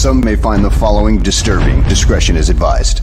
Some may find the following disturbing. Discretion is advised.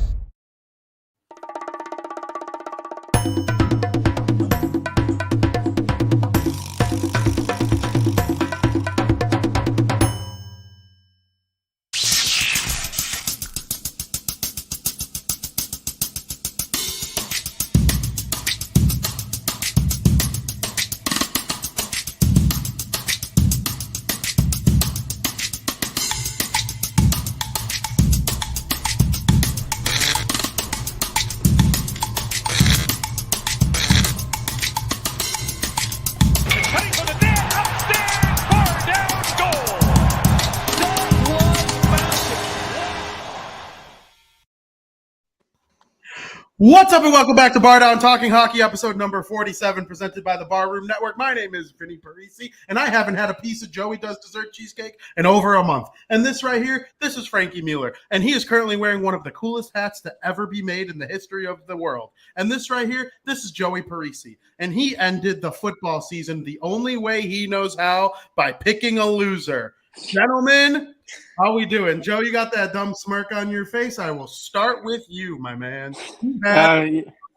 What's up and welcome back to Bar Down Talking Hockey, episode number 47, presented by the Barroom Network. My name is Vinny Parisi, and I haven't had a piece of Joey Does Dessert Cheesecake in over a month. And this right here, this is Frankie Mueller, and he is currently wearing one of the coolest hats to ever be made in the history of the world. And this right here, this is Joey Parisi, and he ended the football season the only way he knows how, by picking a loser. Gentlemen, how we doing? Joe, you got that dumb smirk on your face. I will start with you, my man.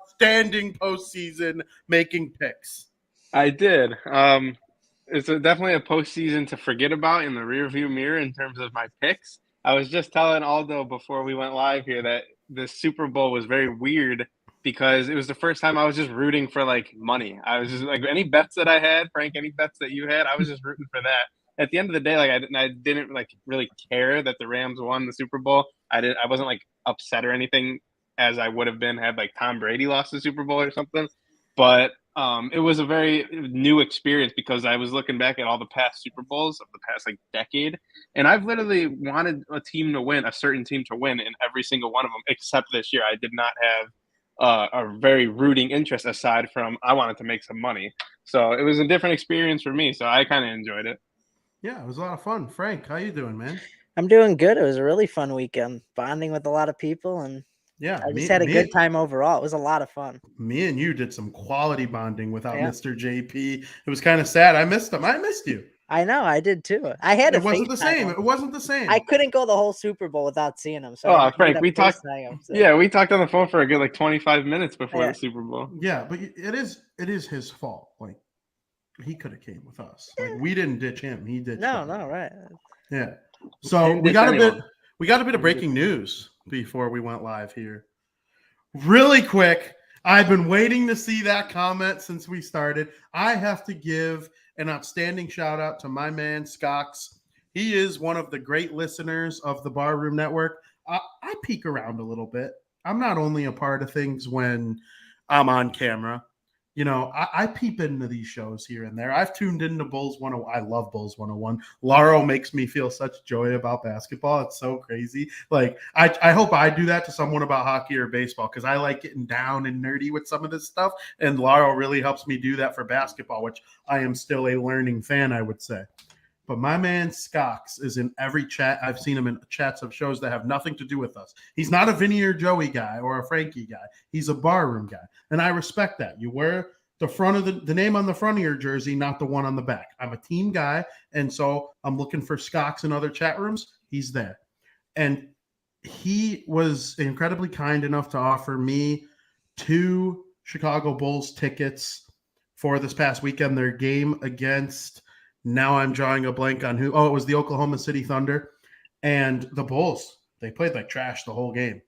Standing postseason making picks. I did. It's definitely a postseason to forget about in the rearview mirror in terms of my picks. I was just telling Aldo before we went live here that the Super Bowl was very weird because it was the first time I was just rooting for like money. I was just like, any bets that I had, Frank, any bets that you had, I was just rooting for that. At the end of the day, like I didn't like really care that the Rams won the Super Bowl. I wasn't like upset or anything as I would have been had like Tom Brady lost the Super Bowl or something. But it was a very new experience because I was looking back at all the past Super Bowls of the past like decade, and I've literally wanted a team to win, a certain team to win in every single one of them, except this year. I did not have a very rooting interest aside from I wanted to make some money. So it was a different experience for me. So I kind of enjoyed it. Yeah, it was a lot of fun. Frank, how you doing, man? I'm doing good. It was a really fun weekend, bonding with a lot of people, and yeah, I just had a good time overall. It was a lot of fun. Me and you did some quality bonding without Mr. JP. It was kind of sad. I missed him. I missed you. I know, I did too. I had it wasn't the same. It wasn't the same. I couldn't go the whole Super Bowl without seeing him. So Frank, we talked. Yeah, we talked on the phone for a good like 25 minutes before the Super Bowl. Yeah, but it is his fault. Like he could have came with us. Like we didn't ditch him. He ditched us. No, right. Yeah. So we got a bit of breaking news before we went live here. Really quick. I've been waiting to see that comment since we started. I have to give an outstanding shout out to my man, Skox. He is one of the great listeners of the Barroom Network. I peek around a little bit. I'm not only a part of things when I'm on camera. You know, I peep into these shows here and there. I've tuned into Bulls 101. I love Bulls 101. Lauro makes me feel such joy about basketball. It's so crazy. Like, I hope I do that to someone about hockey or baseball because I like getting down and nerdy with some of this stuff. And Lauro really helps me do that for basketball, which I am still a learning fan, I would say. But my man Skox is in every chat. I've seen him in chats of shows that have nothing to do with us. He's not a Vinny or Joey guy or a Frankie guy. He's a barroom guy. And I respect that. You wear the front of the name on the front of your jersey, not the one on the back. I'm a team guy. And so I'm looking for Skox in other chat rooms. He's there. And he was incredibly kind enough to offer me 2 Chicago Bulls tickets for this past weekend, their game against... Now I'm drawing a blank on who. Oh, it was the Oklahoma City Thunder. And the Bulls, they played like trash the whole game.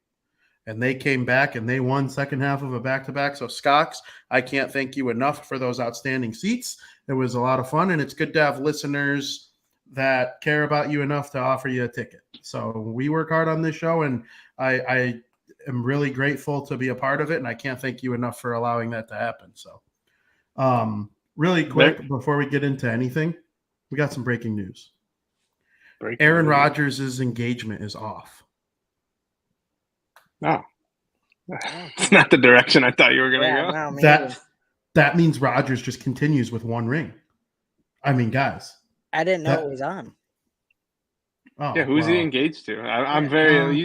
And they came back and they won second half of a back-to-back. So, Skox, I can't thank you enough for those outstanding seats. It was a lot of fun, and it's good to have listeners that care about you enough to offer you a ticket. So we work hard on this show, and I am really grateful to be a part of it, and I can't thank you enough for allowing that to happen. So really quick, before we get into anything, we got some breaking news. Aaron Rodgers' engagement is off. Oh. It's not the direction I thought you were going to go. That means Rodgers just continues with one ring. I mean, guys. I didn't know it was on. Oh, yeah, who's he engaged to? I'm very.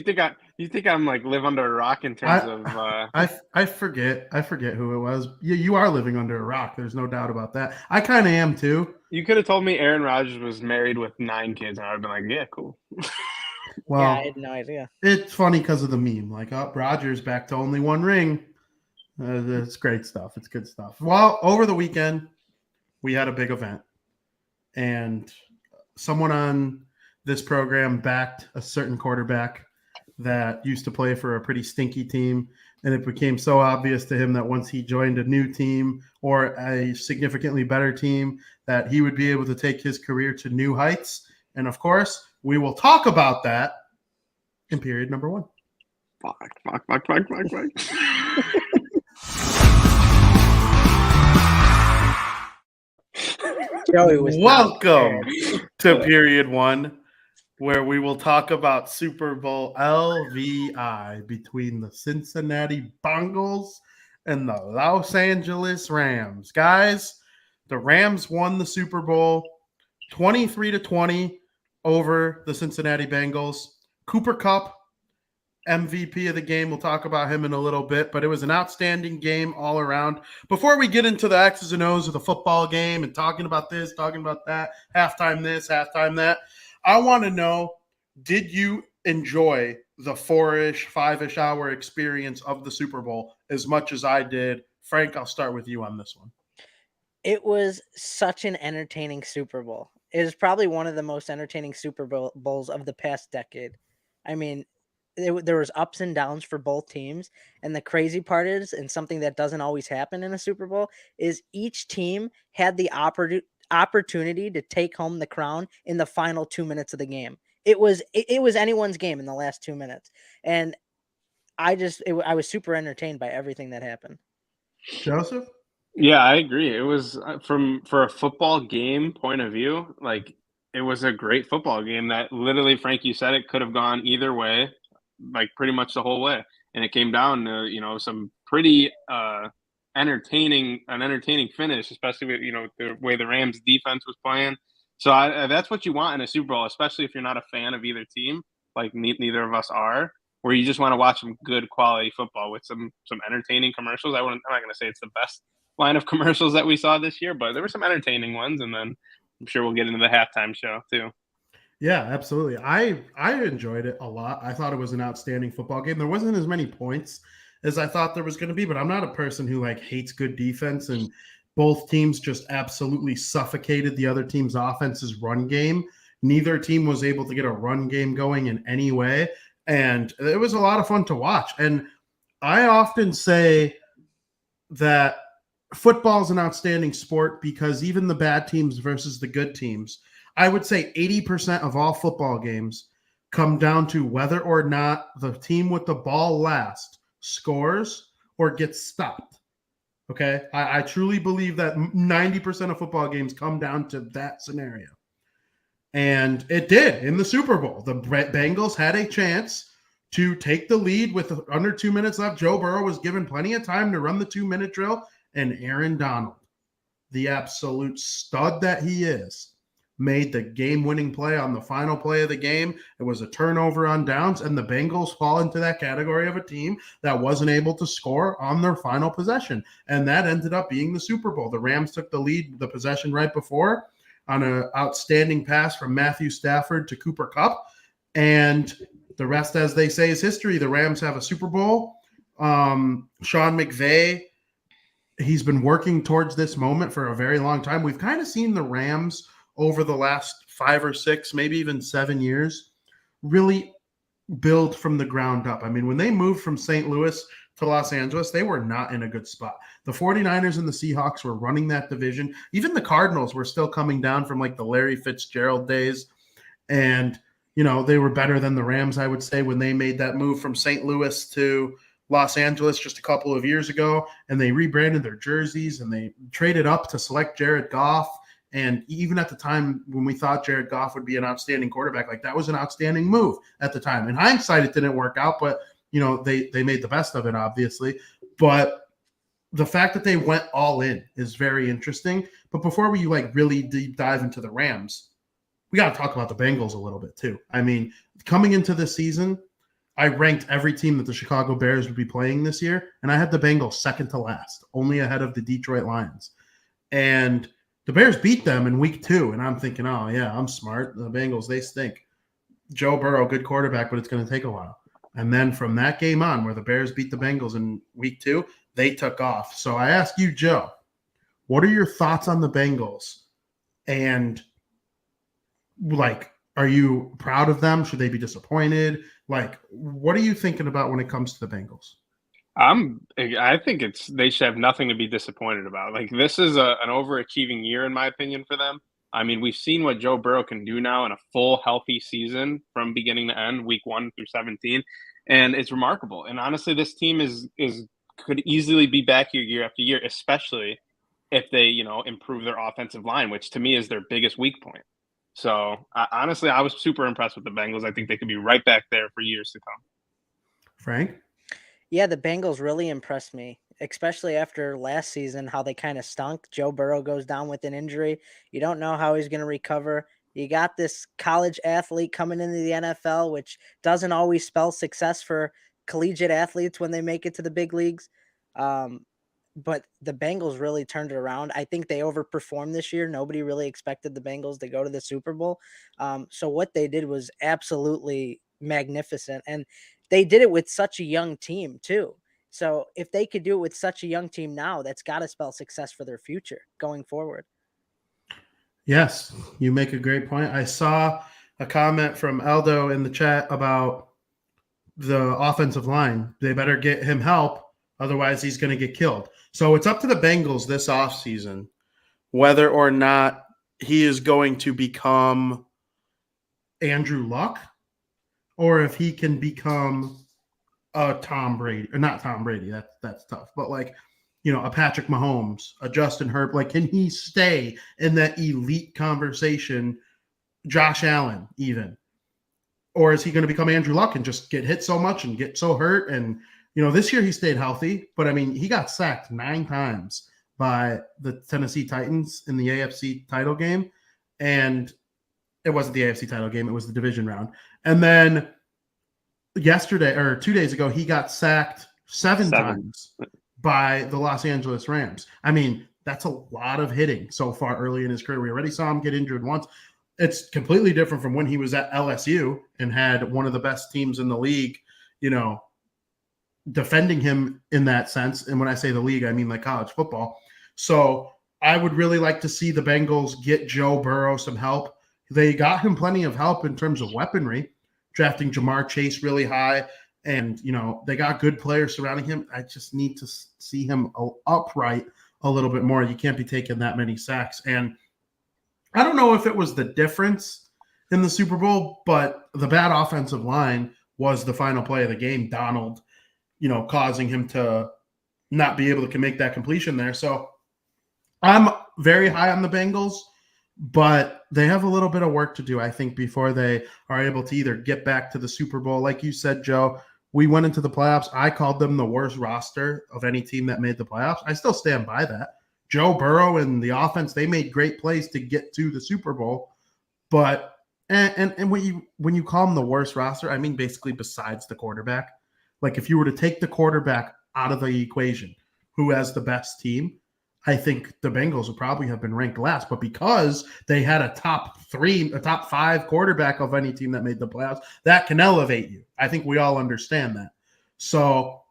You think I'm like live under a rock in terms of? I forget who it was. You are living under a rock. There's no doubt about that. I kind of am too. You could have told me Aaron Rodgers was married with 9 kids, and I would have been like, yeah, cool. Well, Yeah, I had no idea. it's funny because of the meme. Like, oh, Rogers back to only one ring. It's great stuff. It's good stuff. Well, over the weekend, we had a big event. And someone on this program backed a certain quarterback that used to play for a pretty stinky team. And it became so obvious to him that once he joined a new team or a significantly better team, that he would be able to take his career to new heights. And of course, we will talk about that in period number 1. Fuck. Joey was Welcome to period 1, where we will talk about Super Bowl LVI between the Cincinnati Bengals and the Los Angeles Rams. Guys, the Rams won the Super Bowl 23-20 over the Cincinnati Bengals. Cooper Kupp, MVP of the game. We'll talk about him in a little bit, but it was an outstanding game all around. Before we get into the X's and O's of the football game and talking about this, talking about that, halftime this, halftime that, I want to know, did you enjoy the 4-ish, 5-ish hour experience of the Super Bowl as much as I did? Frank, I'll start with you on this one. It was such an entertaining Super Bowl. It is probably one of the most entertaining Super Bowls of the past decade. I mean, there was ups and downs for both teams. And the crazy part is, and something that doesn't always happen in a Super Bowl, is each team had the opportunity to take home the crown in the final 2 minutes of the game. It was anyone's game in the last 2 minutes. And I was super entertained by everything that happened. Joseph? Yeah, I agree. It was for a football game point of view, like it was a great football game that literally, Frank, you said it could have gone either way, like pretty much the whole way. And it came down to, some pretty entertaining finish, especially with, the way the Rams defense was playing. So that's what you want in a Super Bowl, especially if you're not a fan of either team, like neither of us are, where you just want to watch some good quality football with some entertaining commercials. I'm not going to say it's the best line of commercials that we saw this year, but there were some entertaining ones, and then I'm sure we'll get into the halftime show too. Yeah, absolutely. I enjoyed it a lot. I thought it was an outstanding football game. There wasn't as many points as I thought there was going to be, but I'm not a person who hates good defense, and both teams just absolutely suffocated the other team's offense's run game. Neither team was able to get a run game going in any way, and it was a lot of fun to watch. And I often say that football is an outstanding sport because even the bad teams versus the good teams, I would say 80% of all football games come down to whether or not the team with the ball last scores or gets stopped. Okay? I truly believe that 90% of football games come down to that scenario. And it did in the Super Bowl. The Bengals had a chance to take the lead with under 2 minutes left. Joe Burrow was given plenty of time to run the 2-minute drill. And Aaron Donald, the absolute stud that he is, made the game-winning play on the final play of the game. It was a turnover on downs, and the Bengals fall into that category of a team that wasn't able to score on their final possession. And that ended up being the Super Bowl. The Rams took the lead, the possession right before, on an outstanding pass from Matthew Stafford to Cooper Kupp. And the rest, as they say, is history. The Rams have a Super Bowl. Sean McVay, he's been working towards this moment for a very long time. We've kind of seen the Rams over the last 5 or 6, maybe even 7 years, really build from the ground up. I mean, when they moved from St. Louis to Los Angeles, they were not in a good spot. The 49ers and the Seahawks were running that division. Even the Cardinals were still coming down from the Larry Fitzgerald days. And, they were better than the Rams, I would say, when they made that move from St. Louis to Los Angeles just a couple of years ago, and they rebranded their jerseys and they traded up to select Jared Goff. And even at the time when we thought Jared Goff would be an outstanding quarterback, that was an outstanding move at the time. In hindsight, it didn't work out, but they made the best of it, obviously. But the fact that they went all in is very interesting. But before we really deep dive into the Rams, we got to talk about the Bengals a little bit too. I mean, coming into this season, I ranked every team that the Chicago Bears would be playing this year, and I had the Bengals second to last, only ahead of the Detroit Lions. And the Bears beat them in week 2, and I'm thinking, oh, yeah, I'm smart. The Bengals, they stink. Joe Burrow, good quarterback, but it's going to take a while. And then from that game on, where the Bears beat the Bengals in week 2, they took off. So I ask you, Joe, what are your thoughts on the Bengals? And like, are you proud of them? Should they be disappointed? Like, what are you thinking about when it comes to the Bengals? I think they should have nothing to be disappointed about. Like, this is an overachieving year, in my opinion, for them. I mean, we've seen what Joe Burrow can do now in a full healthy season from beginning to end, week 1 through 17, and it's remarkable. And honestly, this team could easily be back here year after year, especially if they improve their offensive line, which to me is their biggest weak point. So honestly, I was super impressed with the Bengals. I think they could be right back there for years to come. Frank? Yeah, the Bengals really impressed me, especially after last season, how they kind of stunk. Joe Burrow goes down with an injury. You don't know how he's going to recover. You got this college athlete coming into the NFL, which doesn't always spell success for collegiate athletes when they make it to the big leagues. But the Bengals really turned it around. I think they overperformed this year. Nobody really expected the Bengals to go to the Super Bowl. So what they did was absolutely magnificent. And they did it with such a young team too. So if they could do it with such a young team now, that's got to spell success for their future going forward. Yes, you make a great point. I saw a comment from Aldo in the chat about the offensive line. They better get him help, otherwise he's going to get killed. So it's up to the Bengals this offseason whether or not he is going to become Andrew Luck or if he can become a Tom Brady, or not Tom Brady. That's tough. But like, a Patrick Mahomes, a Justin Herbert, like, can he stay in that elite conversation? Josh Allen, even, or is he going to become Andrew Luck and just get hit so much and get so hurt? And this year he stayed healthy, but I mean, he got sacked 9 times by the Tennessee Titans in the AFC title game, and it wasn't the AFC title game; it was the division round. And then yesterday or 2 days ago, he got sacked 7 times by the Los Angeles Rams. I mean, that's a lot of hitting so far early in his career. We already saw him get injured once. It's completely different from when he was at LSU and had one of the best teams in the league, defending him in that sense. And when I say the league, I mean like college football. So I would really like to see the Bengals get Joe Burrow some help. They got him plenty of help in terms of weaponry, drafting Jamar Chase really high. And, they got good players surrounding him. I just need to see him upright a little bit more. You can't be taking that many sacks. And I don't know if it was the difference in the Super Bowl, but the bad offensive line was the final play of the game. Donald, causing him to not be able to make that completion there. So I'm very high on the Bengals, but they have a little bit of work to do, I think, before they are able to either get back to the Super Bowl. Like you said, Joe, we went into the playoffs. I called them the worst roster of any team that made the playoffs. I still stand by that. Joe Burrow and the offense, they made great plays to get to the Super Bowl. But and when you call them the worst roster, I mean basically besides the quarterback. Like if you were to take the quarterback out of the equation, who has the best team, I think the Bengals would probably have been ranked last. But because they had a top 5 quarterback of any team that made the playoffs, that can elevate you. I think we all understand that. So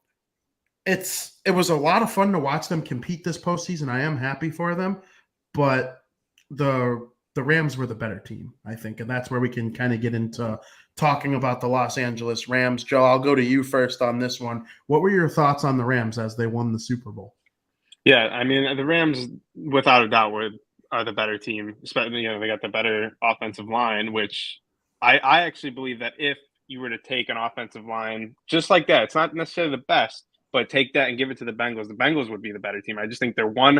it was a lot of fun to watch them compete this postseason. I am happy for them, but the Rams were the better team, I think, and that's where we can kind of get into talking about the Los Angeles Rams. Joe, I'll go to you first on this one. What were your thoughts on the Rams as they won the Super Bowl? Yeah, I mean, the Rams, without a doubt, are the better team. Especially, they got the better offensive line, which I actually believe that if you were to take an offensive line just like that, it's not necessarily the best, but take that and give it to the Bengals would be the better team. I just think they're one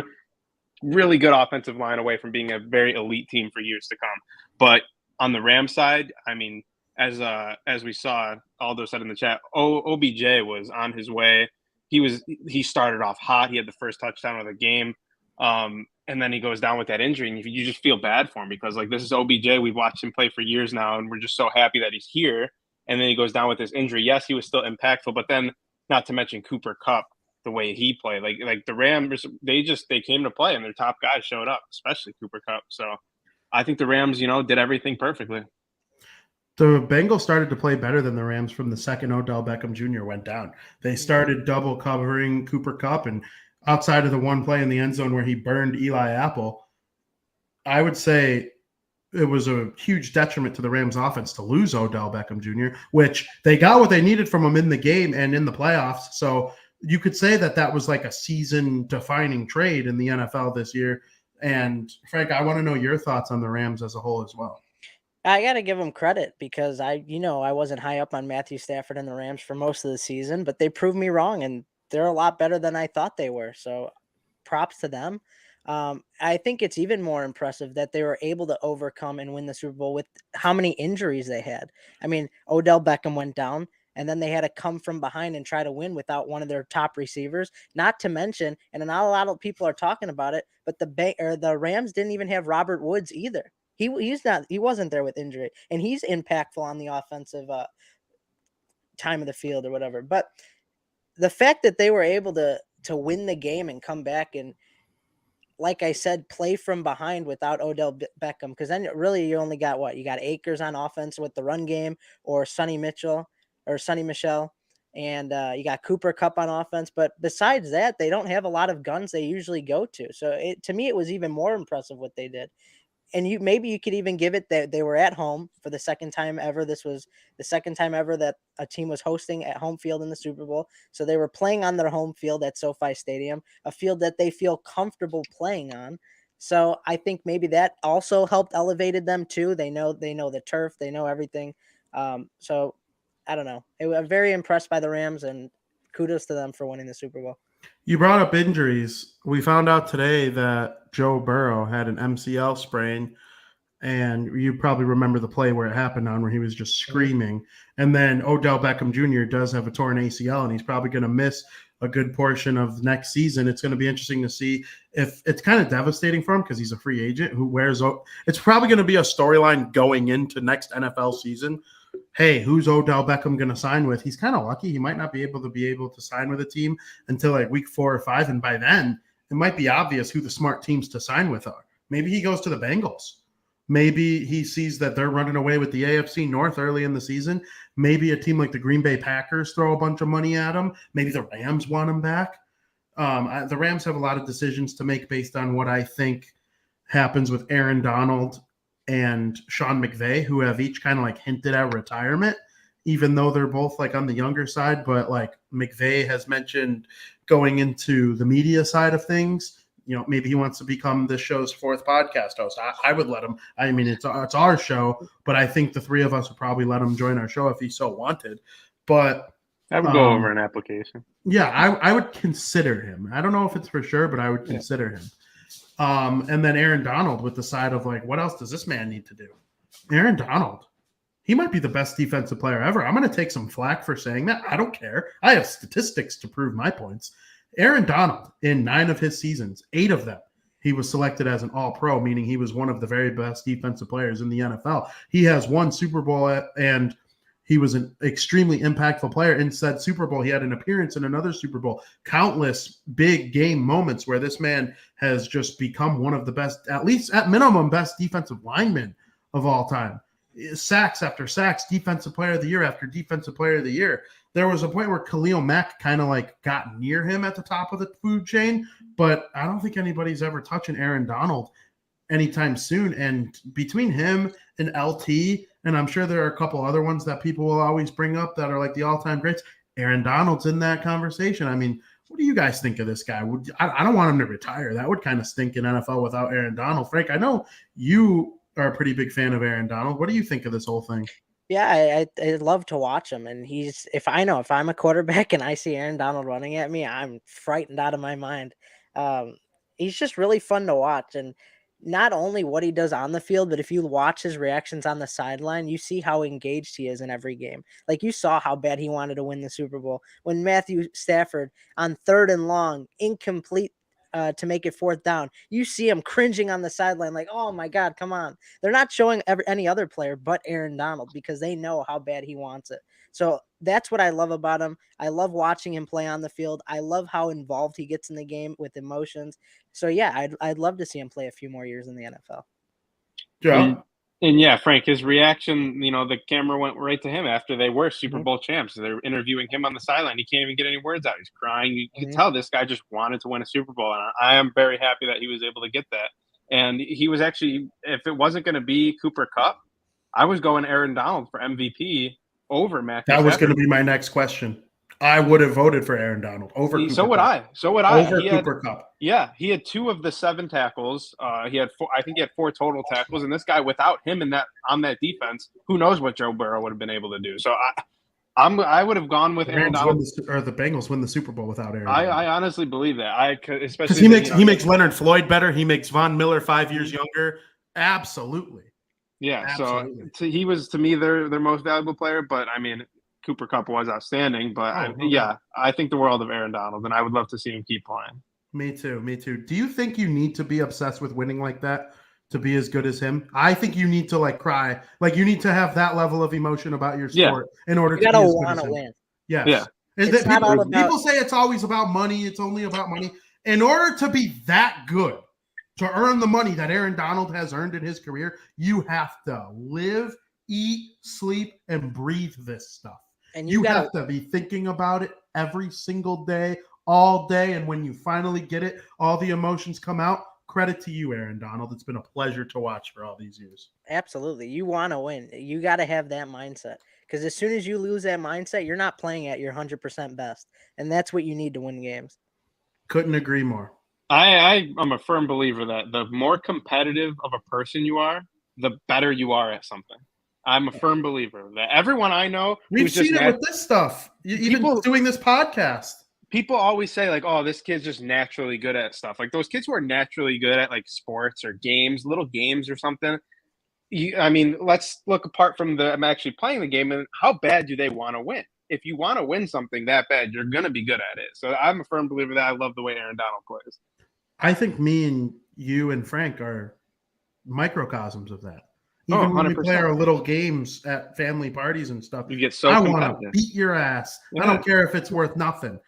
really good offensive line away from being a very elite team for years to come. But on the Rams side, I mean, as we saw, Aldo said in the chat, OBJ was on his way. He started off hot. He had the first touchdown of the game. And then he goes down with that injury, and you just feel bad for him because, like, this is OBJ. We've watched him play for years now, and we're just so happy that he's here. And then he goes down with this injury. Yes, he was still impactful, but then not to mention Cooper Kupp, the way he played. Like the Rams, they came to play, and their top guys showed up, especially Cooper Kupp. So I think the Rams, did everything perfectly. The Bengals started to play better than the Rams from the second Odell Beckham Jr. went down. They started double covering Cooper Kupp, and outside of the one play in the end zone where he burned Eli Apple, I would say it was a huge detriment to the Rams offense to lose Odell Beckham Jr., which they got what they needed from him in the game and in the playoffs. So you could say that was like a season defining trade in the NFL this year. And Frank, I want to know your thoughts on the Rams as a whole as well. I got to give them credit because I wasn't high up on Matthew Stafford and the Rams for most of the season, but they proved me wrong and they're a lot better than I thought they were. So props to them. I think it's even more impressive that they were able to overcome and win the Super Bowl with how many injuries they had. I mean, Odell Beckham went down and then they had to come from behind and try to win without one of their top receivers, not to mention, and not a lot of people are talking about it, but the Rams didn't even have Robert Woods either. He wasn't there with injury, and he's impactful on the offensive time of the field or whatever. But the fact that they were able to win the game and come back and, like I said, play from behind without Odell Beckham, because then really you only got what? You got Akers on offense with the run game, or Sonny Michel, and you got Cooper Kupp on offense. But besides that, they don't have a lot of guns they usually go to. So to me, it was even more impressive what they did. And maybe you could even give it that they were at home for the second time ever. This was the second time ever that a team was hosting at home field in the Super Bowl. So they were playing on their home field at SoFi Stadium, a field that they feel comfortable playing on. So I think maybe that also helped elevated them too. They know the turf, they know everything. So I don't know. I'm very impressed by the Rams, and kudos to them for winning the Super Bowl. You brought up injuries. We found out today that Joe Burrow had an MCL sprain, and you probably remember the play where it happened on, where he was just screaming. And then Odell Beckham Jr. does have a torn ACL, and he's probably going to miss a good portion of next season. It's going to be interesting to see if it's kind of devastating for him because he's a free agent who wears. It's probably going to be a storyline going into next NFL season. Hey, who's Odell Beckham going to sign with? He's kind of lucky. He might not be able to sign with a team until like week 4 or 5. And by then, it might be obvious who the smart teams to sign with are. Maybe he goes to the Bengals. Maybe he sees that they're running away with the AFC North early in the season. Maybe a team like the Green Bay Packers throw a bunch of money at him. Maybe the Rams want him back. The Rams have a lot of decisions to make based on what I think happens with Aaron Donald and Sean McVay, who have each kind of like hinted at retirement, even though they're both like on the younger side. But like McVay has mentioned going into the media side of things. You know, maybe he wants to become this show's 4th podcast host. I would let him. I mean, it's our show, but I think the 3 of us would probably let him join our show if he so wanted. But I would go over an application. Yeah, I would consider him. I don't know if it's for sure, but I would consider him. And then Aaron Donald with the side of like, what else does this man need to do? Aaron Donald, he might be the best defensive player ever. I'm going to take some flack for saying that. I don't care. I have statistics to prove my points. Aaron Donald, in 9 of his seasons, 8 of them, he was selected as an all-pro, meaning he was one of the very best defensive players in the NFL. He has won Super Bowl, and he was an extremely impactful player in said Super Bowl. He had an appearance in another Super Bowl, countless big game moments where this man has just become one of the best, at least at minimum, best defensive linemen of all time. Sacks after sacks, defensive player of the year after defensive player of the year. There was a point where Khalil Mack kind of like got near him at the top of the food chain, but I don't think anybody's ever touching Aaron Donald anytime soon. And between him and LT, and I'm sure there are a couple other ones that people will always bring up that are like the all-time greats, Aaron Donald's in that conversation. I mean, what do you guys think of this guy? I don't want him to retire. That would kind of stink in NFL without Aaron Donald. Frank, I know you are a pretty big fan of Aaron Donald. What do you think of this whole thing? Yeah, I love to watch him, and if I'm a quarterback and I see Aaron Donald running at me, I'm frightened out of my mind. He's just really fun to watch, and not only what he does on the field, but if you watch his reactions on the sideline, you see how engaged he is in every game. Like you saw how bad he wanted to win the Super Bowl when Matthew Stafford on 3rd and long, incomplete to make it 4th down. You see him cringing on the sideline like, oh my God, come on. They're not showing any other player but Aaron Donald because they know how bad he wants it. So that's what I love about him. I love watching him play on the field. I love how involved he gets in the game with emotions. So yeah, I'd love to see him play a few more years in the NFL. Yeah. And yeah, Frank, his reaction, the camera went right to him after they were Super Mhm. Bowl champs. They're interviewing him on the sideline. He can't even get any words out. He's crying. You could Mhm. tell this guy just wanted to win a Super Bowl. And I am very happy that he was able to get that. And he was actually, if it wasn't going to be Cooper Kupp, I was going Aaron Donald for MVP over Matthew That was going to Stafford. be my next question. I would have voted for Aaron Donald over Cooper So would Kupp. I. So would I. Over Cooper Kupp. Yeah, he had 2 of the 7 tackles. He had 4, I think he had 4 total tackles, and this guy, without him on that defense, who knows what Joe Burrow would have been able to do. So I would have gone with Aaron Donald. The Bengals win the Super Bowl without Aaron. I honestly believe that. Because he makes Leonard Floyd better. He makes Von Miller 5 years younger. Absolutely. Yeah. Absolutely. So he was, to me, their most valuable player. But I mean, Cooper Kupp was outstanding. But I think the world of Aaron Donald, and I would love to see him keep playing. Me too. Do you think you need to be obsessed with winning like that to be as good as him? I think you need to cry. You need to have that level of emotion about your sport in order to want to win. Yes. Yeah. It's not all about, people say it's always about money. It's only about money. In order to be that good, to earn the money that Aaron Donald has earned in his career, you have to live, eat, sleep, and breathe this stuff. And you have to be thinking about it every single day, all day. And when you finally get it, all the emotions come out. Credit to you, Aaron Donald. It's been a pleasure to watch for all these years. Absolutely. You want to win. You got to have that mindset. Because as soon as you lose that mindset, you're not playing at your 100% best. And that's what you need to win games. Couldn't agree more. I'm a firm believer that the more competitive of a person you are, the better you are at something. I'm a firm believer that everyone I know, we've seen it with this stuff. Even doing this podcast, people always say oh, this kid's just naturally good at stuff. Those kids who are naturally good at sports or games, little games or something. I mean, let's look apart from them actually playing the game and how bad do they want to win? If you want to win something that bad, you're going to be good at it. So I'm a firm believer that I love the way Aaron Donald plays. I think me and you and Frank are microcosms of that. Even when we play our little games at family parties and stuff, you get so I want to beat your ass. Yeah. I don't care if it's worth nothing.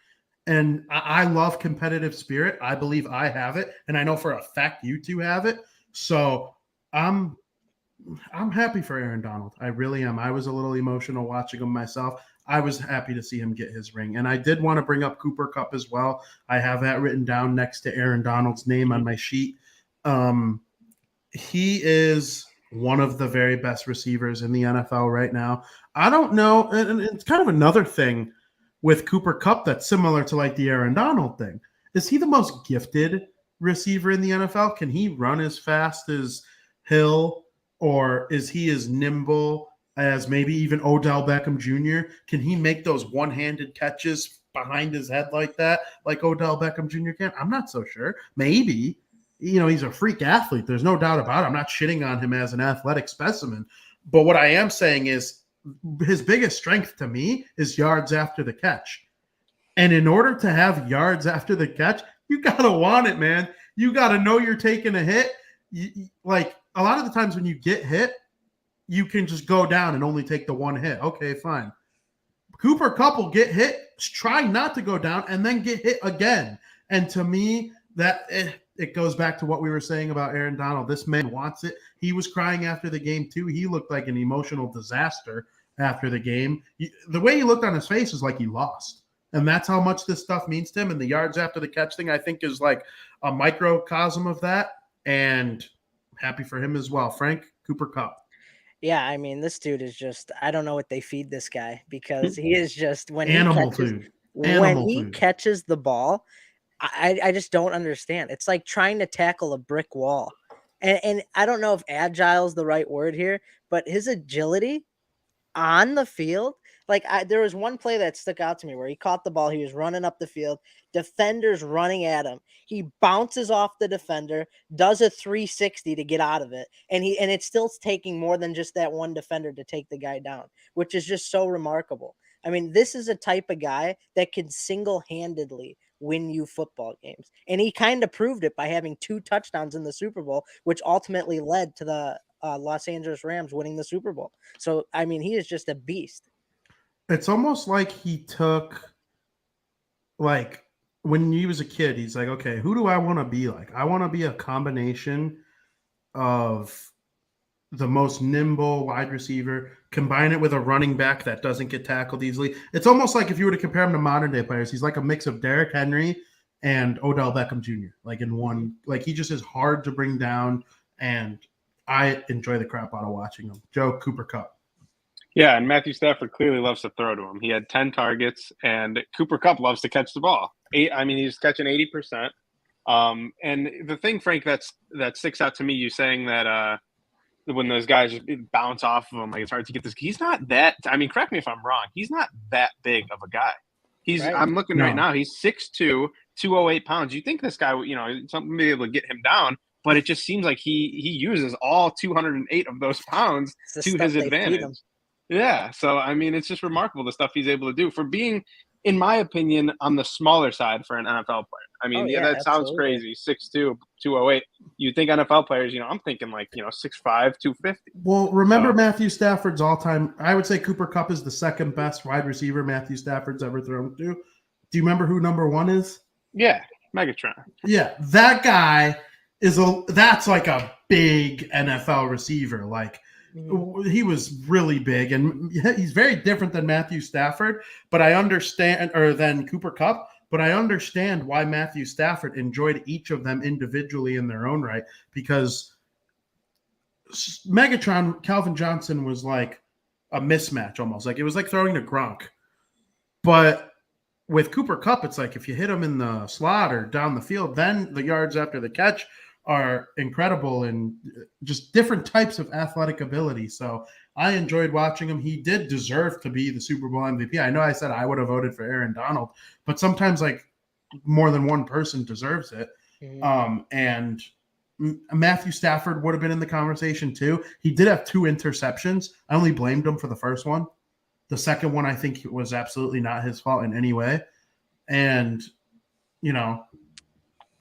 And I love competitive spirit. I believe I have it. And I know for a fact you two have it. So I'm happy for Aaron Donald. I really am. I was a little emotional watching him myself. I was happy to see him get his ring. And I did want to bring up Cooper Kupp as well. I have that written down next to Aaron Donald's name on my sheet. He is one of the very best receivers in the NFL right now. I don't know. And it's kind of another thing with Cooper Kupp that's similar to the Aaron Donald thing. Is he the most gifted receiver in the NFL? Can he run as fast as Hill, or is he as nimble as maybe even Odell Beckham Jr.? Can he make those one-handed catches behind his head like that, like Odell Beckham Jr. can? I'm not so sure. Maybe. He's a freak athlete. There's no doubt about it. I'm not shitting on him as an athletic specimen. But what I am saying is his biggest strength to me is yards after the catch. And in order to have yards after the catch, you got to want it, man. You got to know you're taking a hit. A lot of the times when you get hit, you can just go down and only take the one hit. Okay, fine. Cooper Kupp will get hit, try not to go down, and then get hit again. And to me, that it goes back to what we were saying about Aaron Donald. This man wants it. He was crying after the game, too. He looked like an emotional disaster after the game. The way he looked on his face is like he lost. And that's how much this stuff means to him. And the yards after the catch thing, I think, is like a microcosm of that. And happy for him as well. Frank, Cooper Kupp. Yeah, I mean, this dude is just, I don't know what they feed this guy, because he is just, when he catches the ball, I just don't understand. It's like trying to tackle a brick wall. And I don't know if agile is the right word here, but his agility on the field, there was one play that stuck out to me where he caught the ball. He was running up the field. Defender's running at him. He bounces off the defender, does a 360 to get out of it. And it's still taking more than just that one defender to take the guy down, which is just so remarkable. I mean, this is a type of guy that can single-handedly win you football games. And he kind of proved it by having 2 touchdowns in the Super Bowl, which ultimately led to the Los Angeles Rams winning the Super Bowl. So, I mean, he is just a beast. It's almost like he took, when he was a kid, he's like, okay, who do I want to be like? I want to be a combination of the most nimble wide receiver, combine it with a running back that doesn't get tackled easily. It's almost like if you were to compare him to modern day players, he's like a mix of Derrick Henry and Odell Beckham Jr. Like in one, like he just is hard to bring down, and I enjoy the crap out of watching him. Joe, Cooper Kupp. Yeah, and Matthew Stafford clearly loves to throw to him. He had 10 targets, and Cooper Kupp loves to catch the ball. He's catching 80%. And the thing, Frank, that sticks out to me, you saying that when those guys just bounce off of him, like it's hard to get this. He's not that. I mean, correct me if I'm wrong. He's not that big of a guy. Right. I'm looking right now. He's 6'2", 208 pounds. You think this guy, something be able to get him down, but it just seems like he uses all 208 of those pounds to his advantage. Yeah. So, I mean, it's just remarkable the stuff he's able to do for being, in my opinion, on the smaller side for an NFL player. I mean, that sounds crazy. 6'2", 208. You think NFL players, I'm thinking like, 6'5", 250. Well, remember Matthew Stafford's all-time, I would say Cooper Kupp is the second best wide receiver Matthew Stafford's ever thrown to. Do you remember who number one is? Yeah, Megatron. Yeah, that guy that's like a big NFL receiver. Like, he was really big, and he's very different than Matthew Stafford, but I understand, or than Cooper Kupp, but I understand why Matthew Stafford enjoyed each of them individually in their own right, because Megatron, Calvin Johnson, was like a mismatch almost. Like, it was like throwing to Gronk. But with Cooper Kupp, it's like if you hit him in the slot or down the field, then the yards after the catch are incredible and just different types of athletic ability. So I enjoyed watching him. He did deserve to be the Super Bowl MVP. I know I said I would have voted for Aaron Donald, but sometimes like more than one person deserves it. And Matthew Stafford would have been in the conversation too. He did have 2 interceptions. I only blamed him for the first one. The second one, I think, was absolutely not his fault in any way. And,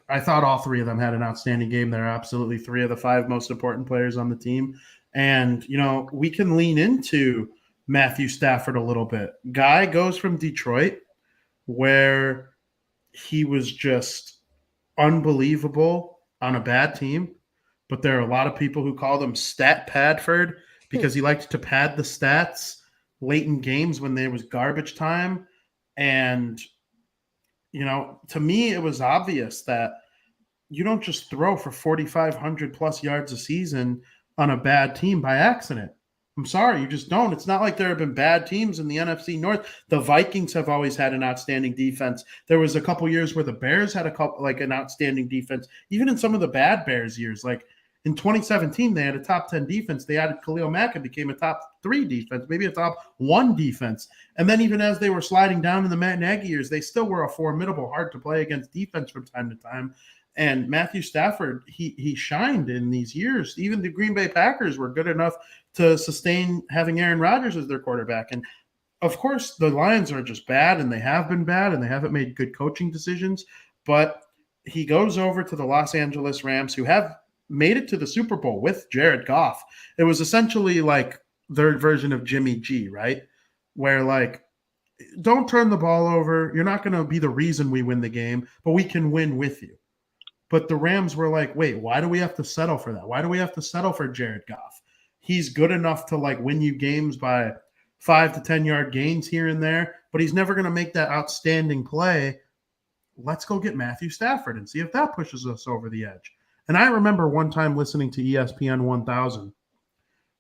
I thought all 3 of them had an outstanding game. They're absolutely 3 of the 5 most important players on the team. And, we can lean into Matthew Stafford a little bit. Guy goes from Detroit, where he was just unbelievable on a bad team. But there are a lot of people who called him Stat Padford because he liked to pad the stats late in games when there was garbage time. And, to me, it was obvious that you don't just throw for 4,500 plus yards a season on a bad team by accident. I'm sorry, you just don't. It's not like there have been bad teams in the NFC North. The Vikings have always had an outstanding defense. There was a couple years where the Bears had an outstanding defense. Even in some of the bad Bears years, like in 2017, they had a top 10 defense. They added Khalil Mack and became a top 3 defense, maybe a top 1 defense. And then even as they were sliding down in the Matt Nagy years, they still were a formidable, hard to play against defense from time to time. And Matthew Stafford, he shined in these years. Even the Green Bay Packers were good enough to sustain having Aaron Rodgers as their quarterback. And of course, the Lions are just bad, and they have been bad, and they haven't made good coaching decisions. But he goes over to the Los Angeles Rams, who have made it to the Super Bowl with Jared Goff. It was essentially like their version of Jimmy G, right? Where like, don't turn the ball over. You're not going to be the reason we win the game, but we can win with you. But the Rams were like, wait, why do we have to settle for that? Why do we have to settle for Jared Goff? He's good enough to like win you games by 5 to 10 yard gains here and there, but he's never going to make that outstanding play. Let's go get Matthew Stafford and see if that pushes us over the edge. And I remember one time listening to ESPN 1000.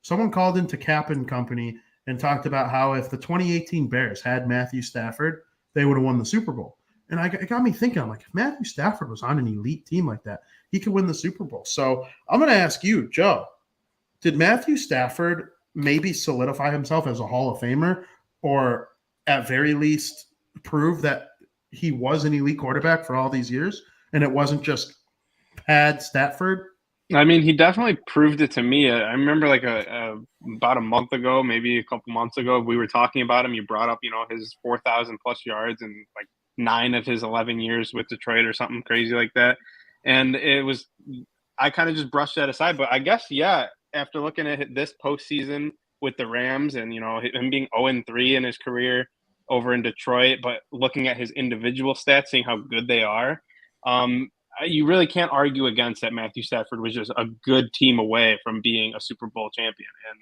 Someone called into Cap and Company and talked about how if the 2018 Bears had Matthew Stafford, they would have won the Super Bowl. And it got me thinking, I'm like, if Matthew Stafford was on an elite team like that, he could win the Super Bowl. So I'm going to ask you, Joe, did Matthew Stafford maybe solidify himself as a Hall of Famer, or at very least prove that he was an elite quarterback for all these years and it wasn't just pad Stafford? I mean, he definitely proved it to me. I remember like about a month ago, maybe a couple months ago, we were talking about him. You brought up, his 4,000 plus yards and like 9 of his 11 years with Detroit or something crazy like that. And I kind of just brushed that aside. But I guess, yeah, after looking at this postseason with the Rams and, him being 0-3 in his career over in Detroit, but looking at his individual stats, seeing how good they are, you really can't argue against that. Matthew Stafford was just a good team away from being a Super Bowl champion, and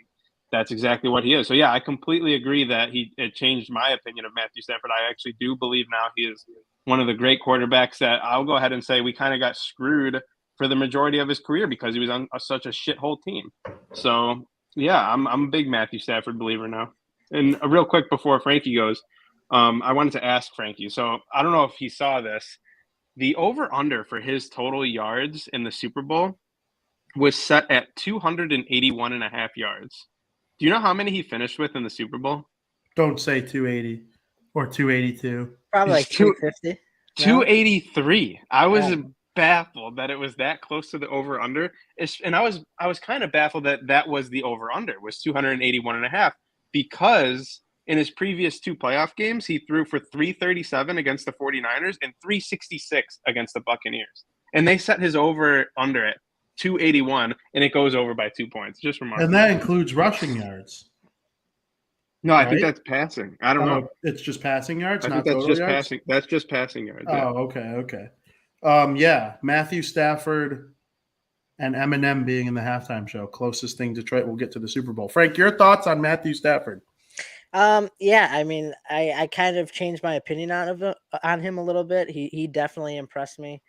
that's exactly what he is. So yeah, I completely agree that it changed my opinion of Matthew Stafford. I actually do believe now he is one of the great quarterbacks that I'll go ahead and say we kind of got screwed for the majority of his career because he was on such a shithole team. So yeah, I'm a big Matthew Stafford believer now. And real quick before Frankie goes, I wanted to ask Frankie. So I don't know if he saw this. The over-under for his total yards in the Super Bowl was set at 281 and a half yards. Do you know how many he finished with in the Super Bowl? Don't say 280 or 282. Probably like He's two- 250. 283. I was Yeah. baffled that it was that close to the over-under. And I was kind of baffled that was the over-under, was 281 and a half, because in his previous 2 playoff games, he threw for 337 against the 49ers and 366 against the Buccaneers. And they set his over-under at 281, and it goes over by 2 points. Just remarkable. And that includes rushing yards. No, I think right? that's passing. I don't know. It's just passing yards, I not think that's total just yards? passing. That's just passing yards. Oh, Yeah. okay. Yeah, Matthew Stafford and Eminem being in the halftime show. Closest thing Detroit will get to the Super Bowl. Frank, your thoughts on Matthew Stafford? Yeah, I mean, I kind of changed my opinion on him a little bit. He definitely impressed me.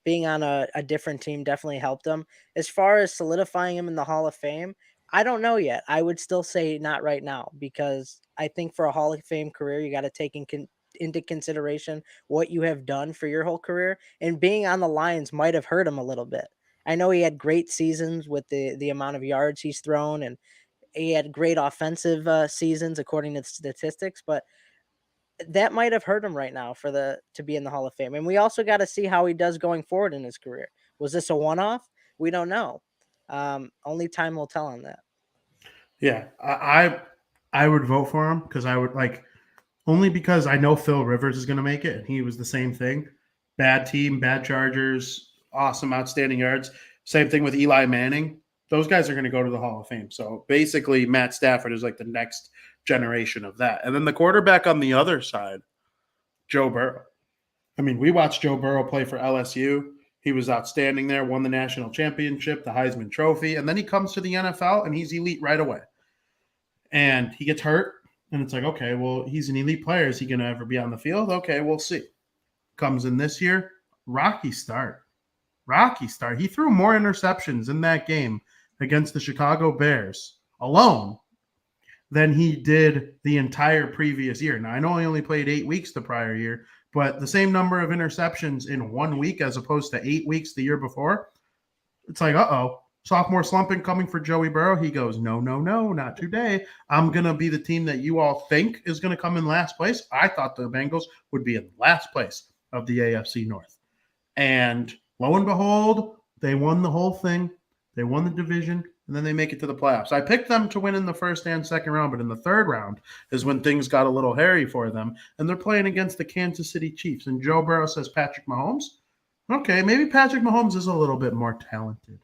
Being on a different team definitely helped him. As far as solidifying him in the Hall of Fame, I don't know yet. I would still say not right now, because I think for a Hall of Fame career, you got to take into consideration what you have done for your whole career, and being on the Lions might have hurt him a little bit. I know he had great seasons with the amount of yards he's thrown, and he had great offensive seasons according to statistics, but that might have hurt him right now to be in the Hall of Fame. And we also got to see how he does going forward in his career. Was this a one-off? We don't know. Only time will tell on that. Yeah, I would vote for him, because I would only because I know Phil Rivers is going to make it, and he was the same thing. Bad team, bad Chargers, awesome, outstanding yards. Same thing with Eli Manning. Those guys are going to go to the Hall of Fame. So basically, Matt Stafford is like the next generation of that. And then the quarterback on the other side, Joe Burrow. I mean, we watched Joe Burrow play for LSU. He was outstanding there, won the national championship, the Heisman Trophy, and then he comes to the NFL and he's elite right away. And he gets hurt, and it's like, okay, well, he's an elite player. Is he going to ever be on the field? Okay, we'll see. Comes in this year, rocky start. He threw more interceptions in that game against the Chicago Bears alone than he did the entire previous year. Now, I know he only played 8 weeks the prior year, but the same number of interceptions in 1 week as opposed to 8 weeks the year before, it's like, sophomore slumping coming for Joey Burrow. He goes, no, not today. I'm going to be the team that you all think is going to come in last place. I thought the Bengals would be in last place of the AFC North. And lo and behold, they won the whole thing. They won the division, and then they make it to the playoffs. I picked them to win in the first and second round, but in the third round is when things got a little hairy for them, and they're playing against the Kansas City Chiefs. And Joe Burrow says Patrick Mahomes. Okay, maybe Patrick Mahomes is a little bit more talented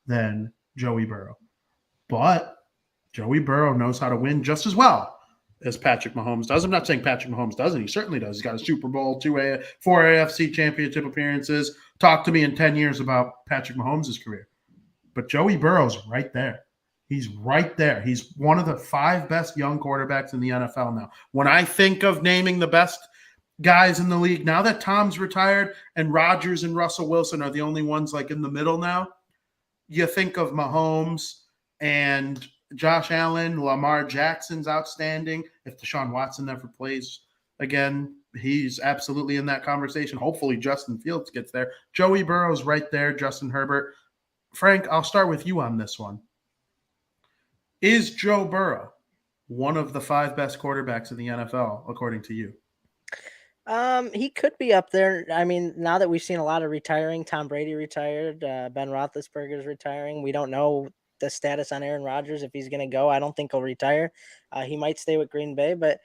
than Joey Burrow, but Joey Burrow knows how to win just as well as Patrick Mahomes does. I'm not saying Patrick Mahomes doesn't. He certainly does. He's got a Super Bowl, 4 AFC championship appearances. Talk to me in 10 years about Patrick Mahomes' career. But Joey Burrow's right there. He's right there. He's one of the 5 best young quarterbacks in the NFL now. When I think of naming the best guys in the league, now that Tom's retired and Rodgers and Russell Wilson are the only ones like in the middle now, you think of Mahomes and Josh Allen. Lamar Jackson's outstanding. If Deshaun Watson never plays again, he's absolutely in that conversation. Hopefully Justin Fields gets there. Joey Burrow's right there. Justin Herbert. Frank, I'll start with you on this one. Is Joe Burrow one of the 5 best quarterbacks in the NFL, according to you? He could be up there. I mean, now that we've seen a lot of retiring, Tom Brady retired, Ben Roethlisberger's retiring. We don't know the status on Aaron Rodgers, if he's going to go. I don't think he'll retire. He might stay with Green Bay, but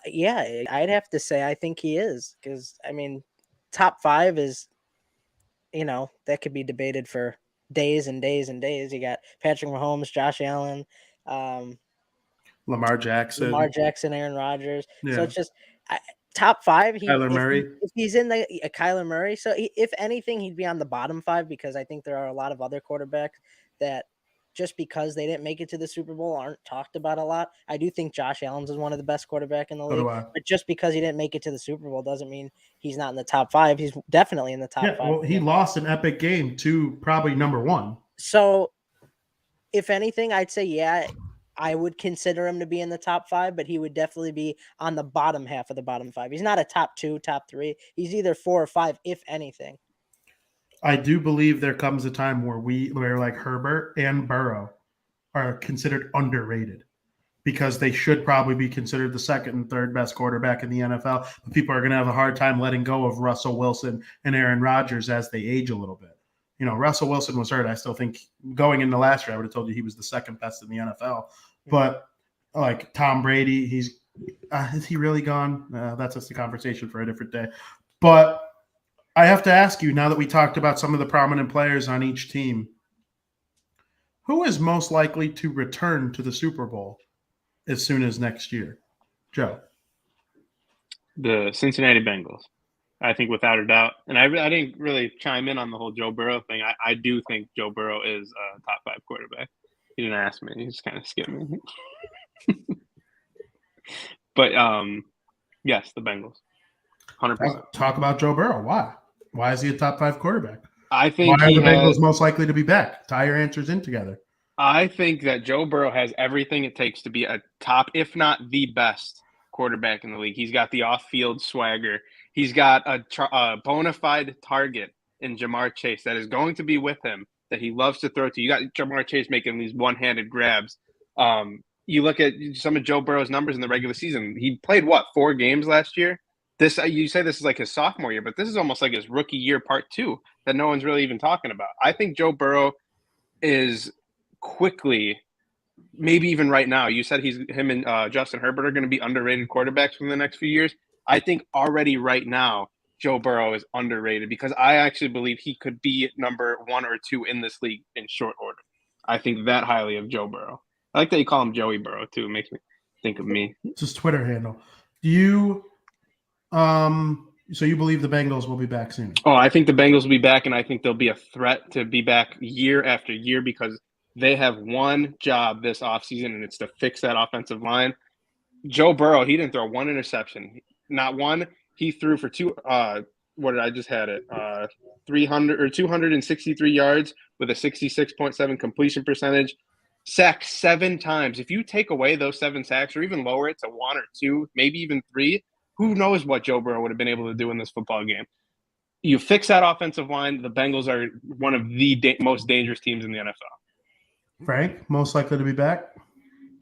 yeah, I'd have to say I think he is, because I mean, top 5 is, that could be debated for days and days and days. You got Patrick Mahomes, Josh Allen, Lamar Jackson, Aaron Rodgers. Yeah. So it's just top 5. Kyler Murray. If he's in the Kyler Murray, so if anything, he'd be on the bottom 5 because I think there are a lot of other quarterbacks that just because they didn't make it to the Super Bowl aren't talked about a lot. I do think Josh Allen's is one of the best quarterback in the league, but just because he didn't make it to the Super Bowl doesn't mean he's not in the top 5. He's definitely in the top 5. Well, he lost an epic game to probably number 1. So, if anything, I'd say, yeah, I would consider him to be in the top 5, but he would definitely be on the bottom half of the bottom 5. He's not a top 2, top 3. He's either 4 or 5, if anything. I do believe there comes a time where like Herbert and Burrow are considered underrated because they should probably be considered the second and third best quarterback in the NFL. But people are going to have a hard time letting go of Russell Wilson and Aaron Rodgers as they age a little bit. You know, Russell Wilson was hurt. I still think going into last year, I would have told you he was the second best in the NFL. But like Tom Brady, is he really gone? That's just a conversation for a different day. But I have to ask you, now that we talked about some of the prominent players on each team, who is most likely to return to the Super Bowl as soon as next year? Joe. The Cincinnati Bengals. I think without a doubt. And I didn't really chime in on the whole Joe Burrow thing. I do think Joe Burrow is a top 5 quarterback. He didn't ask me. He just kind of skipped me. But, yes, the Bengals. 100%. Talk about Joe Burrow. Why? Why is he a top 5 quarterback? I think Why are the Bengals most likely to be back? Tie your answers in together. I think that Joe Burrow has everything it takes to be a top, if not the best quarterback in the league. He's got the off-field swagger. He's got a bona fide target in Jamar Chase that is going to be with him that he loves to throw to. You got Jamar Chase making these one-handed grabs. You look at some of Joe Burrow's numbers in the regular season. He played, 4 games last year? You say this is like his sophomore year, but this is almost like his rookie year part 2 that no one's really even talking about. I think Joe Burrow is quickly, maybe even right now, you said him and Justin Herbert are going to be underrated quarterbacks for the next few years. I think already right now, Joe Burrow is underrated because I actually believe he could be number 1 or 2 in this league in short order. I think that highly of Joe Burrow. I like that you call him Joey Burrow too. It makes me think of me. It's his Twitter handle. Do you so you believe the Bengals will be back soon? Oh, I think the Bengals will be back, and I think they'll be a threat to be back year after year because they have one job this offseason, and it's to fix that offensive line. Joe Burrow, he didn't throw 1 interception. Not one. He threw for 2 what did I just had it? 263 yards with a 66.7 completion percentage. Sacked 7 times. If you take away those 7 sacks or even lower it to 1 or 2, maybe even 3, who knows what Joe Burrow would have been able to do in this football game. You fix that offensive line, the Bengals are one of the most dangerous teams in the NFL. Frank, most likely to be back?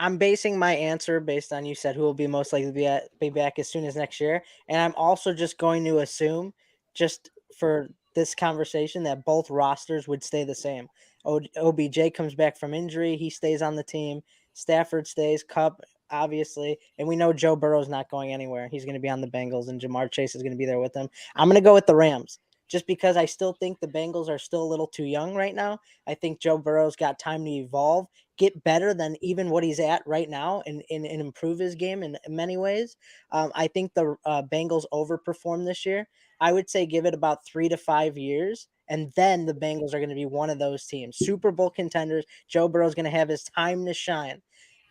I'm basing my answer based on you said who will be most likely to be back as soon as next year. And I'm also just going to assume, just for this conversation, that both rosters would stay the same. OBJ comes back from injury. He stays on the team. Stafford stays. Kupp, obviously. And we know Joe Burrow's not going anywhere. He's going to be on the Bengals, and Jamar Chase is going to be there with him. I'm going to go with the Rams, just because I still think the Bengals are still a little too young right now. I think Joe Burrow's got time to evolve, get better than even what he's at right now, and improve his game in many ways. I think the Bengals overperformed this year. I would say give it about 3 to 5 years, and then the Bengals are going to be one of those teams. Super Bowl contenders. Joe Burrow's going to have his time to shine.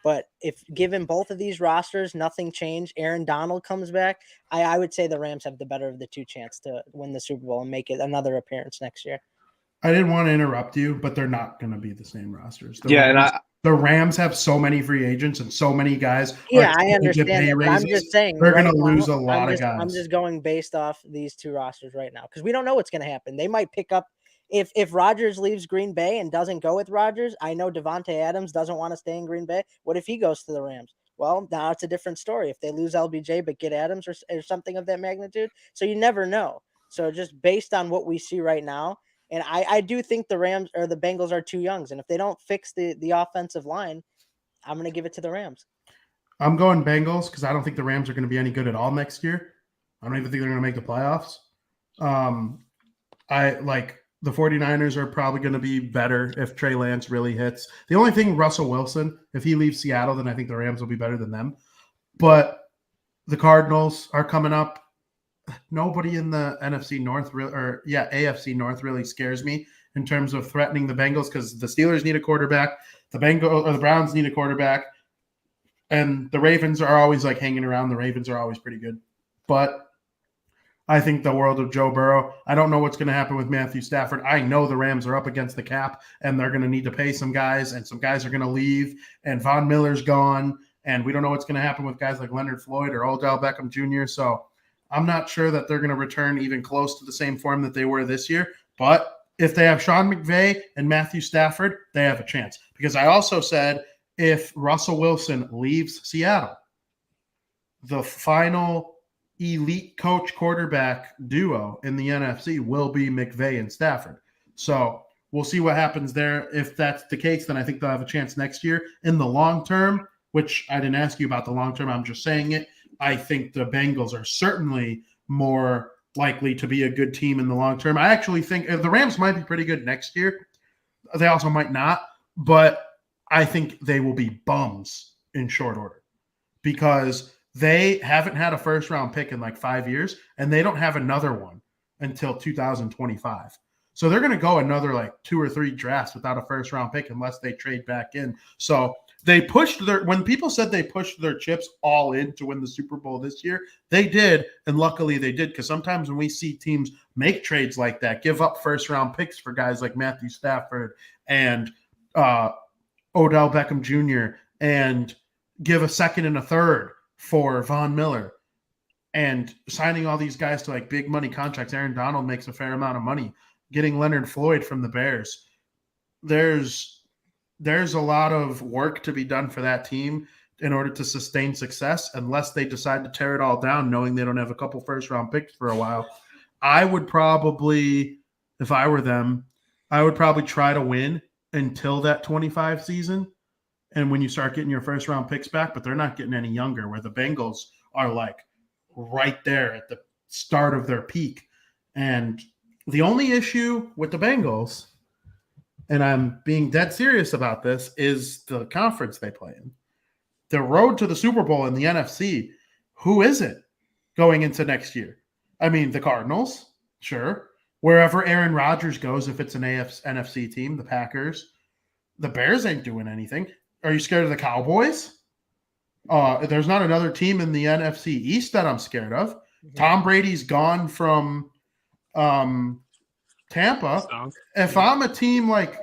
But if given both of these rosters, nothing changed, Aaron Donald comes back, I would say the Rams have the better of the 2 chance to win the Super Bowl and make it another appearance next year. I didn't want to interrupt you, but they're not going to be the same rosters. The Rams have so many free agents and so many guys. Yeah, I understand that, but I'm just saying they're going to lose a lot of guys. I'm just going based off these 2 rosters right now because we don't know what's going to happen. They might pick up if Rodgers leaves Green Bay and doesn't go with Rodgers. I know Devontae Adams doesn't want to stay in Green Bay. What if he goes to the Rams? Well, now it's a different story. If they lose LBJ but get Adams or something of that magnitude, so you never know. So just based on what we see right now. And I do think the Rams or the Bengals are too young. And if they don't fix the offensive line, I'm going to give it to the Rams. I'm going Bengals because I don't think the Rams are going to be any good at all next year. I don't even think they're going to make the playoffs. The 49ers are probably going to be better if Trey Lance really hits. The only thing, Russell Wilson, if he leaves Seattle, then I think the Rams will be better than them. But The Cardinals are coming up. Nobody in the NFC North AFC North really scares me in terms of threatening the Bengals because the Steelers need a quarterback, the Browns need a quarterback, and the Ravens are always like hanging around. The Ravens are always pretty good, but I think the world of Joe Burrow. I don't know what's going to happen with Matthew Stafford. I know the Rams are up against the cap, and they're going to need to pay some guys, and some guys are going to leave, and Von Miller's gone, and we don't know what's going to happen with guys like Leonard Floyd or Odell Beckham Jr., so I'm not sure that they're going to return even close to the same form that they were this year, but if they have Sean McVay and Matthew Stafford, they have a chance. Because I also said if Russell Wilson leaves Seattle, the final elite coach quarterback duo in the NFC will be McVay and Stafford. So we'll see what happens there. If that's the case, then I think they'll have a chance next year. In the long term, which I didn't ask you about the long term, I'm just saying it, I think the Bengals are certainly more likely to be a good team in the long term. I actually think the Rams might be pretty good next year. They also might not, but I think they will be bums in short order because they haven't had a first-round pick in like 5 years, and they don't have another one until 2025. So they're going to go another like 2 or 3 drafts without a first-round pick unless they trade back in. So they pushed when people said they pushed their chips all in to win the Super Bowl this year, they did, and luckily they did because sometimes when we see teams make trades like that, give up first-round picks for guys like Matthew Stafford and Odell Beckham Jr. and give a second and a third for Von Miller and signing all these guys to like big money contracts. Aaron Donald makes a fair amount of money. Getting Leonard Floyd from the Bears. There's a lot of work to be done for that team in order to sustain success unless they decide to tear it all down knowing they don't have a couple first-round picks for a while. I would probably, if I were them, I would probably try to win until that 25 season. And when you start getting your first-round picks back, but they're not getting any younger, where the Bengals are like right there at the start of their peak. And the only issue with the Bengals, and I'm being dead serious about this, is the conference they play in. The road to the Super Bowl in the NFC, who is it going into next year? I mean, the Cardinals, sure. Wherever Aaron Rodgers goes, if it's an NFC team, the Packers. The Bears ain't doing anything. Are you scared of the Cowboys? There's not another team in the NFC East that I'm scared of. Mm-hmm. Tom Brady's gone from Tampa. If I'm a team like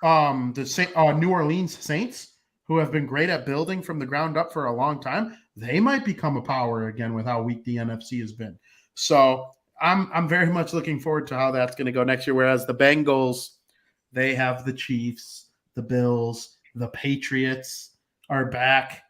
the New Orleans Saints, who have been great at building from the ground up for a long time, they might become a power again with how weak the NFC has been. So I'm very much looking forward to how that's going to go next year. Whereas the Bengals, they have the Chiefs, the Bills, the Patriots are back.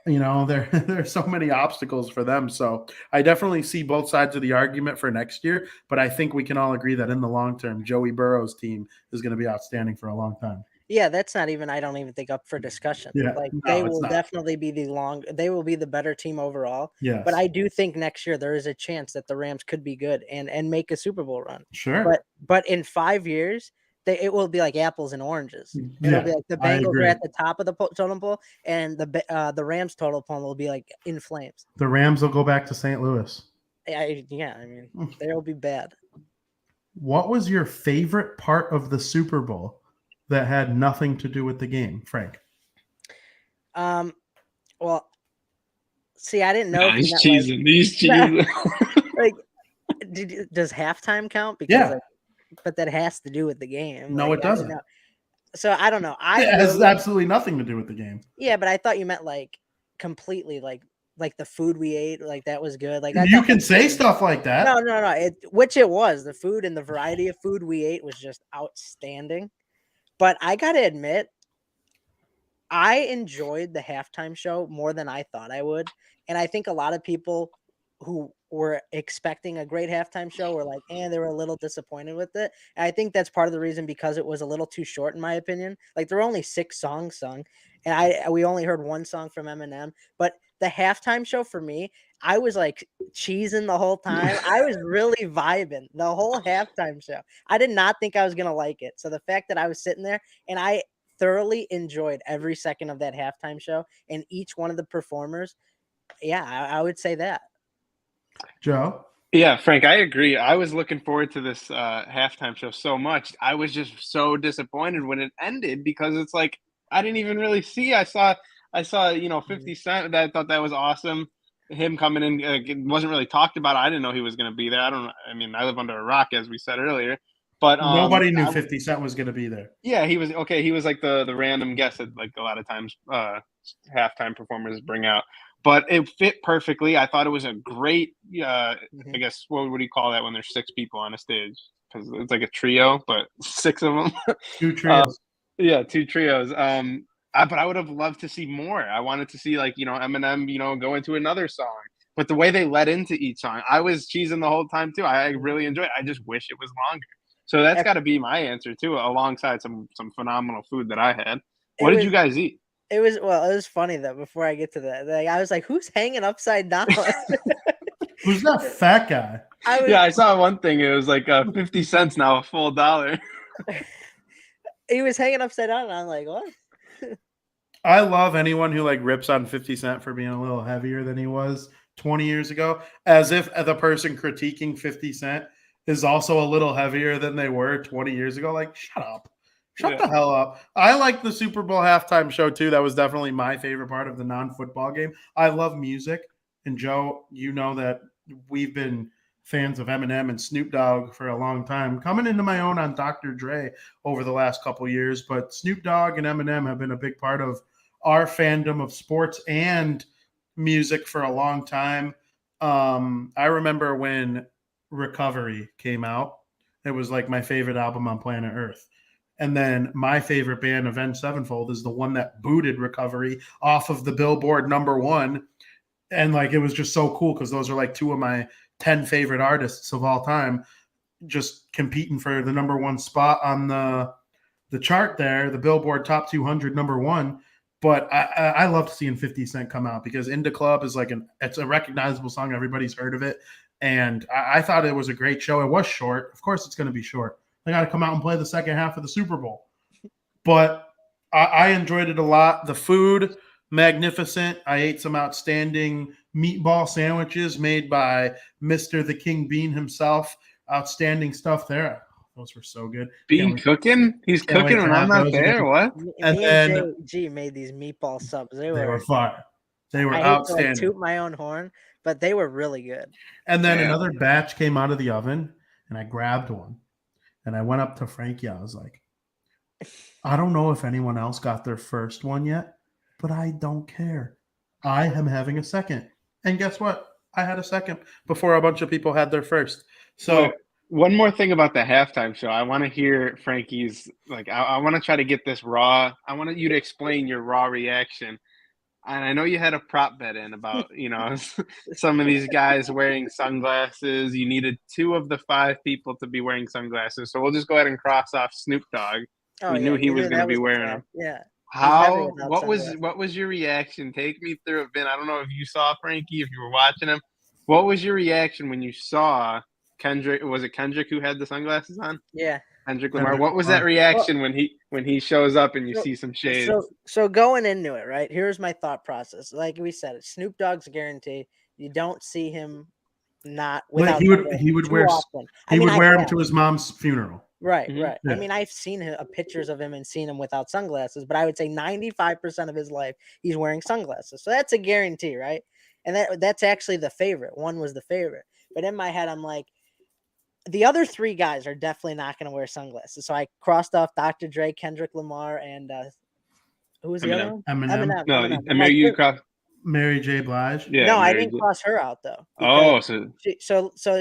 You know, there's so many obstacles for them. So I definitely see both sides of the argument for next year, but I think we can all agree that in the long term, Joey Burrow's team is going to be outstanding for a long time. Yeah, that's not even, I don't even think up for discussion. Yeah, like no, they will definitely be they will be the better team overall. Yes. But I do think next year there is a chance that the Rams could be good and make a Super Bowl run. Sure. But in 5 years, it will be like apples and oranges. It'll be like the Bengals are at the top of the totem pole, and the Rams total pole will be like in flames. The Rams will go back to St. Louis. I mean, they'll be bad. What was your favorite part of the Super Bowl that had nothing to do with the game, Frank? Well, see, I didn't know. He's cheesing. Like, does halftime count? Because yeah. But that has to do with the game. No, like, it doesn't. So I don't know. It has absolutely nothing to do with the game. Yeah, but I thought you meant like completely like the food we ate. Like that was good. Like you can say stuff like that. No. Which it was. The food and the variety of food we ate was just outstanding. But I gotta admit, I enjoyed the halftime show more than I thought I would, and I think a lot of people who were expecting a great halftime show were like, they were a little disappointed with it. And I think that's part of the reason, because it was a little too short, in my opinion. Like there were only 6 songs sung, and we only heard 1 song from Eminem. But the halftime show for me, I was like cheesing the whole time. I was really vibing the whole halftime show. I did not think I was gonna like it. So the fact that I was sitting there and I thoroughly enjoyed every second of that halftime show, and each one of the performers yeah, I would say that. Joe? Yeah, Frank, I agree. I was looking forward to this halftime show so much. I was just so disappointed when it ended because it's like I didn't even really see. I saw 50 Cent. That I thought that was awesome. Him coming in it wasn't really talked about. I didn't know he was going to be there. I mean, I live under a rock, as we said earlier. But Nobody knew 50 Cent was going to be there. yeah, he was okay. He was like the random guest that like a lot of times halftime performers bring out. But it fit perfectly. I thought it was a great. I guess what would you call that when there's 6 people on a stage? Because it's like a trio, but 6 of them. 2 trios. Yeah, 2 trios. But I would have loved to see more. I wanted to see Eminem, go into another song. But the way they led into each song, I was cheesing the whole time too. I really enjoyed it. I just wish it was longer. So that's got to be my answer too, alongside some phenomenal food that I had. What did you guys eat? It was funny though. Before I get to that, I was like, "Who's hanging upside down?" Who's that fat guy? I saw one thing. It was like 50 cents now, a full $1. He was hanging upside down, and I'm like, "What?" I love anyone who like rips on 50 Cent for being a little heavier than he was 20 years ago, as if the person critiquing 50 Cent is also a little heavier than they were 20 years ago. Like, shut up. Shut the hell up. I like the Super Bowl halftime show too. That was definitely my favorite part of the non-football game. I love music. And Joe, you know that we've been fans of Eminem and Snoop Dogg for a long time. Coming into my own on Dr. Dre over the last couple years, but Snoop Dogg and Eminem have been a big part of our fandom of sports and music for a long time. I remember when Recovery came out. It was like my favorite album on planet Earth. And then my favorite band, Avenged Sevenfold, is the one that booted Recovery off of the Billboard #1. And like it was just so cool because those are like 2 of my 10 favorite artists of all time, just competing for the #1 spot on the chart there, the Billboard Top 200 #1. But I loved seeing 50 Cent come out because Into Club is like it's a recognizable song. Everybody's heard of it. And I thought it was a great show. It was short. Of course, it's going to be short. They got to come out and play the second half of the Super Bowl. But I enjoyed it a lot. The food, magnificent. I ate some outstanding meatball sandwiches made by Mr. the King Bean himself. Outstanding stuff there. Those were so good. Bean cooking? He's cooking when I'm not there? What? And then G made these meatball subs. They were fire. They were I outstanding. hate to toot my own horn, but they were really good. And then another batch came out of the oven, and I grabbed one. And I went up to Frankie. I was like, I don't know if anyone else got their first one yet, but I don't care. I am having a second. And guess what? I had a second before a bunch of people had their first. So one more thing about the halftime show. I want to hear Frankie's, I want to try to get this raw. I want you to explain your raw reaction. And I know you had a prop bet in about, some of these guys wearing sunglasses. You needed 2 of the 5 people to be wearing sunglasses. So we'll just go ahead and cross off Snoop Dogg. We knew he was going to be wearing them. Yeah. What was your reaction? Take me through it, Ben. I don't know if you saw Frankie, if you were watching him. What was your reaction when you saw Kendrick? Was it Kendrick who had the sunglasses on? Yeah. Kendrick Lamar. What was that reaction when he shows up and you see some shades? So going into it, right? Here's my thought process. Like we said, Snoop Dogg's a guarantee. You don't see him not without. He would wear them to his mom's funeral. Right. Yeah. I mean, I've seen pictures of him and seen him without sunglasses, but I would say 95% of his life he's wearing sunglasses. So that's a guarantee, right? And that's actually the favorite. One was the favorite. But in my head, I'm like, the other 3 guys are definitely not going to wear sunglasses. So I crossed off Dr. Dre, Kendrick Lamar, and who was the other one? Eminem. No, you crossed Mary J. Blige. Yeah, no, I didn't cross her out though. Oh, so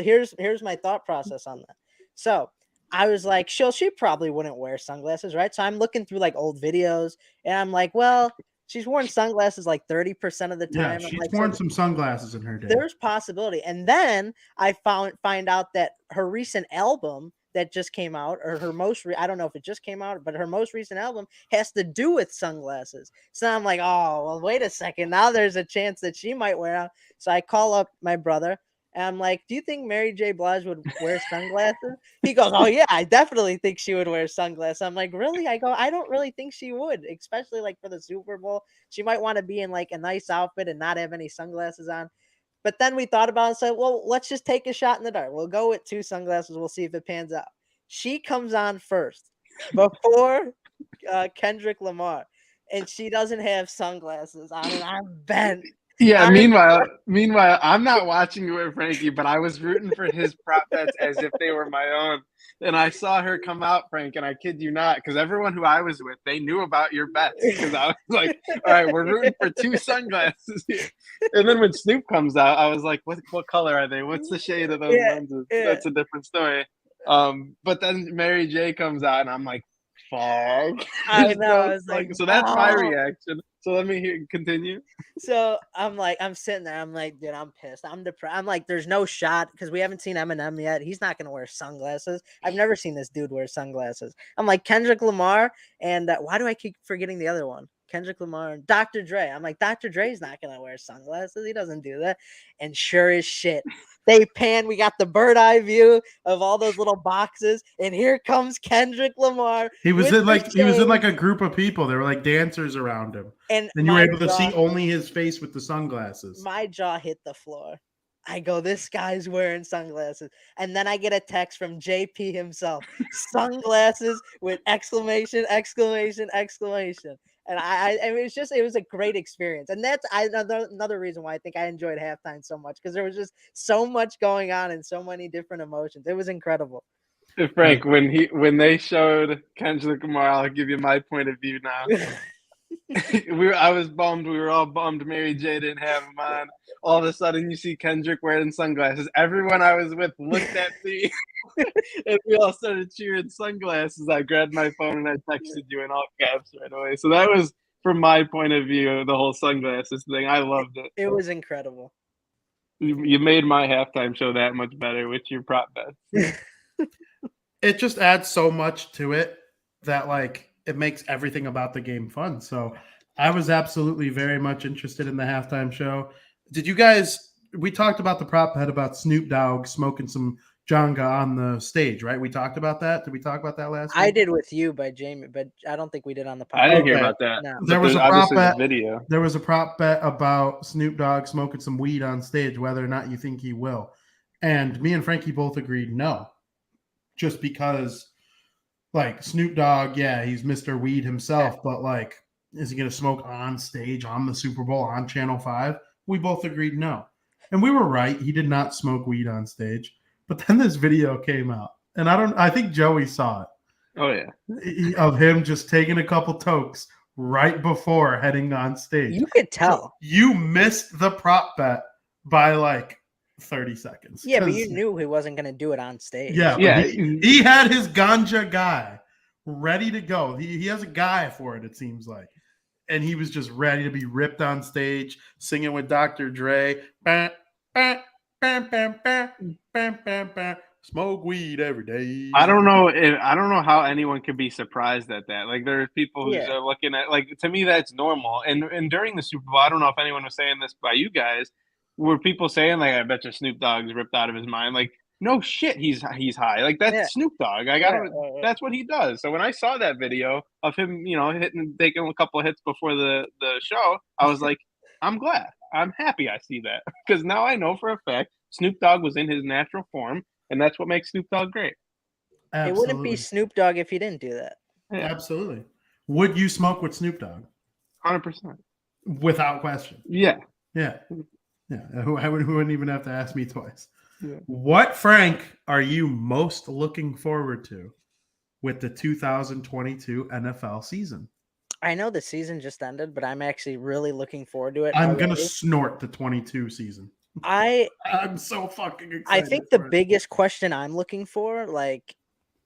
here's my thought process on that. So I was like, she probably wouldn't wear sunglasses, right? So I'm looking through like old videos, and I'm like, well, she's worn sunglasses like 30% of the time. Yeah, she's worn some sunglasses in her day. There's possibility. And then I find out that her recent album that just came out, or her I don't know if it just came out, but her most recent album has to do with sunglasses. So I'm like, oh, well, wait a second. Now there's a chance that she might wear out. So I call up my brother, And I'm like, do you think Mary J. Blige would wear sunglasses? He goes, oh yeah, I definitely think she would wear sunglasses. I'm like, really? I go, I don't really think she would, especially like for the Super Bowl. She might want to be in like a nice outfit and not have any sunglasses on. But then we thought about it and said, well, let's just take a shot in the dark. We'll go with 2 sunglasses. We'll see if it pans out. She comes on first before Kendrick Lamar, and she doesn't have sunglasses on, and I'm bent. Yeah. Meanwhile, I'm not watching it with Frankie, but I was rooting for his prop bets as if they were my own. And I saw her come out, Frank, and I kid you not, because everyone who I was with, they knew about your bets. Because I was like, all right, we're rooting for 2 sunglasses here. And then when Snoop comes out, I was like, what color are they? What's the shade of those lenses? That's a different story. But then Mary J comes out, and I'm like, fuck. I know. I was like, so that's my oh. reaction. So let me continue. So I'm sitting there. I'm like, dude, I'm pissed. I'm depressed. I'm like, there's no shot because we haven't seen Eminem yet. He's not gonna wear sunglasses. I've never seen this dude wear sunglasses. I'm like Kendrick Lamar, and why do I keep forgetting the other one? Kendrick Lamar and Dr. Dre. I'm like, Dr. Dre's not gonna wear sunglasses. He doesn't do that. And sure as shit, they pan. We got the bird eye view of all those little boxes, and here comes Kendrick Lamar. He was in like a group of people. There were like dancers around him, and you were able to see only his face with the sunglasses. My jaw hit the floor. I go, this guy's wearing sunglasses. And then I get a text from JP himself. Sunglasses with exclamation, exclamation, exclamation. And it was a great experience. And that's another reason why I think I enjoyed halftime so much, because there was just so much going on and so many different emotions. It was incredible. Frank, when they showed Kendrick Lamar, I'll give you my point of view now. I was bummed. We were all bummed Mary J didn't have him on. All of a sudden, you see Kendrick wearing sunglasses. Everyone I was with looked at me, and we all started cheering sunglasses. I grabbed my phone and I texted you in all caps right away. So that was, from my point of view, the whole sunglasses thing. I loved it. It was incredible. You made my halftime show that much better with your prop bets. It just adds so much to it that like it makes everything about the game fun. So I was absolutely very much interested in the halftime show. Did you guys? We talked about the prop bet about Snoop Dogg smoking some Jenga on the stage, right? We talked about that. Did we talk about that last week? I did with you by Jamie, but I don't think we did on the podcast. I didn't hear about that. No. There was a prop bet video. There was a prop bet about Snoop Dogg smoking some weed on stage, whether or not you think he will. And me and Frankie both agreed no. Just because, like, Snoop Dogg, yeah, he's Mr. Weed himself, but, like, is he going to smoke on stage on the Super Bowl on Channel 5? We both agreed no. And we were right. He did not smoke weed on stage. But then this video came out. And I think Joey saw it. Oh, yeah. Of him just taking a couple tokes right before heading on stage. You could tell. So you missed the prop bet by, like, 30 seconds. Yeah, but you knew he wasn't going to do it on stage. Yeah, yeah. He had his ganja guy ready to go. He has a guy for it seems like. And he was just ready to be ripped on stage, singing with Dr. Dre. Bah, bah, bah, bah, bah, bah, bah, bah. Smoke weed every day. I don't know how anyone could be surprised at that. Like, there are people who are looking at, like, to me that's normal. And during the Super Bowl, I don't know if anyone was saying this by you guys, were people saying, like, I bet you Snoop Dogg's ripped out of his mind? Like, no shit, he's high. Like, that's Snoop Dogg. That's what he does. So when I saw that video of him, taking a couple of hits before the show, I was like, I'm glad. I'm happy I see that. Because now I know for a fact Snoop Dogg was in his natural form, and that's what makes Snoop Dogg great. Absolutely. It wouldn't be Snoop Dogg if he didn't do that. Yeah. Absolutely. Would you smoke with Snoop Dogg? 100%. Without question. Yeah. Yeah. Yeah. Who wouldn't even have to ask me twice. Yeah. What, Frank, are you most looking forward to with the 2022 NFL season? I know the season just ended, but I'm actually really looking forward to it. I'm going to snort the 22 season. I'm so fucking excited. I think the biggest question I'm looking for, like,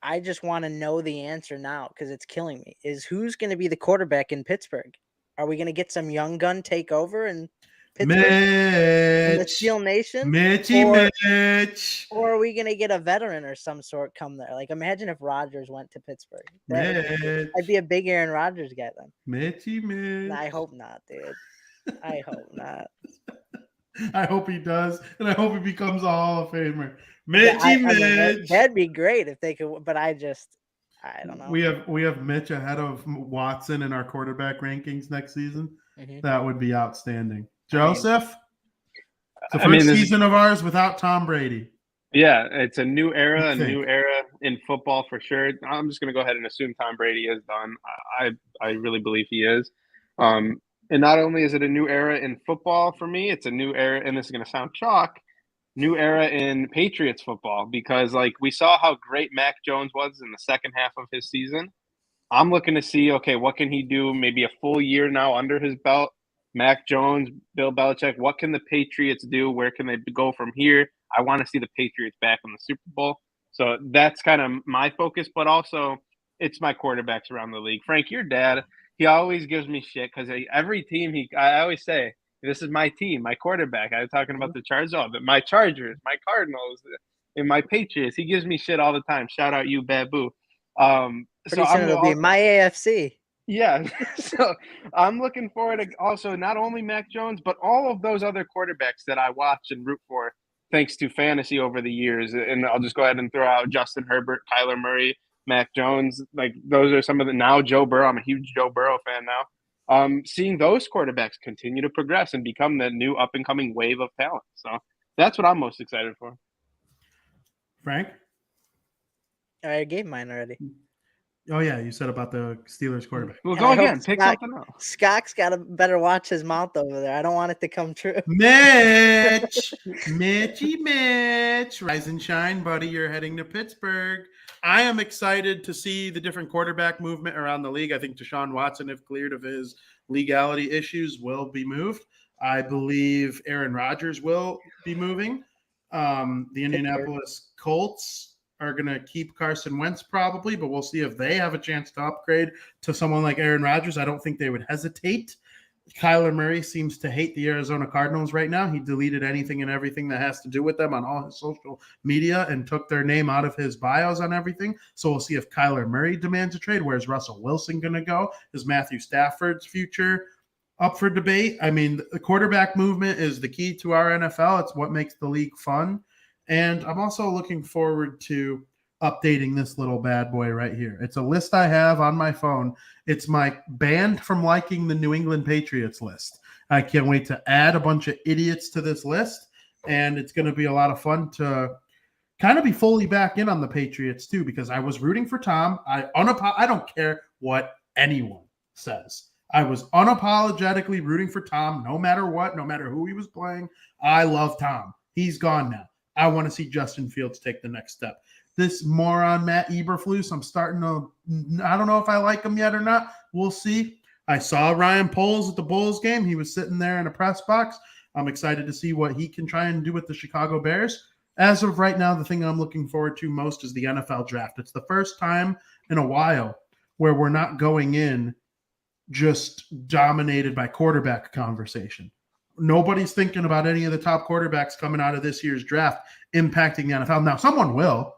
I just want to know the answer now because it's killing me, is who's going to be the quarterback in Pittsburgh? Are we going to get some young gun take over and Pittsburgh in the Steel Nation? Mitch. Or are we going to get a veteran or some sort come there? Like, imagine if Rodgers went to Pittsburgh. I'd be a big Aaron Rodgers guy then. Mitch. I hope not, dude. I hope not. I hope he does, and I hope he becomes a Hall of Famer. Yeah, Mitchy Mitch. that'd be great if they could, but I don't know. We have Mitch ahead of Watson in our quarterback rankings next season. Mhm. That would be outstanding. I mean- Joseph, it's the first season of ours without Tom Brady. Yeah, it's a new era, What a do you new era in football for sure. I'm just going to go ahead and assume Tom Brady is done. I really believe he is. And not only is it a new era in football for me, it's a new era, and this is going to sound chalk, new era in Patriots football because like we saw how great Mac Jones was in the second half of his season. I'm looking to see, okay, what can he do? Maybe a full year now under his belt. Mac Jones, Bill Belichick, what can the Patriots do? Where can they go from here? I want to see the Patriots back in the Super Bowl. So that's kind of my focus, but also it's my quarterbacks around the league. Frank, your dad, he always gives me shit because every team I always say, this is my team, my quarterback. I was talking about the Chargers, my Chargers, my Cardinals, and my Patriots. He gives me shit all the time. Shout out you, Babu. Pretty soon it'll be my AFC. Yeah, so I'm looking forward to also not only Mac Jones, but all of those other quarterbacks that I watch and root for thanks to fantasy over the years. And I'll just go ahead and throw out Justin Herbert, Kyler Murray, Mac Jones. Like those are some of the now Joe Burrow. I'm a huge Joe Burrow fan now. Seeing those quarterbacks continue to progress and become the new up and coming wave of talent. So that's what I'm most excited for. Frank? I gave mine already. Oh yeah, you said about the Steelers quarterback. Well, And go I hope again. Pick something else. Scott's got to better watch his mouth over there. I don't want it to come true. Mitch, Mitchy Mitch, rise and shine, buddy. You're heading to Pittsburgh. I am excited to see the different quarterback movement around the league. I think Deshaun Watson, if cleared of his legality issues, will be moved. I believe Aaron Rodgers will be moving. The Indianapolis Colts are going to keep Carson Wentz probably, but we'll see if they have a chance to upgrade to someone like Aaron Rodgers. I don't think they would hesitate. Kyler Murray seems to hate the Arizona Cardinals right now. He deleted anything and everything that has to do with them on all his social media and took their name out of his bios on everything. So we'll see if Kyler Murray demands a trade. Where's Russell Wilson going to go? Is Matthew Stafford's future up for debate? I mean, the quarterback movement is the key to our NFL. It's what makes the league fun. And I'm also looking forward to updating this little bad boy right here. It's a list I have on my phone. It's my banned from liking the New England Patriots list. I can't wait to add a bunch of idiots to this list, and it's going to be a lot of fun to kind of be fully back in on the Patriots too, because I was rooting for Tom. I don't care what anyone says. I was unapologetically rooting for Tom no matter what, no matter who he was playing. I love Tom. He's gone now. I want to see Justin Fields take the next step. This moron, Matt Eberflus, I don't know if I like him yet or not. We'll see. I saw Ryan Poles at the Bulls game. He was sitting there in a press box. I'm excited to see what he can try and do with the Chicago Bears. As of right now, the thing I'm looking forward to most is the NFL draft. It's the first time in a while where we're not going in just dominated by quarterback conversation. Nobody's thinking about any of the top quarterbacks coming out of this year's draft impacting the NFL. Now, someone will.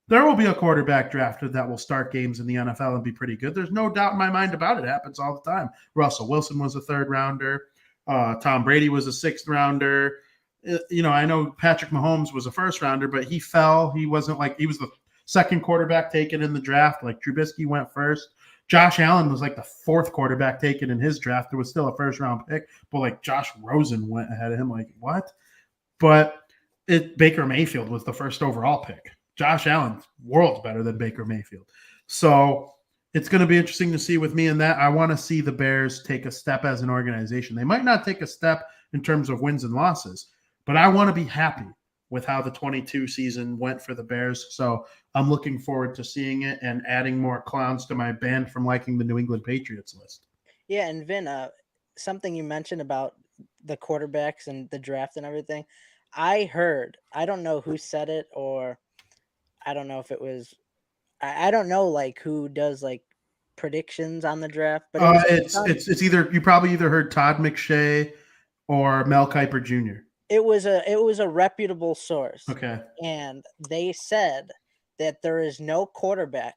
There will be a quarterback drafted that will start games in the NFL and be pretty good. There's no doubt in my mind about it. It happens all the time. Russell Wilson was a third rounder. Tom Brady was a sixth rounder. I know Patrick Mahomes was a first rounder, but he fell. He wasn't like he was the second quarterback taken in the draft. Like Trubisky went first. Josh Allen was like the fourth quarterback taken in his draft. There was still a first round pick, but like Josh Rosen went ahead of him. Like what? But Baker Mayfield was the first overall pick. Josh Allen's worlds better than Baker Mayfield. So it's going to be interesting to see with me in that. I want to see the Bears take a step as an organization. They might not take a step in terms of wins and losses, but I want to be happy with how the 22 season went for the Bears. So I'm looking forward to seeing it and adding more clowns to my band from liking the New England Patriots list. Yeah, and Vin, something you mentioned about the quarterbacks and the draft and everything. I heard, I don't know who said it, or I don't know if it was, I don't know like who does like predictions on the draft, but it's either, you probably either heard Todd McShay or Mel Kiper Jr. It was a reputable source. Okay. And they said that there is no quarterback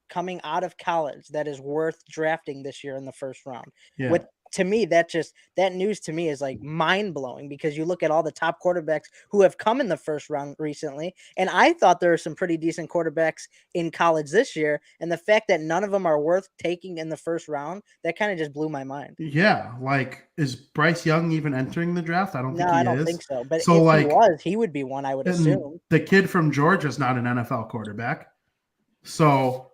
coming out of college that is worth drafting this year in the first round. Yeah. With to me, that news to me is like mind blowing, because you look at all the top quarterbacks who have come in the first round recently. And I thought there were some pretty decent quarterbacks in college this year. And the fact that none of them are worth taking in the first round, that kind of just blew my mind. Yeah. Like, is Bryce Young even entering the draft? I don't think he is. I don't think so. But so, if he was, he would be one, I would assume. The kid from Georgia is not an NFL quarterback. So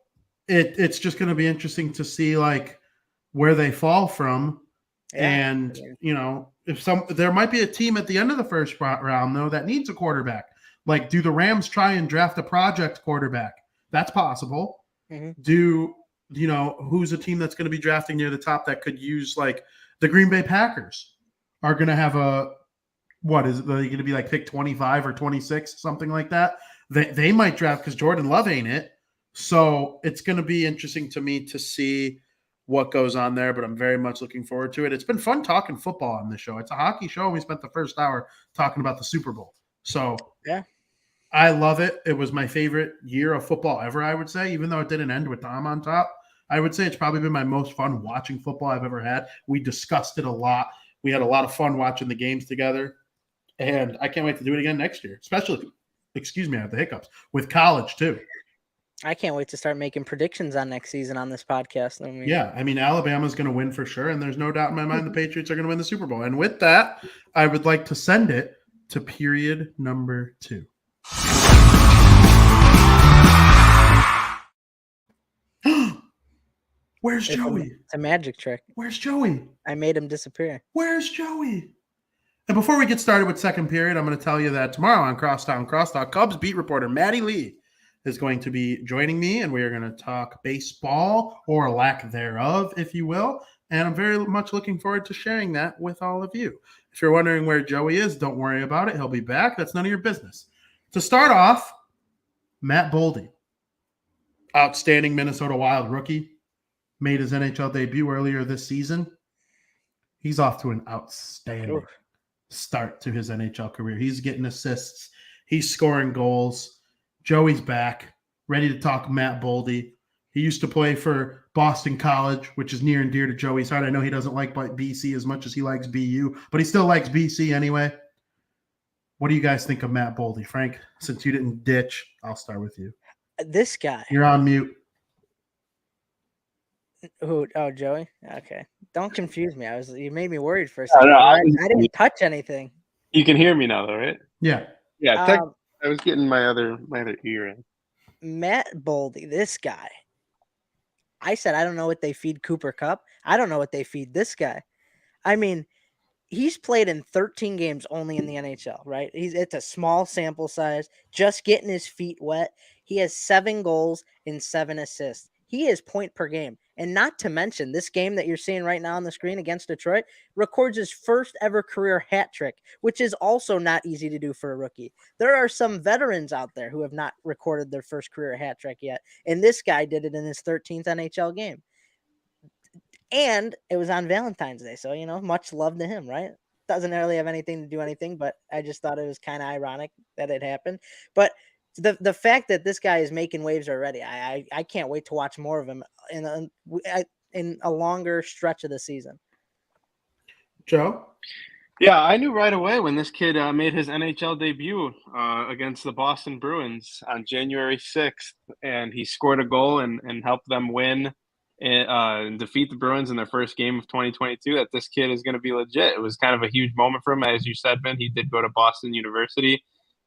it's just going to be interesting to see like where they fall from. Yeah. And, you know, there might be a team at the end of the first round, though, that needs a quarterback. Like, do the Rams try and draft a project quarterback? That's possible. Mm-hmm. Do, you know, who's a team that's going to be drafting near the top that could use, like, the Green Bay Packers are going to have what is it? They're going to be like pick 25 or 26, something like that. They might draft because Jordan Love ain't it. So it's going to be interesting to me to see what goes on there, but I'm very much looking forward to it. It's been fun talking football on this show. It's a hockey show, and we spent the first hour talking about the Super Bowl. So yeah, I love it. It was my favorite year of football ever, I would say, even though it didn't end with Tom on top. I would say it's probably been my most fun watching football I've ever had. We discussed it a lot. We had a lot of fun watching the games together, and I can't wait to do it again next year, especially, I have the hiccups, with college too. I can't wait to start making predictions on next season on this podcast. I mean, Alabama's going to win for sure, and there's no doubt in my mind the Patriots are going to win the Super Bowl. And with that, I would like to send it to period number 2. Where's Joey? It's a magic trick. Where's Joey? I made him disappear. Where's Joey? And before we get started with second period, I'm going to tell you that tomorrow on Crosstown Crosstalk, Cubs beat reporter Maddie Lee is going to be joining me, and we are going to talk baseball, or lack thereof, if you will. And I'm very much looking forward to sharing that with all of you. If you're wondering where Joey is, don't worry about it. He'll be back. That's none of your business. To start off, Matt Boldy, outstanding Minnesota Wild rookie, made his NHL debut earlier this season. He's off to an outstanding start to his NHL career. He's getting assists. He's scoring goals. Joey's back, ready to talk Matt Boldy. He used to play for Boston College, which is near and dear to Joey's heart. I know he doesn't like BC as much as he likes BU, but he still likes BC anyway. What do you guys think of Matt Boldy? Frank, since you didn't ditch, I'll start with you. This guy. You're on mute. Who? Oh, Joey? Okay. Don't confuse me. You made me worried for a second. I didn't touch anything. You can hear me now, though, right? Yeah. Yeah. I was getting my other ear in. Matt Boldy, this guy. I said, I don't know what they feed Cooper Kupp. I don't know what they feed this guy. I mean, he's played in 13 games only in the NHL, right? It's a small sample size, just getting his feet wet. He has 7 goals and 7 assists. He is point per game. And not to mention, this game that you're seeing right now on the screen against Detroit records his first ever career hat trick, which is also not easy to do for a rookie. There are some veterans out there who have not recorded their first career hat trick yet. And this guy did it in his 13th NHL game. And it was on Valentine's Day. So, you know, much love to him, right? Doesn't really have anything to do anything, but I just thought it was kind of ironic that it happened. But the fact that this guy is making waves already, I can't wait to watch more of him in a longer stretch of the season. Joe? Yeah, I knew right away when this kid made his NHL debut against the Boston Bruins on January 6th, and he scored a goal and helped them win and defeat the Bruins in their first game of 2022, that this kid is going to be legit. It was kind of a huge moment for him. As you said, Ben, he did go to Boston University.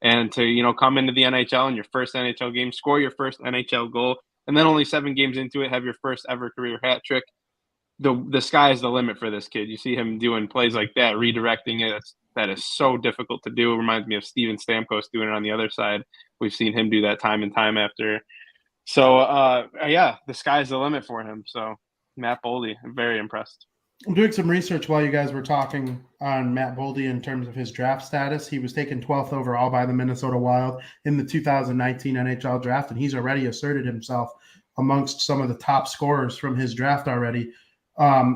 And to, you know, come into the NHL in your first NHL game, score your first NHL goal, and then only 7 games into it, have your first ever career hat trick. The sky is the limit for this kid. You see him doing plays like that, redirecting it. That is so difficult to do. It reminds me of Steven Stamkos doing it on the other side. We've seen him do that time and time after. So, yeah, the sky's the limit for him. So, Matt Boldy, I'm very impressed. I'm doing some research while you guys were talking on Matt Boldy in terms of his draft status. He was taken 12th overall by the Minnesota Wild in the 2019 NHL draft, and he's already asserted himself amongst some of the top scorers from his draft already.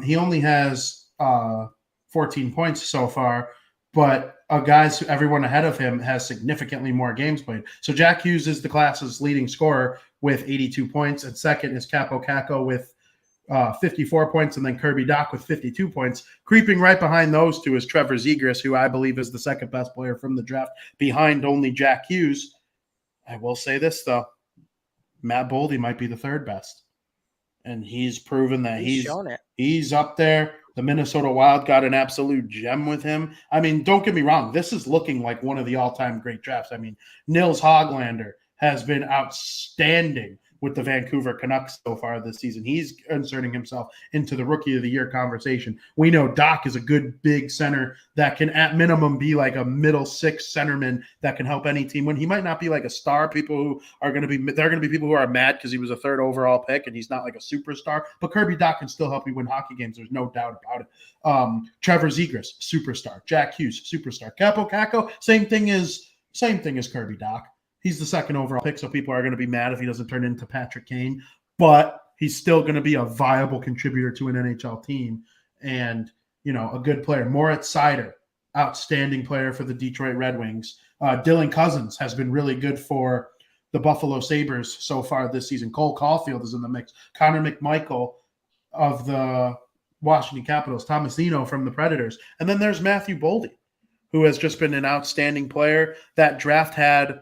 He only has 14 points so far, but everyone ahead of him has significantly more games played. So Jack Hughes is the class's leading scorer with 82 points, and second is Capo Caco with 54 points, and then Kirby Doc with 52 points. Creeping right behind those two is Trevor Zegras, who I believe is the second best player from the draft, behind only Jack Hughes. I will say this, though. Matt Boldy might be the third best. And he's proven that He's shown it. He's up there. The Minnesota Wild got an absolute gem with him. I mean, don't get me wrong. This is looking like one of the all-time great drafts. I mean, Nils Hoglander has been outstanding with the Vancouver Canucks so far this season. He's inserting himself into the Rookie of the Year conversation. We know Doc is a good big center that can at minimum be like a middle six centerman that can help any team win. He might not be like a star. People who are going to be, there are going to be people who are mad because he was a third overall pick and he's not like a superstar, but Kirby Doc can still help you win hockey games. There's no doubt about it. Trevor Zegras, superstar. Jack Hughes, superstar. Capo Caco, same thing as Kirby Doc. He's the second overall pick, so people are going to be mad if he doesn't turn into Patrick Kane, but he's still going to be a viable contributor to an NHL team and, you know, a good player. Moritz Seider, outstanding player for the Detroit Red Wings. Dylan Cousins has been really good for the Buffalo Sabres so far this season. Cole Caulfield is in the mix. Connor McMichael of the Washington Capitals. Tomasino from the Predators. And then there's Matthew Boldy, who has just been an outstanding player. That draft had,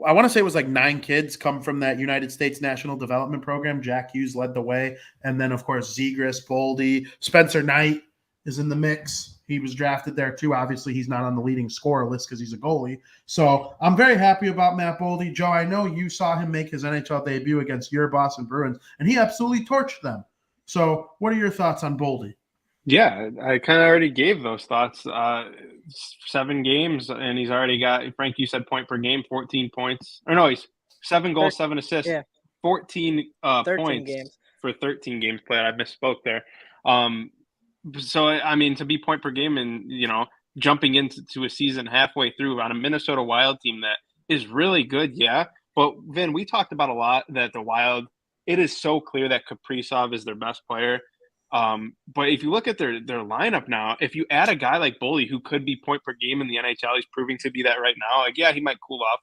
I want to say it was like 9 kids come from that United States National Development Program. Jack Hughes led the way. And then, of course, Zegras, Boldy, Spencer Knight is in the mix. He was drafted there too. Obviously, he's not on the leading scorer list because he's a goalie. So I'm very happy about Matt Boldy. Joe, I know you saw him make his NHL debut against your Boston Bruins, and he absolutely torched them. So what are your thoughts on Boldy? Yeah, I kind of already gave those thoughts. 7 games, and he's already got, Frank, you said point per game, 14 points. Or no, he's 7 goals, 7 assists, 14 points games. For 13 games played. I misspoke there. So, I mean, to be point per game and, you know, jumping into a season halfway through on a Minnesota Wild team that is really good, yeah. But, Vin, we talked about a lot that the Wild, it is so clear that Kaprizov is their best player. But if you look at their lineup now, if you add a guy like Boldy who could be point per game in the NHL, he's proving to be that right now. Like, yeah, he might cool off.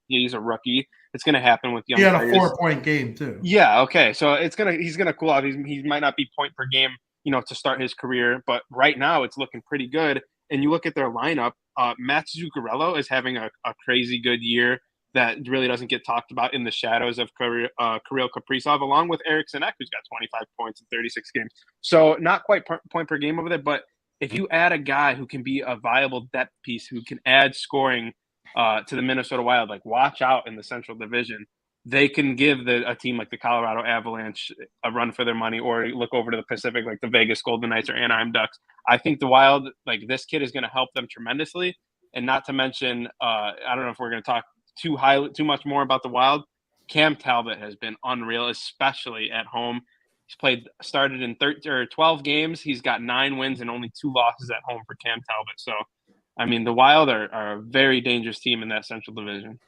He's a rookie. It's going to happen with young players. He had a 4-point game too. Yeah. Okay. So he's going to cool off. He might not be point per game, you know, to start his career, but right now it's looking pretty good. And you look at their lineup, Matt Zuccarello is having a crazy good year that really doesn't get talked about in the shadows of Kirill Kaprizov, along with Eriksson Ek, who's got 25 points in 36 games. So not quite point per game over there, but if you add a guy who can be a viable depth piece, who can add scoring to the Minnesota Wild, like watch out in the Central Division, they can give a team like the Colorado Avalanche a run for their money, or look over to the Pacific like the Vegas Golden Knights or Anaheim Ducks. I think the Wild, like this kid is going to help them tremendously. And not to mention, I don't know if we're going to talk too much more about the Wild. Cam Talbot has been unreal, especially at home. He's started in 12 games. He's got 9 wins and only 2 losses at home for Cam Talbot. So, I mean, the Wild are a very dangerous team in that Central Division.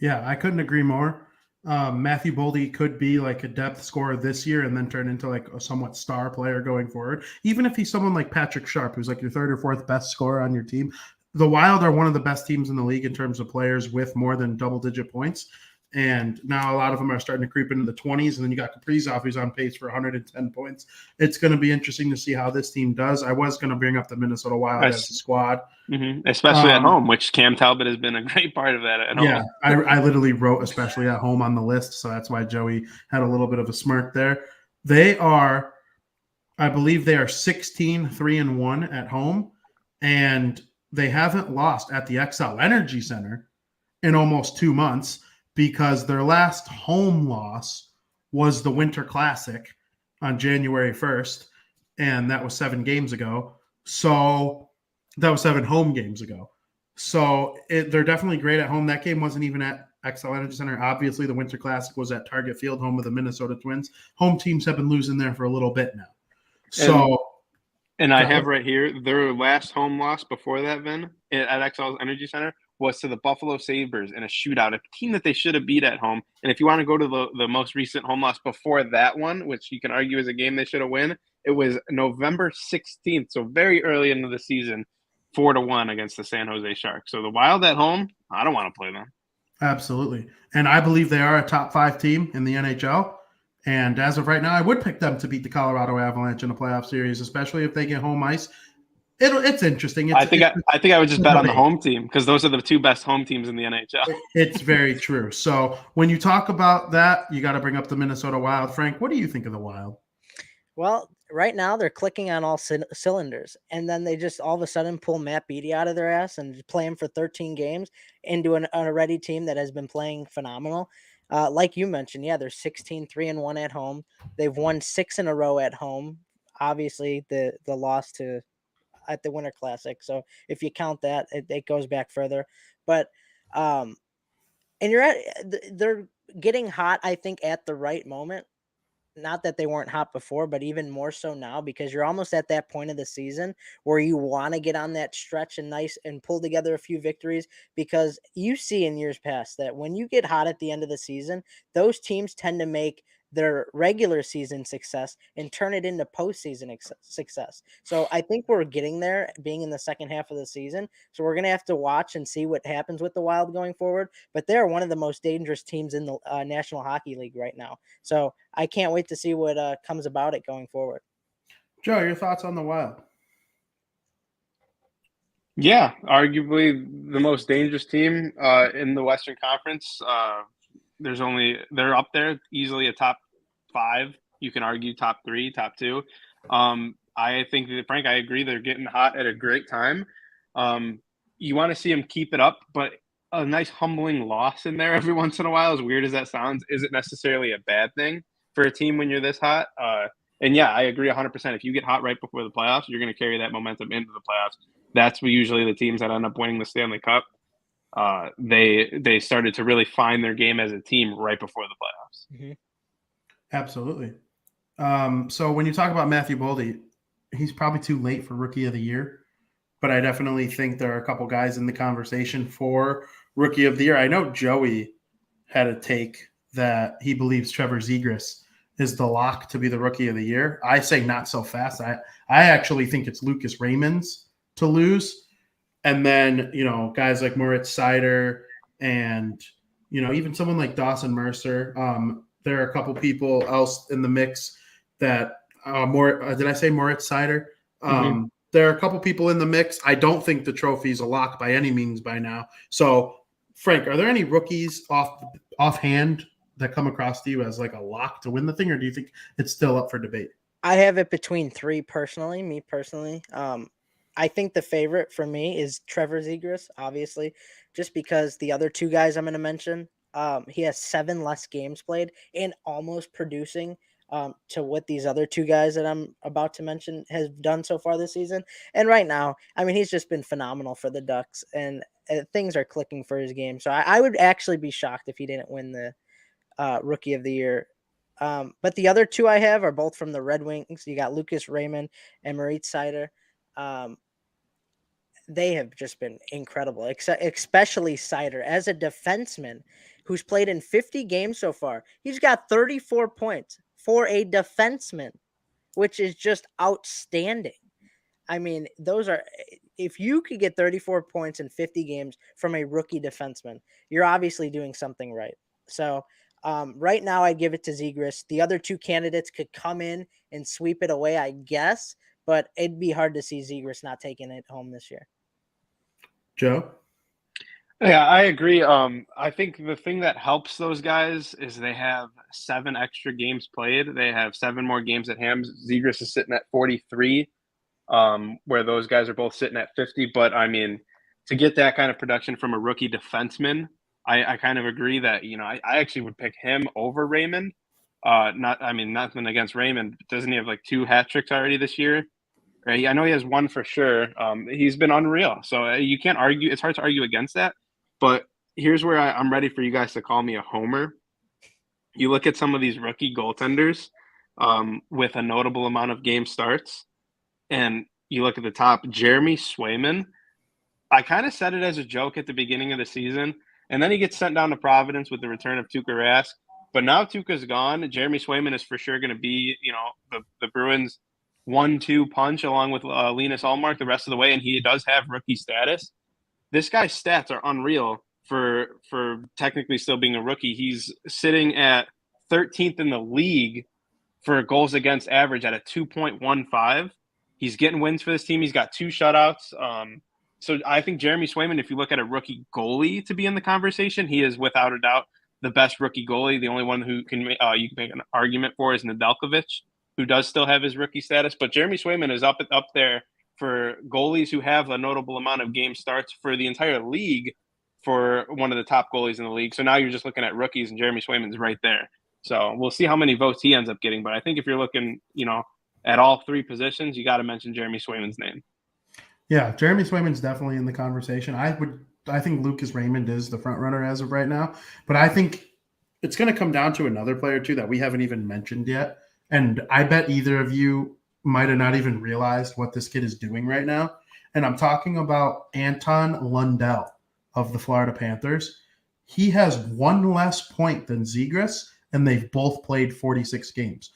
Yeah, I couldn't agree more. Matthew Boldy could be like a depth scorer this year and then turn into like a somewhat star player going forward. Even if he's someone like Patrick Sharp, who's like your 3rd or 4th best scorer on your team. The Wild are one of the best teams in the league in terms of players with more than double-digit points. And now a lot of them are starting to creep into the 20s. And then you got Kaprizov, who's on pace for 110 points. It's going to be interesting to see how this team does. I was going to bring up the Minnesota Wild as a squad. Mm-hmm. Especially at home, which Cam Talbot has been a great part of that at home. Yeah, I literally wrote especially at home on the list. So that's why Joey had a little bit of a smirk there. I believe they are 16-3-1 at home. And they haven't lost at the XL Energy Center in almost 2 months because their last home loss was the Winter Classic on January 1st, and that was 7 games ago. So that was 7 home games ago. So they're definitely great at home. That game wasn't even at XL Energy Center. Obviously, the Winter Classic was at Target Field, home of the Minnesota Twins. Home teams have been losing there for a little bit now. And I have right here, their last home loss before that, Vin, at XL Energy Center, was to the Buffalo Sabres in a shootout, a team that they should have beat at home. And if you want to go to the most recent home loss before that one, which you can argue is a game they should have won, it was November 16th, so very early into the season, 4-1 against the San Jose Sharks. So the Wild at home, I don't want to play them. Absolutely. And I believe they are a top 5 team in the NHL. And as of right now, I would pick them to beat the Colorado Avalanche in a playoff series, especially if they get home ice. It's interesting. I think I would just bet on the debate. home team because those are the two best home teams in the NHL. It's very true. So when you talk about that, you got to bring up the Minnesota Wild. Frank, what do you think of the Wild? Well, right now they're clicking on all cylinders, and then they just all of a sudden pull Matt Beattie out of their ass and play him for 13 games into an already team that has been playing phenomenal. Like you mentioned, yeah, they're 16-3-1 at home. They've won 6 in a row at home. Obviously, the loss to at the Winter Classic. So if you count that, it goes back further. But and they're getting hot, I think, at the right moment. Not that they weren't hot before, but even more so now because you're almost at that point of the season where you want to get on that stretch and pull together a few victories because you see in years past that when you get hot at the end of the season, those teams tend to make their regular season success and turn it into postseason success. So I think we're getting there being in the second half of the season. So we're going to have to watch and see what happens with the Wild going forward. But they're one of the most dangerous teams in the National Hockey League right now. So I can't wait to see what comes about it going forward. Joe, your thoughts on the Wild? Yeah, arguably the most dangerous team in the Western Conference. They're up there easily a top 5. You can argue top 3, top 2. I think that, Frank, I agree. They're getting hot at a great time. You want to see them keep it up, but a nice humbling loss in there every once in a while, as weird as that sounds, isn't necessarily a bad thing for a team when you're this hot. And yeah, I agree 100%. If you get hot right before the playoffs, you're going to carry that momentum into the playoffs. That's usually the teams that end up winning the Stanley Cup. They started to really find their game as a team right before the playoffs. Mm-hmm. Absolutely. So when you talk about Matthew Boldy, he's probably too late for Rookie of the Year, but I definitely think there are a couple guys in the conversation for Rookie of the Year. I know Joey had a take that he believes Trevor Zegras is the lock to be the Rookie of the Year. I say not so fast. I actually think it's Lucas Raymond's to lose. And then, guys like Moritz Seider and, even someone like Dawson Mercer. There are a couple people else in the mix that did I say Moritz Seider? Mm-hmm. There are a couple people in the mix. I don't think the trophy's a lock by any means by now. So, Frank, are there any rookies offhand that come across to you as like a lock to win the thing, or do you think it's still up for debate? I have it between 3 personally. Me personally, I think the favorite for me is Trevor Zegras, obviously, just because the other 2 guys I'm going to mention, he has 7 less games played and almost producing to what these other 2 guys that I'm about to mention has done so far this season. And right now, I mean, he's just been phenomenal for the Ducks, and things are clicking for his game. So I would actually be shocked if he didn't win the Rookie of the Year. But the other 2 I have are both from the Red Wings. You got Lucas Raymond and Moritz Seider. They have just been incredible, especially Seider as a defenseman who's played in 50 games so far. He's got 34 points for a defenseman, which is just outstanding. I mean, if you could get 34 points in 50 games from a rookie defenseman, you're obviously doing something right. So right now I'd give it to Zegras. The other 2 candidates could come in and sweep it away, I guess, but it'd be hard to see Zegras not taking it home this year. Joe? Yeah, I agree. I think the thing that helps those guys is they have 7 extra games played. They have 7 more games at hand. Zegras is sitting at 43, where those guys are both sitting at 50. But, I mean, to get that kind of production from a rookie defenseman, I kind of agree that, I actually would pick him over Raymond. Nothing against Raymond. Doesn't he have like 2 hat tricks already this year? Right? I know he has 1 for sure. He's been unreal. So you can't argue. It's hard to argue against that. But here's where I'm ready for you guys to call me a homer. You look at some of these rookie goaltenders with a notable amount of game starts, and you look at the top, Jeremy Swayman. I kind of said it as a joke at the beginning of the season, and then he gets sent down to Providence with the return of Tuukka Rask. But now Tuukka's gone. Jeremy Swayman is for sure going to be, the Bruins' 1-2 punch along with Linus Ullmark the rest of the way, and he does have rookie status. This guy's stats are unreal for technically still being a rookie. He's sitting at 13th in the league for goals against average at a 2.15. He's getting wins for this team. He's got 2 shutouts. So I think Jeremy Swayman, if you look at a rookie goalie to be in the conversation, he is without a doubt the best rookie goalie. The only one who you can make an argument for is Nedeljkovic, who does still have his rookie status. But Jeremy Swayman is up there for goalies who have a notable amount of game starts for the entire league for one of the top goalies in the league. So now you're just looking at rookies, and Jeremy Swayman's right there. So we'll see how many votes he ends up getting. But I think if you're looking, at all 3 positions, you got to mention Jeremy Swayman's name. Yeah, Jeremy Swayman's definitely in the conversation. I think Lucas Raymond is the front runner as of right now, but I think it's going to come down to another player too that we haven't even mentioned yet. And I bet either of you might have not even realized what this kid is doing right now. And I'm talking about Anton Lundell of the Florida Panthers. He has 1 less point than Zegras, and they've both played 46 games.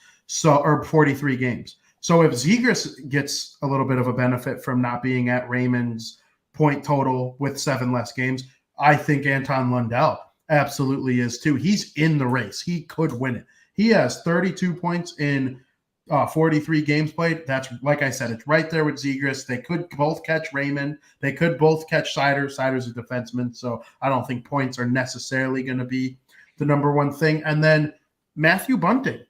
Or 43 games. So if Zegras gets a little bit of a benefit from not being at Raymond's point total with 7 less games, I think Anton Lundell absolutely is too. He's in the race. He could win it. He has 32 points in 43 games played. That's, like I said, it's right there with Zegras. They could both catch Raymond. They could both catch Seider. Seider's a defenseman, so I don't think points are necessarily going to be the number one thing. And then Matthew Bunting,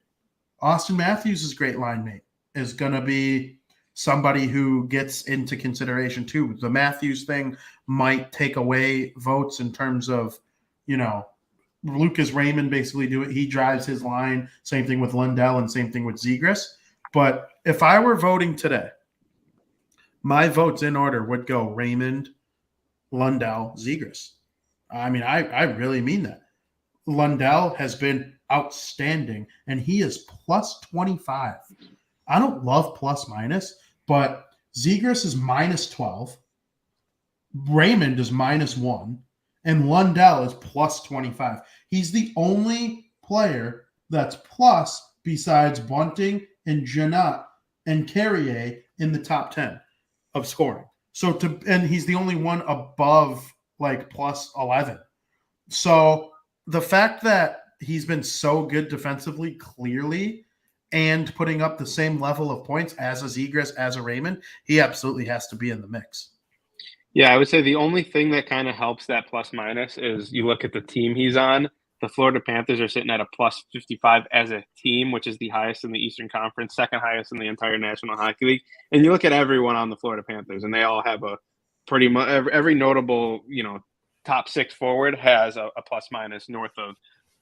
Austin Matthews' great line mate, is going to be somebody who gets into consideration too. The Matthews thing might take away votes in terms of, Lucas Raymond basically do it. He drives his line. Same thing with Lundell and same thing with Zegras. But if I were voting today, my votes in order would go Raymond, Lundell, Zegras. I mean, I really mean that. Lundell has been outstanding, and he is plus 25. I don't love plus minus, but Zegras is minus 12. Raymond is minus 1. And Lundell is plus 25. He's the only player that's plus besides Bunting and Janot and Carrier in the top 10 of scoring. And he's the only one above like plus 11. So the fact that he's been so good defensively, clearly, and putting up the same level of points as a Zegras, as a Raymond, he absolutely has to be in the mix. Yeah, I would say the only thing that kind of helps that plus minus is you look at the team he's on. The Florida Panthers are sitting at a plus 55 as a team, which is the highest in the Eastern Conference, second highest in the entire National Hockey League. And you look at everyone on the Florida Panthers, and they all have a pretty much every notable, top 6 forward has a plus minus north of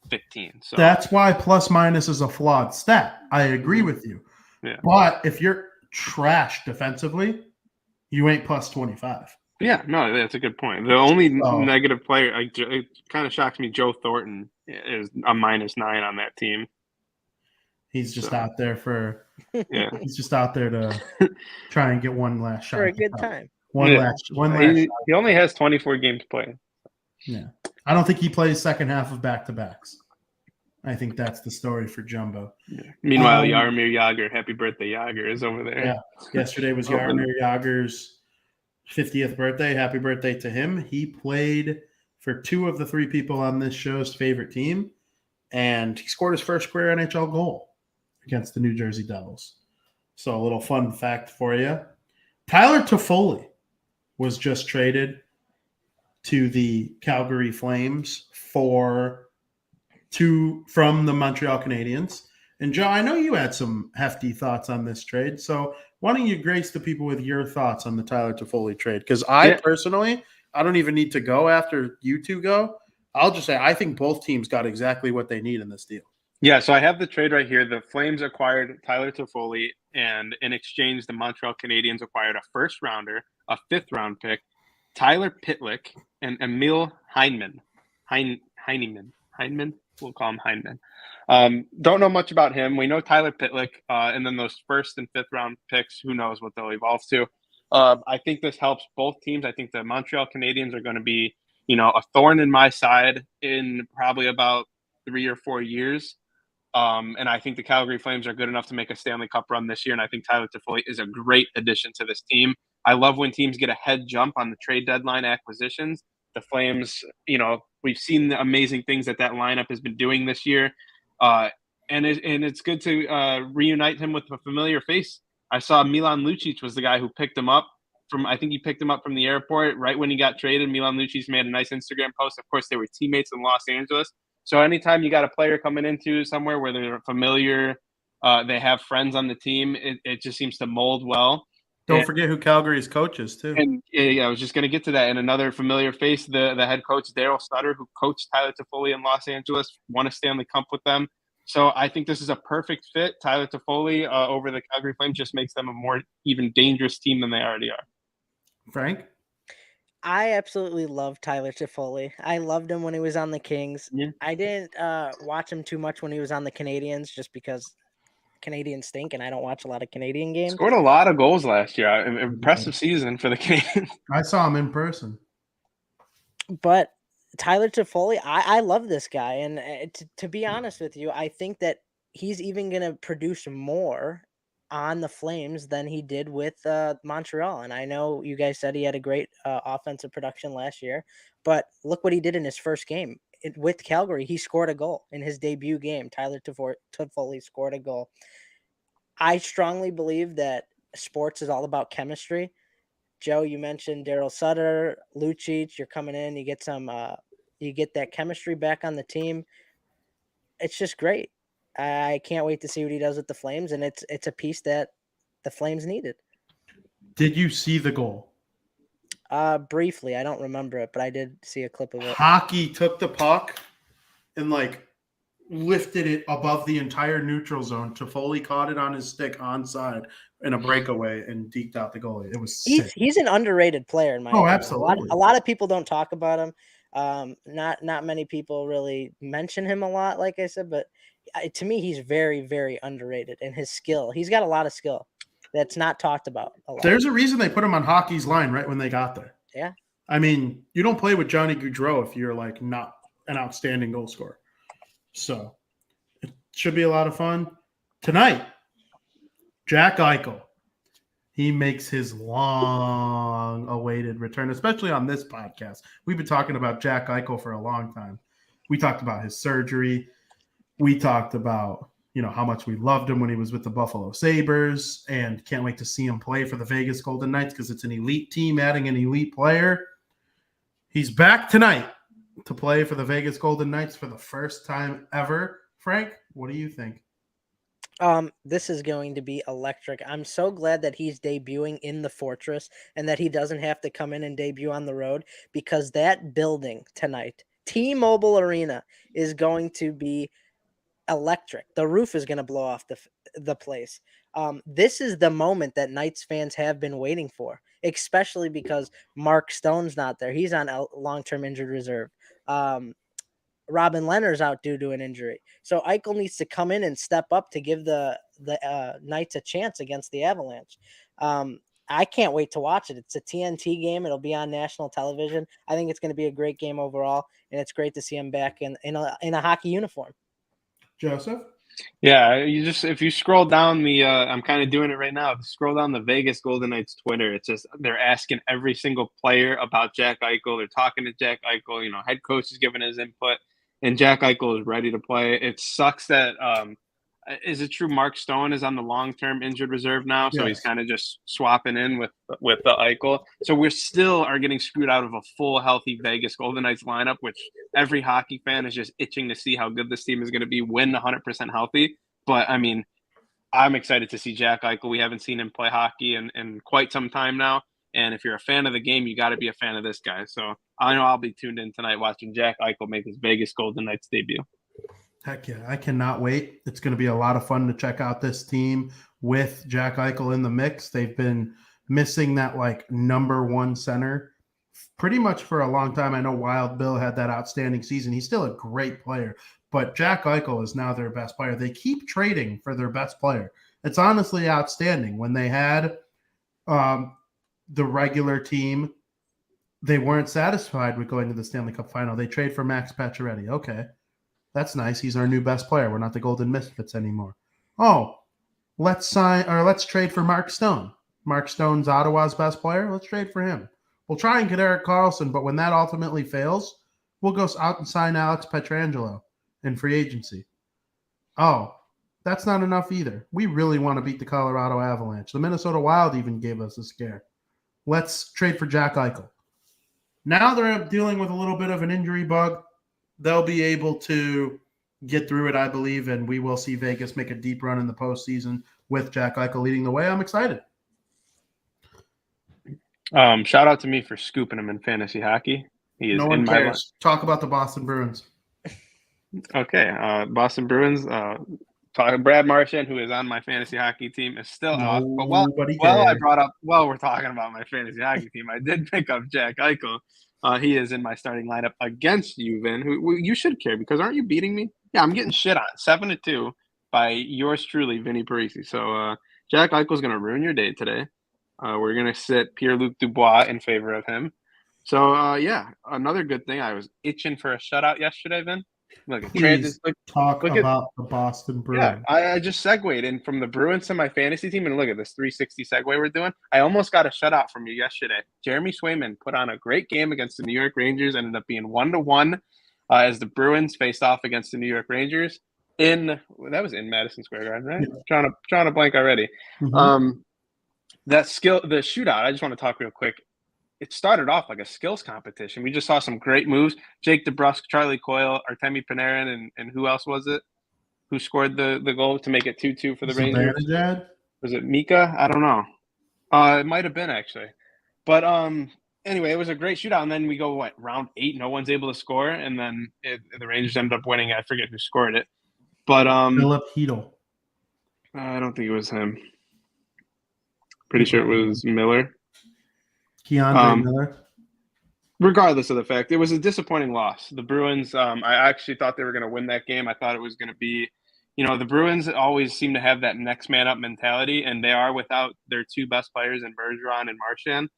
15. So that's why plus minus is a flawed stat. I agree with you. Yeah. But if you're trash defensively, you ain't plus 25. Yeah, no, that's a good point. The only negative player, it kind of shocks me, Joe Thornton is a minus 9 on that team. He's just out there yeah. He's just out there to try and get one last shot for a good time. One last he only has 24 games played. Yeah. I don't think he plays second half of back-to-backs. I think that's the story for Jumbo. Yeah. Meanwhile, Jaromir Jagr, happy birthday, Jagr, is over there. Yeah. Yesterday was Jaromir Jagr's 50th birthday. Happy birthday to him. He played for 2 of the 3 people on this show's favorite team, and he scored his first career NHL goal against the New Jersey Devils. So a little fun fact for you. Tyler Toffoli was just traded to the Calgary Flames from the Montreal Canadiens. And Joe, I know you had some hefty thoughts on this trade. So why don't you grace the people with your thoughts on the Tyler Toffoli trade? Because personally, I don't even need to go after you two go. I'll just say I think both teams got exactly what they need in this deal. Yeah, so I have the trade right here. The Flames acquired Tyler Toffoli, and in exchange, the Montreal Canadiens acquired a first-rounder, a fifth-round pick, Tyler Pitlick, and Emil Heineman. Heineman? We'll call him Heineman. Don't know much about him. We know Tyler Pitlick, and then those first and fifth round picks, who knows what they'll evolve to. I think this helps both teams. I think the Montreal Canadiens are going to be, a thorn in my side in probably about 3 or 4 years. And I think the Calgary Flames are good enough to make a Stanley Cup run this year. And I think Tyler Toffoli is a great addition to this team. I love when teams get a head jump on the trade deadline acquisitions. The Flames, we've seen the amazing things that lineup has been doing this year. And it's good to reunite him with a familiar face. I saw Milan Lucic was the guy who picked him up I think he picked him up from the airport right when he got traded. Milan Lucic made a nice Instagram post. Of course, they were teammates in Los Angeles. So anytime you got a player coming into somewhere where they're familiar, they have friends on the team, it just seems to mold well. Don't forget who Calgary's coach is, too. And I was just going to get to that. And another familiar face, the head coach, Daryl Sutter, who coached Tyler Toffoli in Los Angeles, won a Stanley Cup with them. So I think this is a perfect fit. Tyler Toffoli over the Calgary Flames just makes them a more even dangerous team than they already are. Frank? I absolutely love Tyler Toffoli. I loved him when he was on the Kings. Yeah. I didn't watch him too much when he was on the Canadians just because Canadians stink and I don't watch a lot of Canadian games. Scored a lot of goals last year. Impressive season for the Canadians. I saw him in person. But Tyler Toffoli, I love this guy. And to be honest with you, I think that he's even going to produce more on the Flames than he did with Montreal. And I know you guys said he had a great offensive production last year, but look what he did in his first game. With Calgary, he scored a goal in his debut game. Tyler Toffoli scored a goal. I strongly believe that sports is all about chemistry. Joe, you mentioned Daryl Sutter, Lucic. You're coming in, you get some, you get that chemistry back on the team. It's just great. I can't wait to see what he does with the Flames, and it's a piece that the Flames needed. Did you see the goal? Briefly, I don't remember it, but I did see a clip of it. Hockey took the puck and lifted it above the entire neutral zone. Toffoli caught it on his stick onside in a breakaway and deked out the goalie. It was sick. He's an underrated player in my opinion. Absolutely. A lot of people don't talk about him. Not many people really mention him a lot, like I said, but to me, he's very, very underrated in his skill. He's got a lot of skill that's not talked about a lot. There's a reason they put him on hockey's line right when they got there. Yeah. I mean, you don't play with Johnny Gaudreau if you're not an outstanding goal scorer. So it should be a lot of fun. Tonight, Jack Eichel. He makes his long-awaited return, especially on this podcast. We've been talking about Jack Eichel for a long time. We talked about his surgery. We talked about, how much we loved him when he was with the Buffalo Sabres and can't wait to see him play for the Vegas Golden Knights because it's an elite team adding an elite player. He's back tonight to play for the Vegas Golden Knights for the first time ever. Frank, what do you think? This is going to be electric. I'm so glad that he's debuting in the Fortress and that he doesn't have to come in and debut on the road, because that building tonight, T-Mobile Arena, is going to be electric. The roof is going to blow off the place. This is the moment that Knights fans have been waiting for, especially because Mark Stone's not there. He's on long-term injured reserve. Robin Lehner's out due to an injury. So Eichel needs to come in and step up to give the Knights a chance against the Avalanche. I can't wait to watch it. It's a TNT game. It'll be on national television. I think it's going to be a great game overall, and it's great to see him back in a hockey uniform. Joseph? Yeah, if you scroll down I'm kind of doing it right now. If you scroll down the Vegas Golden Knights Twitter, it's just they're asking every single player about Jack Eichel. They're talking to Jack Eichel. Head coach is giving his input, and Jack Eichel is ready to play. It sucks that is it true Mark Stone is on the long-term injured reserve now, so Yes. He's kind of just swapping in with the Eichel. So we still are getting screwed out of a full, healthy Vegas Golden Knights lineup, which every hockey fan is just itching to see how good this team is going to be when 100% healthy. But, I mean, I'm excited to see Jack Eichel. We haven't seen him play hockey in quite some time now. And if you're a fan of the game, you got to be a fan of this guy. So I know I'll be tuned in tonight watching Jack Eichel make his Vegas Golden Knights debut. Heck yeah, I cannot wait. It's going to be a lot of fun to check out this team with Jack Eichel in the mix. They've been missing that number one center pretty much for a long time. I know Wild Bill had that outstanding season. He's still a great player, but Jack Eichel is now their best player. They keep trading for their best player. It's honestly outstanding. When they had the regular team, they weren't satisfied with going to the Stanley Cup final. They trade for Max Pacioretty. Okay. That's nice. He's our new best player. We're not the Golden Misfits anymore. Oh, let's trade for Mark Stone. Mark Stone's Ottawa's best player. Let's trade for him. We'll try and get Erik Karlsson, but when that ultimately fails, we'll go out and sign Alex Pietrangelo in free agency. Oh, that's not enough either. We really want to beat the Colorado Avalanche. The Minnesota Wild even gave us a scare. Let's trade for Jack Eichel. Now they're dealing with a little bit of an injury bug. They'll be able to get through it, I believe, and we will see Vegas make a deep run in the postseason with Jack Eichel leading the way. I'm excited. Shout out to me for scooping him in fantasy hockey. He is No one in my cares. Talk about the Boston Bruins. Okay, Boston Bruins. Brad Marchand, who is on my fantasy hockey team, is still out. But Nobody I cares. brought up. We're talking about my fantasy hockey team. I did pick up Jack Eichel. He is in my starting lineup against you, Vin. Who you should care because aren't you beating me? Yeah, I'm getting shit on 7-2 by yours truly, Vinny Parisi. So Jack Eichel's going to ruin your day today. We're going to sit Pierre-Luc Dubois in favor of him. So yeah, another good thing. I was itching for a shutout yesterday, Vin. Look, Talk look about the Boston Bruins. yeah, I just segued in from the Bruins to my fantasy team, and look at this 360 segue we're doing. I almost got a shutout from you yesterday. Jeremy Swayman put on a great game against the New York Rangers, ended up being 1-1 as the Bruins faced off against the New York Rangers that was in Madison Square Garden, right? Yeah. Trying to blank already. Mm-hmm. The shootout. I just want to talk real quick. It started off like a skills competition. We just saw some great moves. Jake DeBrusk, Charlie Coyle, Artemi Panarin, and who else was it? Who scored the goal to make it 2-2 for the Rangers? Zibanejad? Was it Mika? I don't know. It might have been actually. But anyway, it was a great shootout. And then we go, round 8, no one's able to score. And then the Rangers ended up winning. I forget who scored it. But Philip Hedl. I don't think it was him. Pretty sure it was Miller. Keandre Miller. Regardless of the fact, it was a disappointing loss. The Bruins, I actually thought they were going to win that game. I thought it was going to be, the Bruins always seem to have that next man up mentality, and they are without their two best players in Bergeron and Marchand.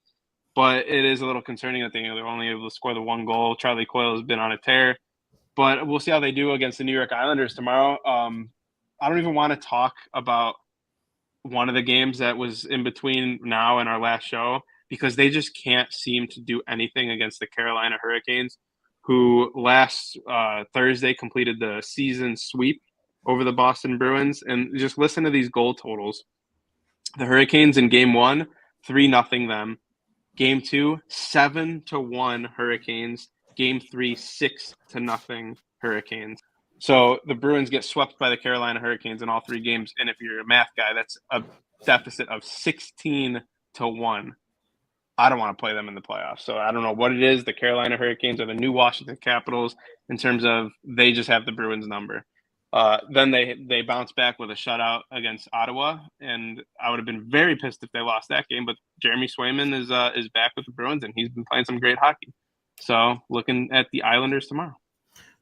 But it is a little concerning that they're only able to score the one goal. Charlie Coyle has been on a tear. But we'll see how they do against the New York Islanders tomorrow. I don't even want to talk about one of the games that was in between now and our last show, because they just can't seem to do anything against the Carolina Hurricanes, who last Thursday completed the season sweep over the Boston Bruins. And just listen to these goal totals. The Hurricanes in Game 1, 3-0 them. Game 2, 7-1 Hurricanes. Game 3, 6-0 Hurricanes. So the Bruins get swept by the Carolina Hurricanes in all 3 games. And if you're a math guy, that's a deficit of 16-1. I don't want to play them in the playoffs. So I don't know what it is. The Carolina Hurricanes are the new Washington Capitals in terms of they just have the Bruins number. Then they bounce back with a shutout against Ottawa, and I would have been very pissed if they lost that game. But Jeremy Swayman is back with the Bruins, and he's been playing some great hockey. So looking at the Islanders tomorrow.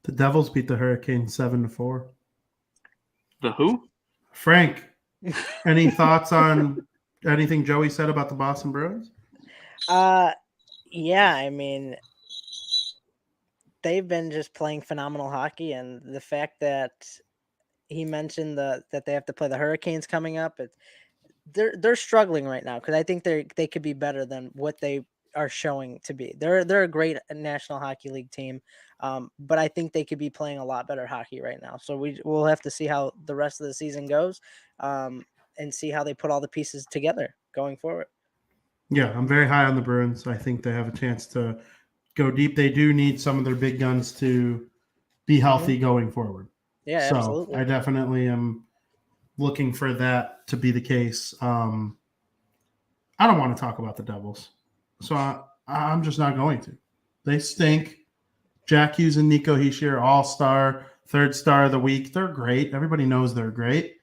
The Devils beat the Hurricanes 7-4. The who? Frank, any thoughts on anything Joey said about the Boston Bruins? Yeah, I mean, they've been just playing phenomenal hockey, and the fact that he mentioned that they have to play the Hurricanes coming up, they're struggling right now because I think they could be better than what they are showing to be. They're a great National Hockey League team, but I think they could be playing a lot better hockey right now. So we'll have to see how the rest of the season goes, and see how they put all the pieces together going forward. Yeah, I'm very high on the Bruins. I think they have a chance to go deep. They do need some of their big guns to be healthy going forward. Yeah, so absolutely. I definitely am looking for that to be the case. I don't want to talk about the Devils, so I'm just not going to. They stink. Jack Hughes and Nico Hischier, all-star, 3rd star of the week. They're great. Everybody knows they're great.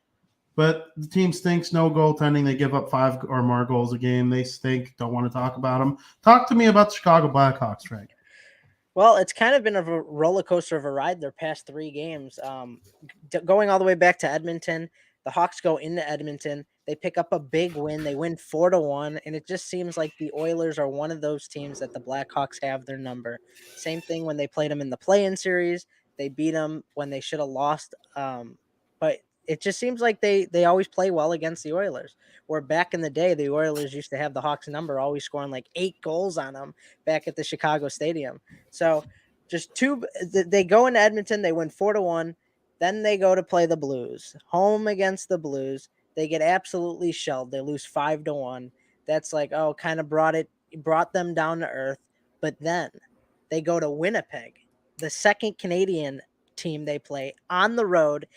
But the team stinks. No goaltending. They give up 5 or more goals a game. They stink. Don't want to talk about them. Talk to me about the Chicago Blackhawks, Frank. Well, it's kind of been a roller coaster of a ride their past 3 games. Going all the way back to Edmonton, the Hawks go into Edmonton. They pick up a big win. They win 4-1, and it just seems like the Oilers are one of those teams that the Blackhawks have their number. Same thing when they played them in the play-in series. They beat them when they should have lost. But it just seems like they always play well against the Oilers. Where back in the day, the Oilers used to have the Hawks number, always scoring like 8 goals on them back at the Chicago Stadium. So just they go into Edmonton, they win 4-1. Then they go to play the Blues, home against the Blues. They get absolutely shelled. They lose 5-1. That's like, oh, kind of brought them down to earth. But then they go to Winnipeg, the second Canadian team they play on the road.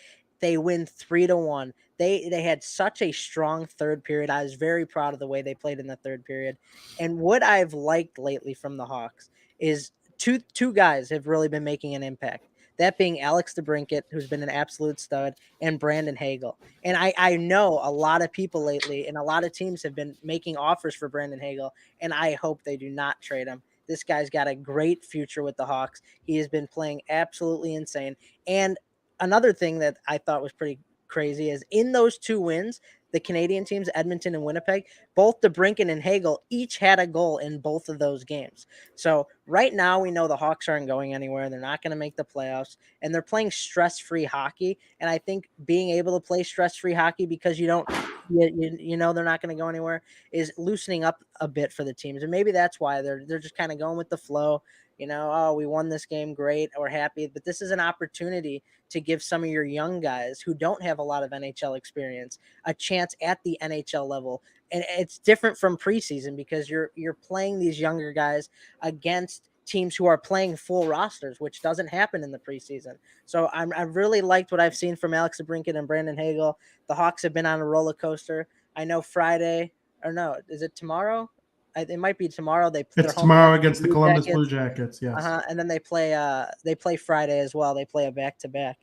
They win 3-1. They had such a strong third period. I was very proud of the way they played in the third period. And what I've liked lately from the Hawks is two guys have really been making an impact. That being Alex DeBrincat, who's been an absolute stud, and Brandon Hagel. And I know a lot of people lately and a lot of teams have been making offers for Brandon Hagel, and I hope they do not trade him. This guy's got a great future with the Hawks. He has been playing absolutely insane. And another thing that I thought was pretty crazy is in those 2 wins, the Canadian teams, Edmonton and Winnipeg, both DeBrincat and Hagel each had a goal in both of those games. So right now we know the Hawks aren't going anywhere. They're not going to make the playoffs, and they're playing stress-free hockey. And I think being able to play stress-free hockey because you know they're not going to go anywhere is loosening up a bit for the teams. And maybe that's why they're just kind of going with the flow. Oh, we won this game, great, we're happy. But this is an opportunity to give some of your young guys who don't have a lot of NHL experience a chance at the NHL level. And it's different from preseason because you're playing these younger guys against teams who are playing full rosters, which doesn't happen in the preseason. So I've really liked what I've seen from Alex DeBrincat and Brandon Hagel. The Hawks have been on a roller coaster. I know Friday, or no, is it tomorrow? It might be tomorrow. It's tomorrow against the Columbus Blue Jackets. Yes. And then they play Friday as well. They play a back-to-back.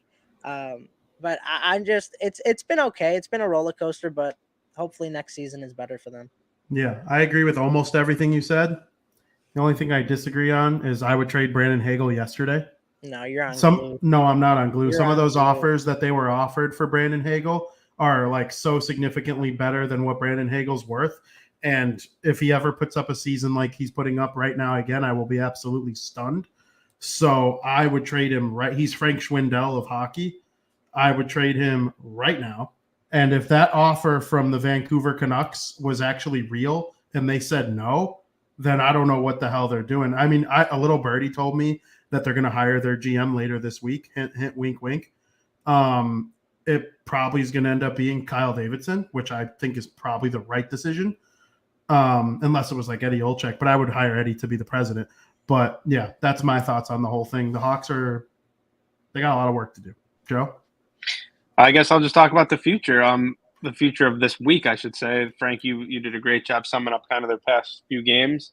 But I'm just, it's been okay. It's been a roller coaster, but hopefully next season is better for them. Yeah, I agree with almost everything you said. The only thing I disagree on is I would trade Brandon Hagel yesterday. No, you're on glue. No, I'm not on glue. You're Some on of those glue. offers that they were offered for Brandon Hagel are like so significantly better than what Brandon Hagel's worth. And if he ever puts up a season like he's putting up right now again, I will be absolutely stunned. So I would trade him right. He's Frank Schwindel of hockey. I would trade him right now. And if that offer from the Vancouver Canucks was actually real and they said no, then I don't know what the hell they're doing. I mean, a little birdie told me that they're going to hire their GM later this week. Hint, hint, wink, wink. It probably is going to end up being Kyle Davidson, which I think is probably the right decision. Unless it was like Eddie Olczyk, but I would hire Eddie to be the president. But yeah, that's my thoughts on the whole thing. The Hawks they got a lot of work to do. Joe? I guess I'll just talk about the future. The future of this week, I should say. Frank, you did a great job summing up kind of their past few games.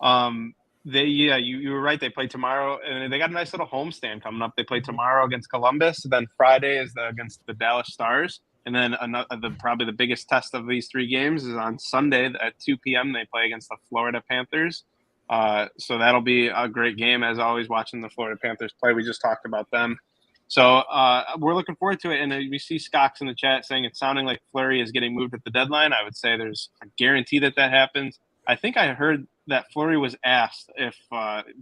You were right. They play tomorrow, and they got a nice little homestand coming up. They play tomorrow against Columbus. Then Friday is against the Dallas Stars. And then probably the biggest test of these 3 games is on Sunday at 2 p.m. They play against the Florida Panthers. So that'll be a great game, as always, watching the Florida Panthers play. We just talked about them. So we're looking forward to it. And we see Scocks in the chat saying it's sounding like Fleury is getting moved at the deadline. I would say there's a guarantee that happens. I think I heard that Fleury was asked if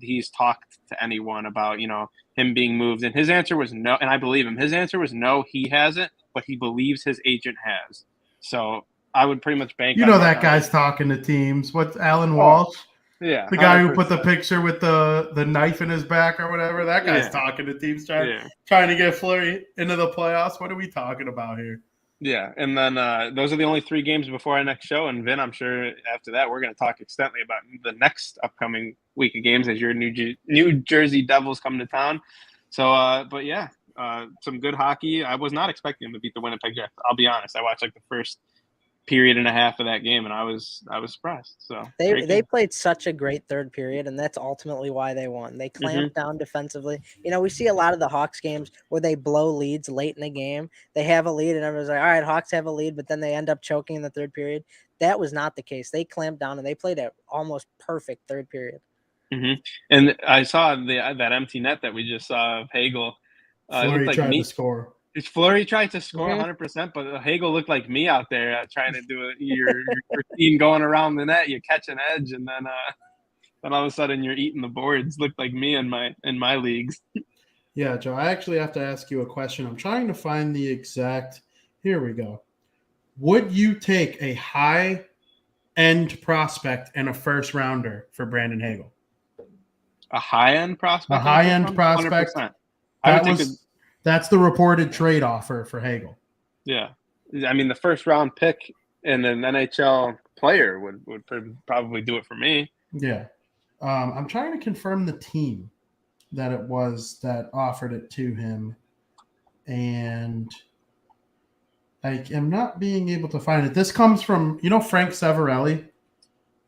he's talked to anyone about, him being moved. And his answer was no. And I believe him. His answer was no, he hasn't, but he believes his agent has. So I would pretty much bank on that guy's talking to teams. What's Alan Walsh? Yeah. The guy who put the picture with the knife in his back or whatever. That guy's talking to teams trying to get Fleury into the playoffs. What are we talking about here? Yeah, and then those are the only 3 games before our next show. And Vin, I'm sure after that we're going to talk extensively about the next upcoming week of games as your New Jersey Devils come to town. So, but yeah, some good hockey. I was not expecting them to beat the Winnipeg Jets. I'll be honest. I watched like the first period and a half of that game, and I was surprised. So they played such a great third period, and that's ultimately why they won. They clamped down defensively. We see a lot of the Hawks games where they blow leads late in the game. They have a lead, and everyone's like, all right, Hawks have a lead, but then they end up choking in the third period. That was not the case. They clamped down, and they played an almost perfect third period. And I saw that empty net that we just saw of Hagel. Fleury tried to score. Fleury tried to score 100%, but Hagel looked like me out there trying to do your routine going around the net. You catch an edge, and then all of a sudden you're eating the boards. Looked like me in my leagues. Yeah, Joe, I actually have to ask you a question. I'm trying to find the exact – here we go. Would you take a high-end prospect and a first-rounder for Brandon Hagel? A high-end prospect? A high-end prospect. 100%. That's the reported trade offer for Hagel. Yeah. I mean, the first round pick and an NHL player would probably do it for me. Yeah. I'm trying to confirm the team that it was that offered it to him. And I am not being able to find it. This comes from, Frank Severelli.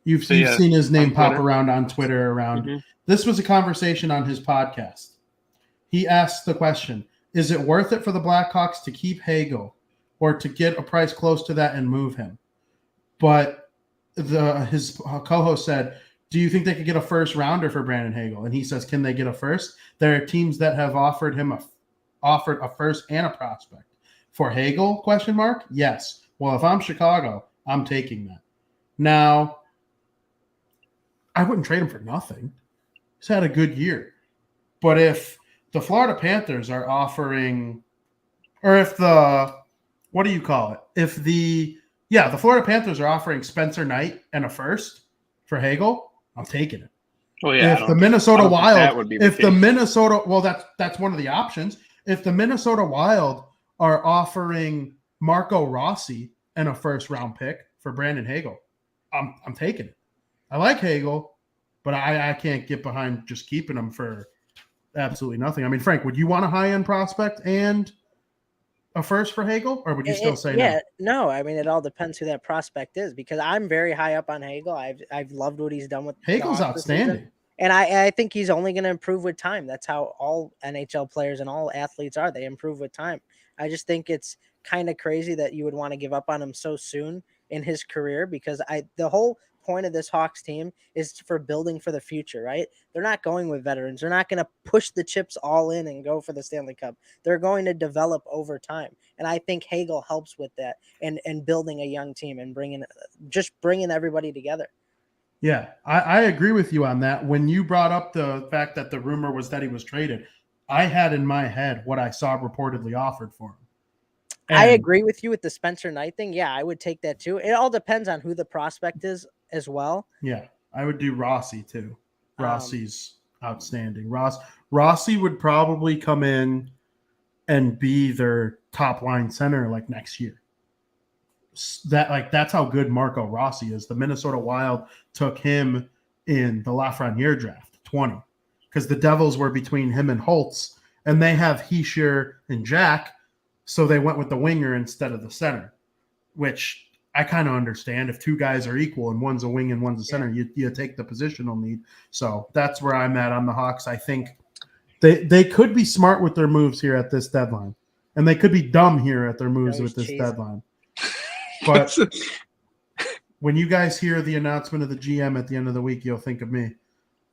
You've seen his name pop around on Twitter around. Mm-hmm. This was a conversation on his podcast. He asked the question, is it worth it for the Blackhawks to keep Hagel or to get a price close to that and move him? But his co-host said, do you think they could get a first rounder for Brandon Hagel? And he says, can they get a first? There are teams that have offered him offered a first and a prospect. For Hagel, ? Yes. Well, if I'm Chicago, I'm taking that. Now, I wouldn't trade him for nothing. He's had a good year. But if the Florida Panthers are offering, or if the, what do you call it? If the Florida Panthers are offering Spencer Knight and a first for Hagel, I'm taking it. Well, yeah. If the Minnesota Wild, that's one of the options. If the Minnesota Wild are offering Marco Rossi and a first round pick for Brandon Hagel, I'm taking it. I like Hagel, but I can't get behind just keeping him for absolutely nothing. I mean, Frank, would you want a high-end prospect and a first for Hagel, or would you still say no? Yeah, no. I mean, it all depends who that prospect is, because I'm very high up on Hagel. I've loved what he's done with Hagel's outstanding. And I think he's only going to improve with time. That's how all NHL players and all athletes are. They improve with time. I just think it's kind of crazy that you would want to give up on him so soon in his career, because the whole point of this Hawks team is for building for the future, right? They're not going with veterans. They're not going to push the chips all in and go for the Stanley Cup. They're going to develop over time. And I think Hagel helps with that and building a young team and bringing everybody together. Yeah, I agree with you on that. When you brought up the fact that the rumor was that he was traded, I had in my head what I saw reportedly offered for him. And I agree with you with the Spencer Knight thing. Yeah, I would take that too. It all depends on who the prospect is as well. Yeah, I would do Rossi too. Rossi's outstanding. Rossi would probably come in and be their top line center like next year. That's how good Marco Rossi is. The Minnesota Wild took him in the Lafreniere draft 20 because the Devils were between him and Holtz, and they have Hischier and Jack, so they went with the winger instead of the center, which I kind of understand. If two guys are equal and one's a wing and one's a center, you take the positional need. So that's where I'm at on the Hawks. I think they could be smart with their moves here at this deadline, and they could be dumb here at their moves with this deadline. But when you guys hear the announcement of the GM at the end of the week, you'll think of me.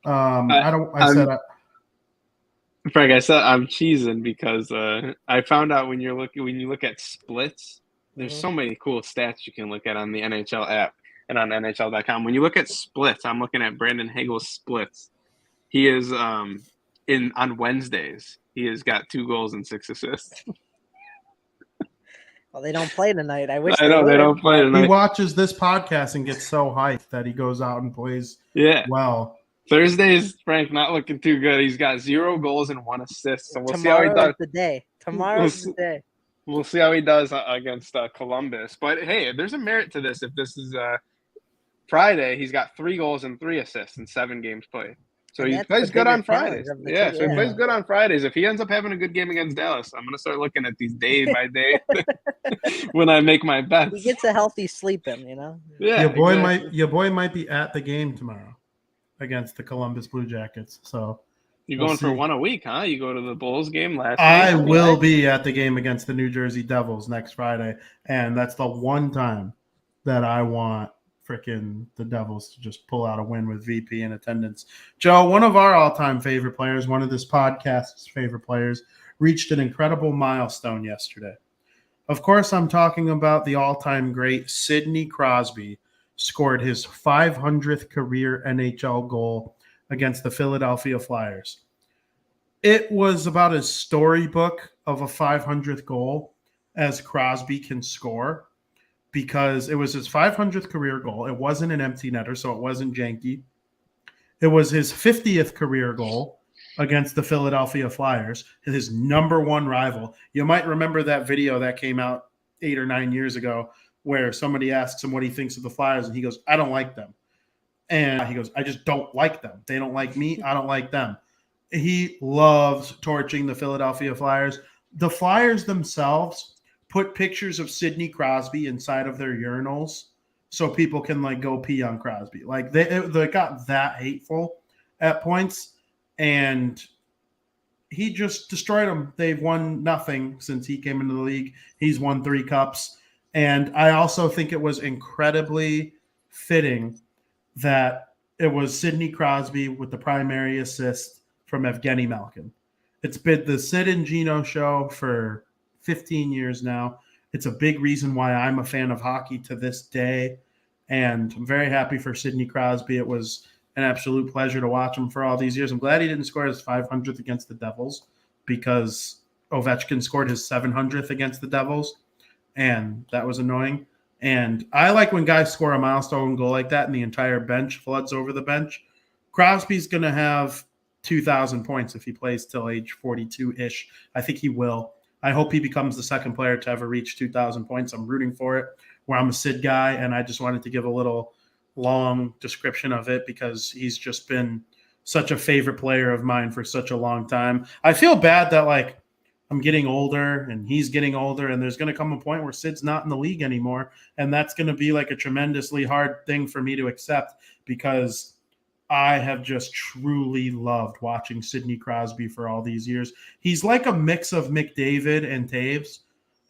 Frank, I said I'm cheesing because I found out when you look at splits, there's so many cool stats you can look at on the NHL app and on NHL.com. When you look at splits, I'm looking at Brandon Hagel's splits. He is on Wednesdays. He has got 2 goals and 6 assists. Well, they don't play tonight. I wish I know they don't play tonight. He watches this podcast and gets so hyped that he goes out and plays well. Thursdays, Frank, not looking too good. He's got 0 goals and 1 assist. So we'll see how he does. Tomorrow's the day. We'll see how he does against Columbus. But, hey, there's a merit to this. If this is Friday, he's got 3 goals and 3 assists in 7 games played. So he plays good on Fridays. He plays good on Fridays. If he ends up having a good game against Dallas, I'm going to start looking at these day by day when I make my bets. He gets a healthy sleep in, Yeah, your boy might be at the game tomorrow against the Columbus Blue Jackets. So you're going for 1 a week, huh? You go to the Bulls game last I will be at the game against the New Jersey Devils next Friday, and that's the one time that I want freaking the Devils to just pull out a win with VP in attendance. Joe, one of our all-time favorite players, one of this podcast's favorite players, reached an incredible milestone yesterday. Of course, I'm talking about the all-time great Sidney Crosby, scored his 500th career NHL goal against the Philadelphia Flyers. It was about as storybook of a 500th goal as Crosby can score, because it was his 500th career goal. It wasn't an empty netter, so it wasn't janky. It was his 50th career goal against the Philadelphia Flyers, his number one rival. You might remember that video that came out 8 or 9 years ago where somebody asks him what he thinks of the Flyers, and he goes, I don't like them. And he goes, I just don't like them. They don't like me. I don't like them. He loves torching the Philadelphia Flyers. The Flyers themselves put pictures of Sidney Crosby inside of their urinals so people can like go pee on Crosby. Like they got that hateful at points, and he just destroyed them. They've won nothing since he came into the league. He's won 3 cups. And I also think it was incredibly fitting that it was Sidney Crosby with the primary assist from Evgeny Malkin. It's been the Sid and Gino show for 15 years now. It's a big reason why I'm a fan of hockey to this day. And I'm very happy for Sidney Crosby. It was an absolute pleasure to watch him for all these years. I'm glad he didn't score his 500th against the Devils, because Ovechkin scored his 700th against the Devils, and that was annoying. And I like when guys score a milestone goal like that and the entire bench floods over the bench. Crosby's going to have 2,000 points if he plays till age 42-ish. I think he will. I hope he becomes the second player to ever reach 2,000 points. I'm rooting for it, where I'm a Sid guy, and I just wanted to give a little long description of it because he's just been such a favorite player of mine for such a long time. I feel bad that like I'm getting older and he's getting older, and there's going to come a point where Sid's not in the league anymore, and that's going to be like a tremendously hard thing for me to accept, because I have just truly loved watching Sidney Crosby for all these years. He's like a mix of McDavid and Taves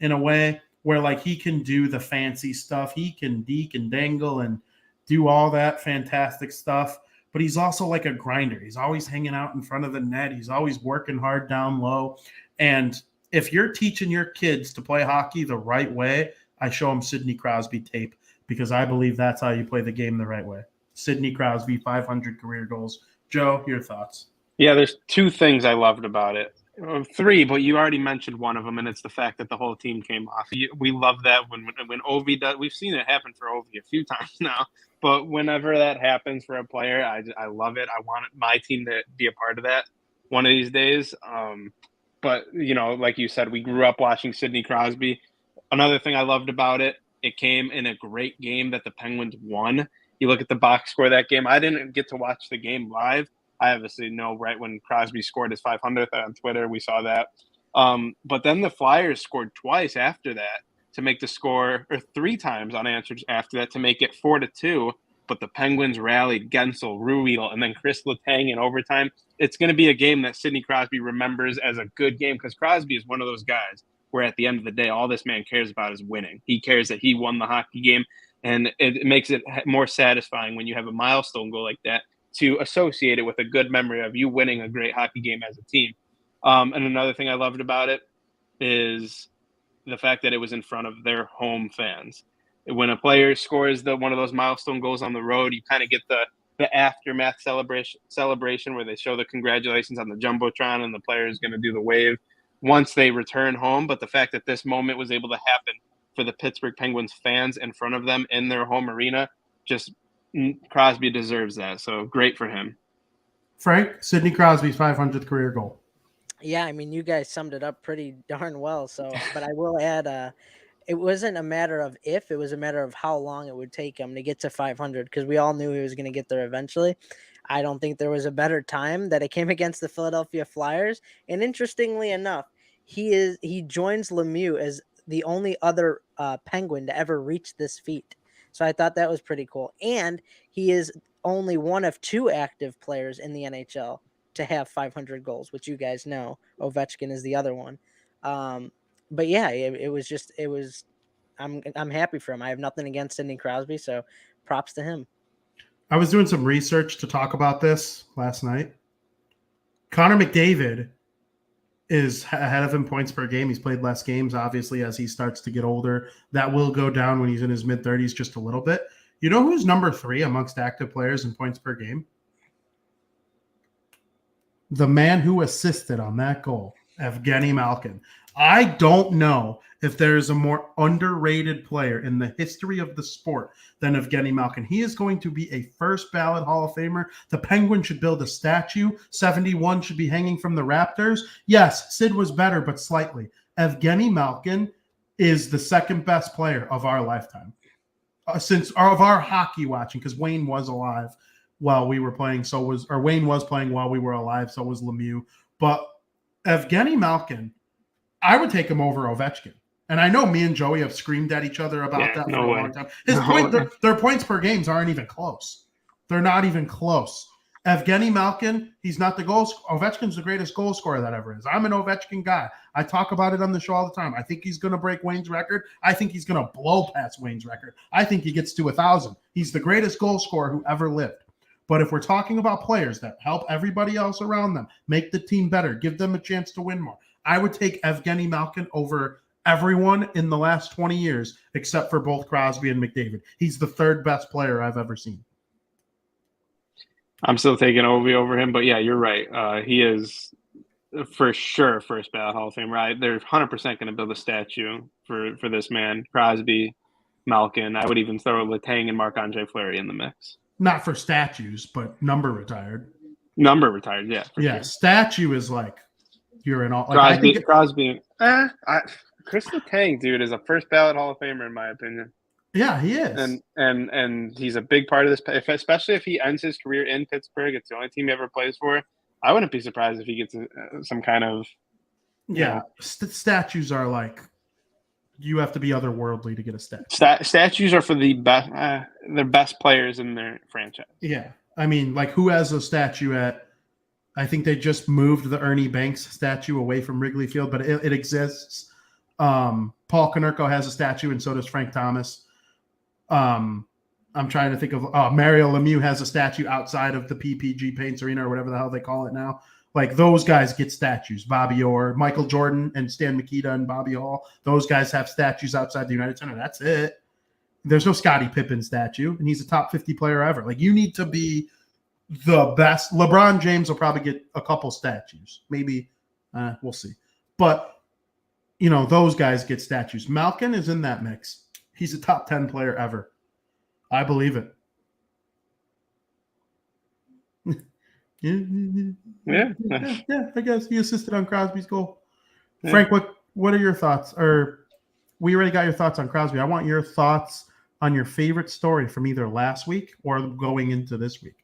in a way, where like he can do the fancy stuff. He can deke and dangle and do all that fantastic stuff, but he's also like a grinder. He's always hanging out in front of the net. He's always working hard down low. And if you're teaching your kids to play hockey the right way, I show them Sidney Crosby tape, because I believe that's how you play the game the right way. Sidney Crosby, 500 career goals. Joe, your thoughts? Yeah, there's 2 things I loved about it. 3, but you already mentioned one of them, and it's the fact that the whole team came off. We love that when Ovi does. We've seen it happen for Ovi a few times now, but whenever that happens for a player, I love it. I want my team to be a part of that one of these days. But, you know, like you said, we grew up watching Sidney Crosby. Another thing I loved about it, it came in a great game that the Penguins won. You look at the box score of that game. I didn't get to watch the game live. I obviously know right when Crosby scored his 500th on Twitter. We saw that. But then the Flyers scored twice after that to make the score, or 3 times unanswered after that to make it 4-2. But the Penguins rallied Gensel, Ruhwedel, and then Chris Letang in overtime. It's going to be a game that Sidney Crosby remembers as a good game, because Crosby is one of those guys where at the end of the day, all this man cares about is winning. He cares that he won the hockey game, and it makes it more satisfying when you have a milestone goal like that to associate it with a good memory of you winning a great hockey game as a team. And another thing I loved about it is the fact that it was in front of their home fans. When a player scores one of those milestone goals on the road, you kind of get the aftermath celebration where they show the congratulations on the Jumbotron and the player is going to do the wave once they return home. But the fact that this moment was able to happen for the Pittsburgh Penguins fans in front of them in their home arena, just Crosby deserves that. So great for him. Frank, Sidney Crosby's 500th career goal. Yeah, I mean, you guys summed it up pretty darn well. So, but I will add, it wasn't a matter of if, it was a matter of how long it would take him to get to 500, because we all knew he was going to get there eventually. I don't think there was a better time that it came against the Philadelphia Flyers. And interestingly enough, he joins Lemieux as the only other Penguin to ever reach this feat. So I thought that was pretty cool. And he is only one of 2 active players in the NHL to have 500 goals, which you guys know. Ovechkin is the other one. But yeah, it was. I'm happy for him. I have nothing against Sidney Crosby, so props to him. I was doing some research to talk about this last night. Connor McDavid is ahead of him points per game. He's played less games, obviously, as he starts to get older. That will go down when he's in his mid-30s just a little bit. You know who's number 3 amongst active players in points per game? The man who assisted on that goal. Evgeny Malkin. I don't know if there is a more underrated player in the history of the sport than Evgeny Malkin. He is going to be a first ballot Hall of Famer. The Penguins should build a statue. 71 should be hanging from the Raptors. Yes, Sid was better, but slightly. Evgeny Malkin is the second best player of our lifetime. Since of our hockey watching, because Wayne was alive while we were playing, Wayne was playing while we were alive, so was Lemieux. But Evgeny Malkin, I would take him over Ovechkin. And I know me and Joey have screamed at each other about that for a long time. Their points per games aren't even close. They're not even close. Evgeny Malkin, he's not the goal. Ovechkin's the greatest goal scorer that ever is. I'm an Ovechkin guy. I talk about it on the show all the time. I think he's going to break Wayne's record. I think he's going to blow past Wayne's record. I think he gets to 1,000. He's the greatest goal scorer who ever lived. But if we're talking about players that help everybody else around them, make the team better, give them a chance to win more, I would take Evgeny Malkin over everyone in the last 20 years, except for both Crosby and McDavid. He's the third best player I've ever seen. I'm still taking Ovi over him, but yeah, you're right. He is for sure first ballot Hall of Fame, right? They're 100% going to build a statue for this man, Crosby, Malkin. I would even throw Letang and Marc-Andre Fleury in the mix. Not for statues, but number retired. Number retired, yeah. Yeah, sure. Statue is like you're in all. Like, Crosby. Chris Letang, dude, is a first ballot Hall of Famer in my opinion. Yeah, he is. And he's a big part of this, especially if he ends his career in Pittsburgh. It's the only team he ever plays for. I wouldn't be surprised if he gets some kind of. Yeah, statues are like you have to be otherworldly to get a statue. Statues are for the best, the best players in their franchise. Yeah, I mean, like who has a statue at? I think they just moved the Ernie Banks statue away from Wrigley Field, but it exists. Paul Konerko has a statue, and so does Frank Thomas. I'm trying to think of Mario Lemieux has a statue outside of the PPG Paints Arena or whatever the hell they call it now. Like those guys get statues. Bobby Orr, Michael Jordan, and Stan Mikita and Bobby Hall. Those guys have statues outside the United Center. That's it. There's no Scottie Pippen statue, and he's a top 50 player ever. Like you need to be the best. LeBron James will probably get a couple statues. Maybe we'll see. But you know, those guys get statues. Malkin is in that mix. He's a top 10 player ever. I believe it. Yeah, I guess he assisted on Crosby's goal. Yeah. Frank, what are your thoughts? Or we already got your thoughts on Crosby. I want your thoughts on your favorite story from either last week or going into this week.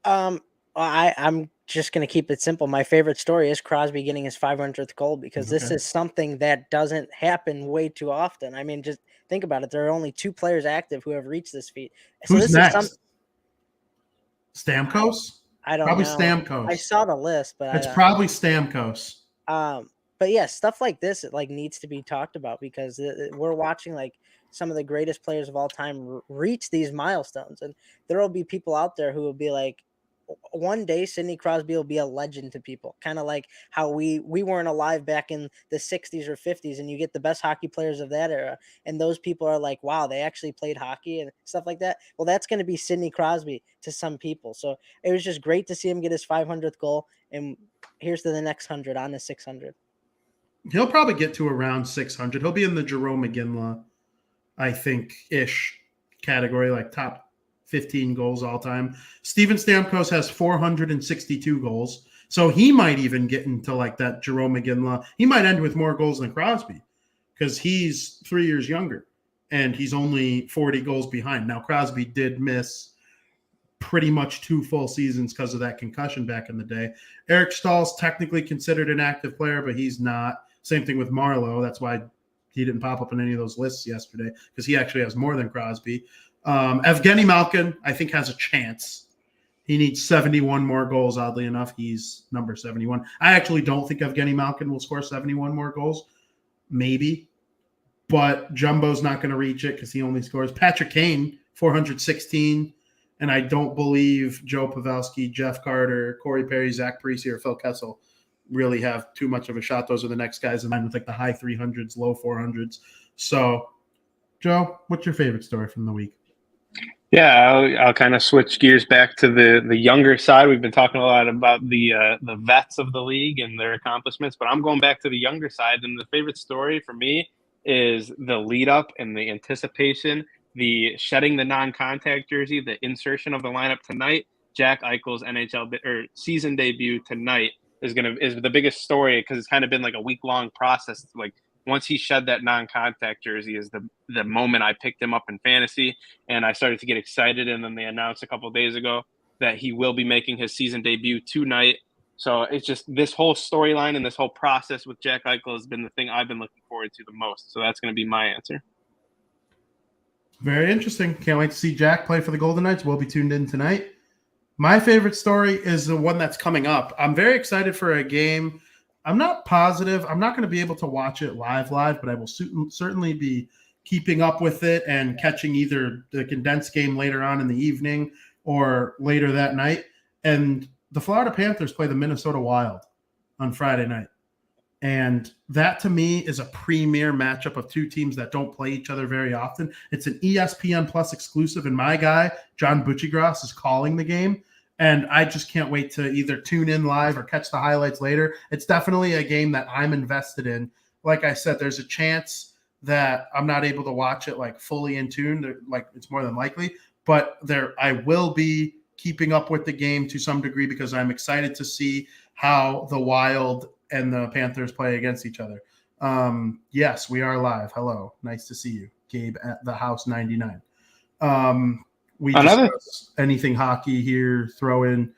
I'm just going to keep it simple. My favorite story is Crosby getting his 500th goal because this is something that doesn't happen way too often. I mean, just think about it. There are only 2 players active who have reached this feat. So Who's next? Stamkos? I don't probably know. Stamkos. I saw the list, but it's probably Stamkos. But yeah, stuff like this like needs to be talked about because we're watching like some of the greatest players of all time reach these milestones, and there will be people out there who will be like, one day Sidney Crosby will be a legend to people, kind of like how we weren't alive back in the 60s or 50s, and you get the best hockey players of that era, and those people are like, wow, they actually played hockey and stuff like that. Well, that's going to be Sidney Crosby to some people. So it was just great to see him get his 500th goal, and here's to the next 100 on the 600. He'll probably get to around 600. He'll be in the Jarome Iginla, I think, ish category, like top 15 goals all time. Steven Stamkos has 462 goals. So he might even get into like that Jarome Iginla. He might end with more goals than Crosby because he's 3 years younger and he's only 40 goals behind. Now, Crosby did miss pretty much 2 full seasons because of that concussion back in the day. Eric Stahl's technically considered an active player, but he's not. Same thing with Marleau. That's why he didn't pop up in any of those lists yesterday because he actually has more than Crosby. Evgeny Malkin, I think, has a chance. He needs 71 more goals, oddly enough. He's number 71. I actually don't think Evgeny Malkin will score 71 more goals. Maybe. But Jumbo's not going to reach it because he only scores. Patrick Kane, 416. And I don't believe Joe Pavelski, Jeff Carter, Corey Perry, Zach Parise, or Phil Kessel really have too much of a shot. Those are the next guys in line with like the high 300s, low 400s. So, Joe, what's your favorite story from the week? Yeah, I'll kind of switch gears back to the younger side. We've been talking a lot about the vets of the league and their accomplishments, but I'm going back to the younger side. And the favorite story for me is the lead up and the anticipation, the shedding the non-contact jersey, the insertion of the lineup tonight. Jack Eichel's NHL or season debut tonight is the biggest story because it's kind of been like a week-long process. Like once he shed that non-contact jersey is the moment I picked him up in fantasy and I started to get excited. And then they announced a couple of days ago that he will be making his season debut tonight. So it's just this whole storyline and this whole process with Jack Eichel has been the thing I've been looking forward to the most. So that's going to be my answer. Very interesting. Can't wait to see Jack play for the Golden Knights. We'll be tuned in tonight. My favorite story is the one that's coming up. I'm very excited for a game. I'm not positive. I'm not going to be able to watch it live, but I will certainly be keeping up with it and catching either the condensed game later on in the evening or later that night. And the Florida Panthers play the Minnesota Wild on Friday night. And that to me is a premier matchup of two teams that don't play each other very often. It's an ESPN Plus exclusive, and my guy, John Buccigross, is calling the game. And I just can't wait to either tune in live or catch the highlights later. It's definitely a game that I'm invested in. Like I said, there's a chance that I'm not able to watch it like fully in tune. Like it's more than likely, but I will be keeping up with the game to some degree because I'm excited to see how the Wild and the Panthers play against each other. Yes, we are live. Hello. Nice to see you. Gabe at the House 99. We discuss anything hockey here, throw in.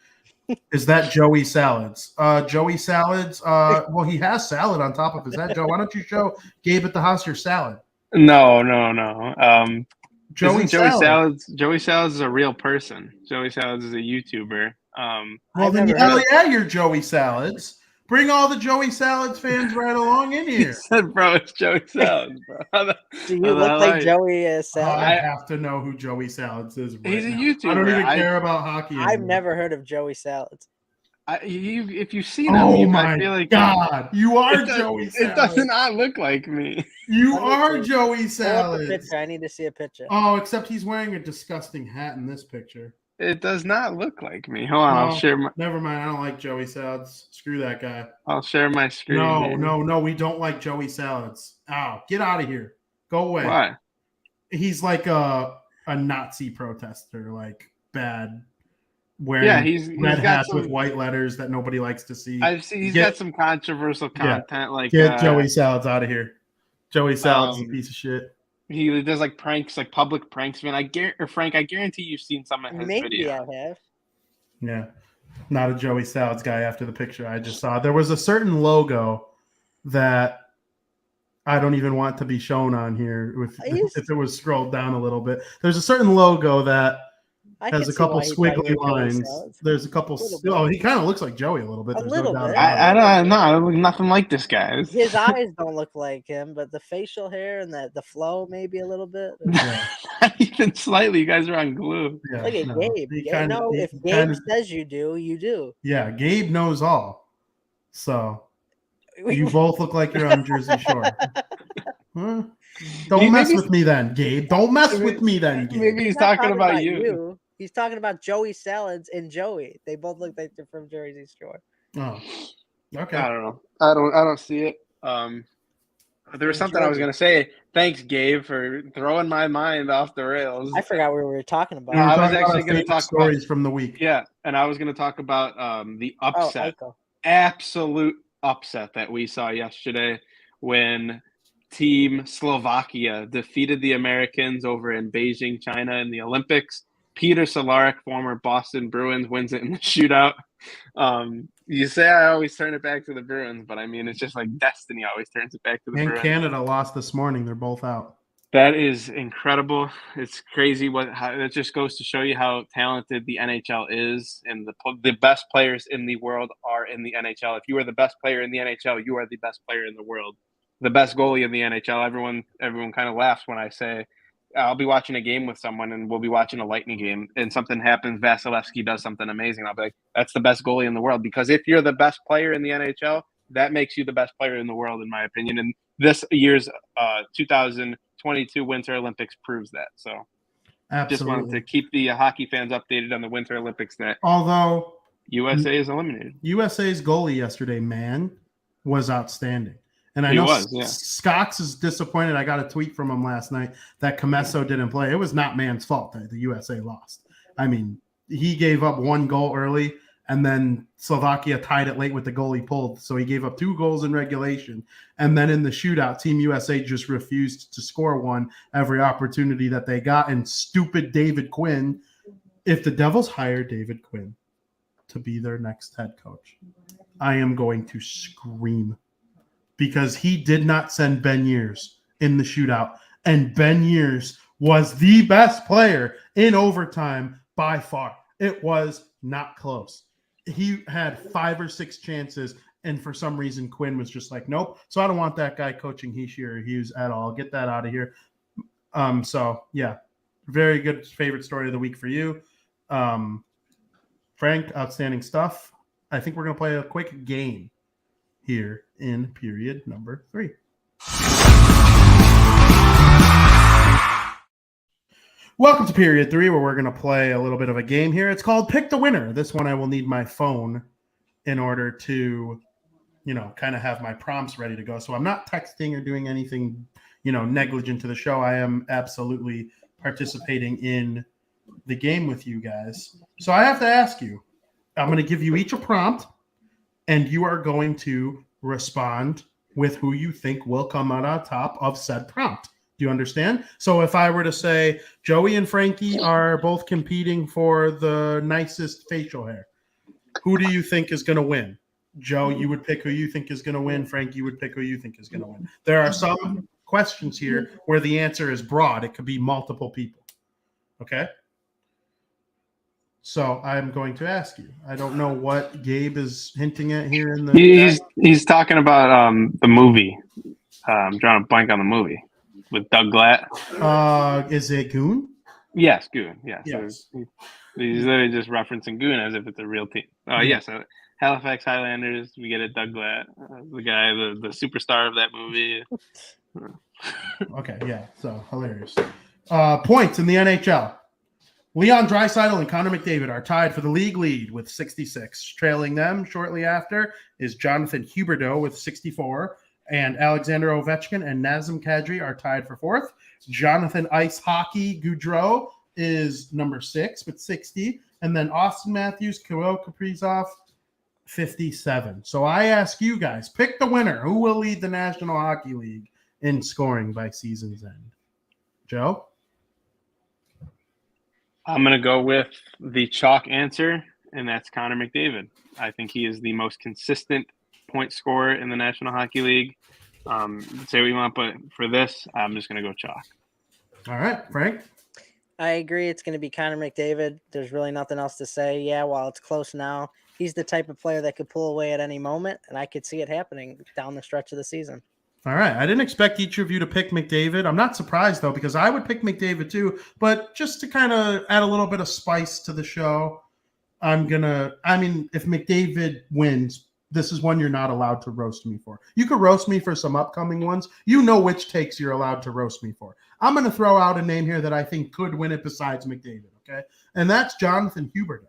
Is that Joey Salads? Joey Salads, well, he has salad on top of his head. Joe, why don't you show Gabe at the House your salad? No. Joey Salads is a real person. Joey Salads is a YouTuber. Well, then hell yeah, you're Joey Salads. Bring all the Joey Salads fans right along in here. He said, bro, it's Joey Salads, bro. Do you look like Joey Salads? I have to know who Joey Salads is. He's a YouTuber. I don't even care about hockey anymore. I've never heard of Joey Salads. If you've seen him, I feel like God, you are Joey Salads. It does not look like me. You are Joey Salads. I need to see a picture. Oh, except he's wearing a disgusting hat in this picture. It does not look like me. Hold on, I'll share my. Never mind. I don't like Joey Salads. Screw that guy. I'll share my screen. No. We don't like Joey Salads. Ow, get out of here. Go away. Why? He's like a Nazi protester, like bad. Wearing he's red hats with white letters that nobody likes to see. I've seen he's got some controversial content. Like get Joey Salads out of here. Joey Salads is a piece of shit. He does like pranks, like public pranks, man. Frank, I guarantee you've seen some of his videos. Maybe I have. Yeah. Not a Joey Salads guy after the picture I just saw. There was a certain logo that I don't even want to be shown on here if it was scrolled down a little bit. There's a certain logo that has a couple squiggly lines. There's a couple. Oh, he kind of looks like Joey a little bit. I don't know. I look nothing like this guy. His eyes don't look like him, but the facial hair and the flow maybe a little bit. Not even slightly. You guys are on glue. Yeah, look at Gabe. If Gabe says you do, you do. Yeah, Gabe knows all. So you both look like you're on Jersey Shore. Huh? Don't mess with me then, Gabe. Don't mess with me then, Gabe. Maybe he's talking about you. He's talking about Joey Salads and Joey. They both look like they're from Jersey Shore. Oh, okay. I don't know. I don't see it. There was something I was gonna say. Thanks, Gabe, for throwing my mind off the rails. I forgot what we were talking about. I was actually going to talk stories from the week. Yeah, and I was going to talk about the upset, absolute upset that we saw yesterday when Team Slovakia defeated the Americans over in Beijing, China, in the Olympics. Peter Cehlarik, former Boston Bruins, wins it in the shootout. You say I always turn it back to the Bruins, but I mean, it's just like destiny always turns it back to the Bruins. And Canada lost this morning. They're both out. That is incredible. It's crazy it just goes to show you how talented the NHL is, and the best players in the world are in the NHL. If you are the best player in the NHL, you are the best player in the world. The best goalie in the NHL. Everyone kind of laughs when I say I'll be watching a game with someone and we'll be watching a Lightning game and something happens, Vasilevsky does something amazing. I'll be like, that's the best goalie in the world. Because if you're the best player in the NHL, that makes you the best player in the world, in my opinion. And this year's 2022 Winter Olympics proves that. So Just wanted to Absolutely. keep the hockey fans updated on the Winter Olympics that Although USA is eliminated. USA's goalie yesterday, man, was outstanding. And I He know was, yeah. Scox is disappointed. I got a tweet from him last night that Comesso didn't play. It was not Man's fault that the USA lost. I mean, he gave up one goal early, and then Slovakia tied it late with the goal he pulled. So he gave up 2 goals in regulation. And then in the shootout, Team USA just refused to score one every opportunity that they got. And stupid David Quinn, if the Devils hire David Quinn to be their next head coach, I am going to scream, because he did not send Ben Years in the shootout. And Ben Years was the best player in overtime by far. It was not close. He had 5 or 6 chances, and for some reason, Quinn was just like, nope. So I don't want that guy coaching Hischier or Hughes at all. Get that out of here. So, yeah, very good favorite story of the week for you. Frank, outstanding stuff. I think we're going to play a quick game here in period number 3. Welcome to period 3, where we're going to play a little bit of a game here. It's called Pick the Winner. This one I will need my phone in order to, kind of have my prompts ready to go. So I'm not texting or doing anything, negligent to the show. I am absolutely participating in the game with you guys. So I have to ask you, I'm going to give you each a prompt, and you are going to respond with who you think will come out on top of said prompt. Do you understand? So if I were to say Joey and Frankie are both competing for the nicest facial hair, who do you think is going to win? Joe, you would pick who you think is going to win. Frank, you would pick who you think is going to win. There are some questions here where the answer is broad. It could be multiple people. Okay? So I'm going to ask you. I don't know what Gabe is hinting at here in the. He's talking about the movie. I'm drawing a blank on the movie with Doug Glatt. Is it Goon? Yes, Goon. Yes. Yes. So he's literally just referencing Goon as if it's a real team. Yes. Halifax Highlanders. We get it. Doug Glatt, the guy, the superstar of that movie. Okay. Yeah. So hilarious. Points in the NHL. Leon Draisaitl and Connor McDavid are tied for the league lead with 66. Trailing them shortly after is Jonathan Huberdeau with 64. And Alexander Ovechkin and Nazem Kadri are tied for 4th. Jonathan Ice Hockey Goudreau is number 6 with 60. And then Austin Matthews, Kirill Kaprizov, 57. So I ask you guys, pick the winner. Who will lead the National Hockey League in scoring by season's end? Joe? I'm going to go with the chalk answer, and that's Connor McDavid. I think he is the most consistent point scorer in the National Hockey League. Say what you want, but for this, I'm just going to go chalk. All right, Frank? I agree. It's going to be Connor McDavid. There's really nothing else to say. Yeah, while it's close now, he's the type of player that could pull away at any moment, and I could see it happening down the stretch of the season. All right. I didn't expect each of you to pick McDavid. I'm not surprised, though, because I would pick McDavid, too. But just to kind of add a little bit of spice to the show, if McDavid wins, this is one you're not allowed to roast me for. You could roast me for some upcoming ones. You know which takes you're allowed to roast me for. I'm going to throw out a name here that I think could win it besides McDavid, okay? And that's Jonathan Huberdeau.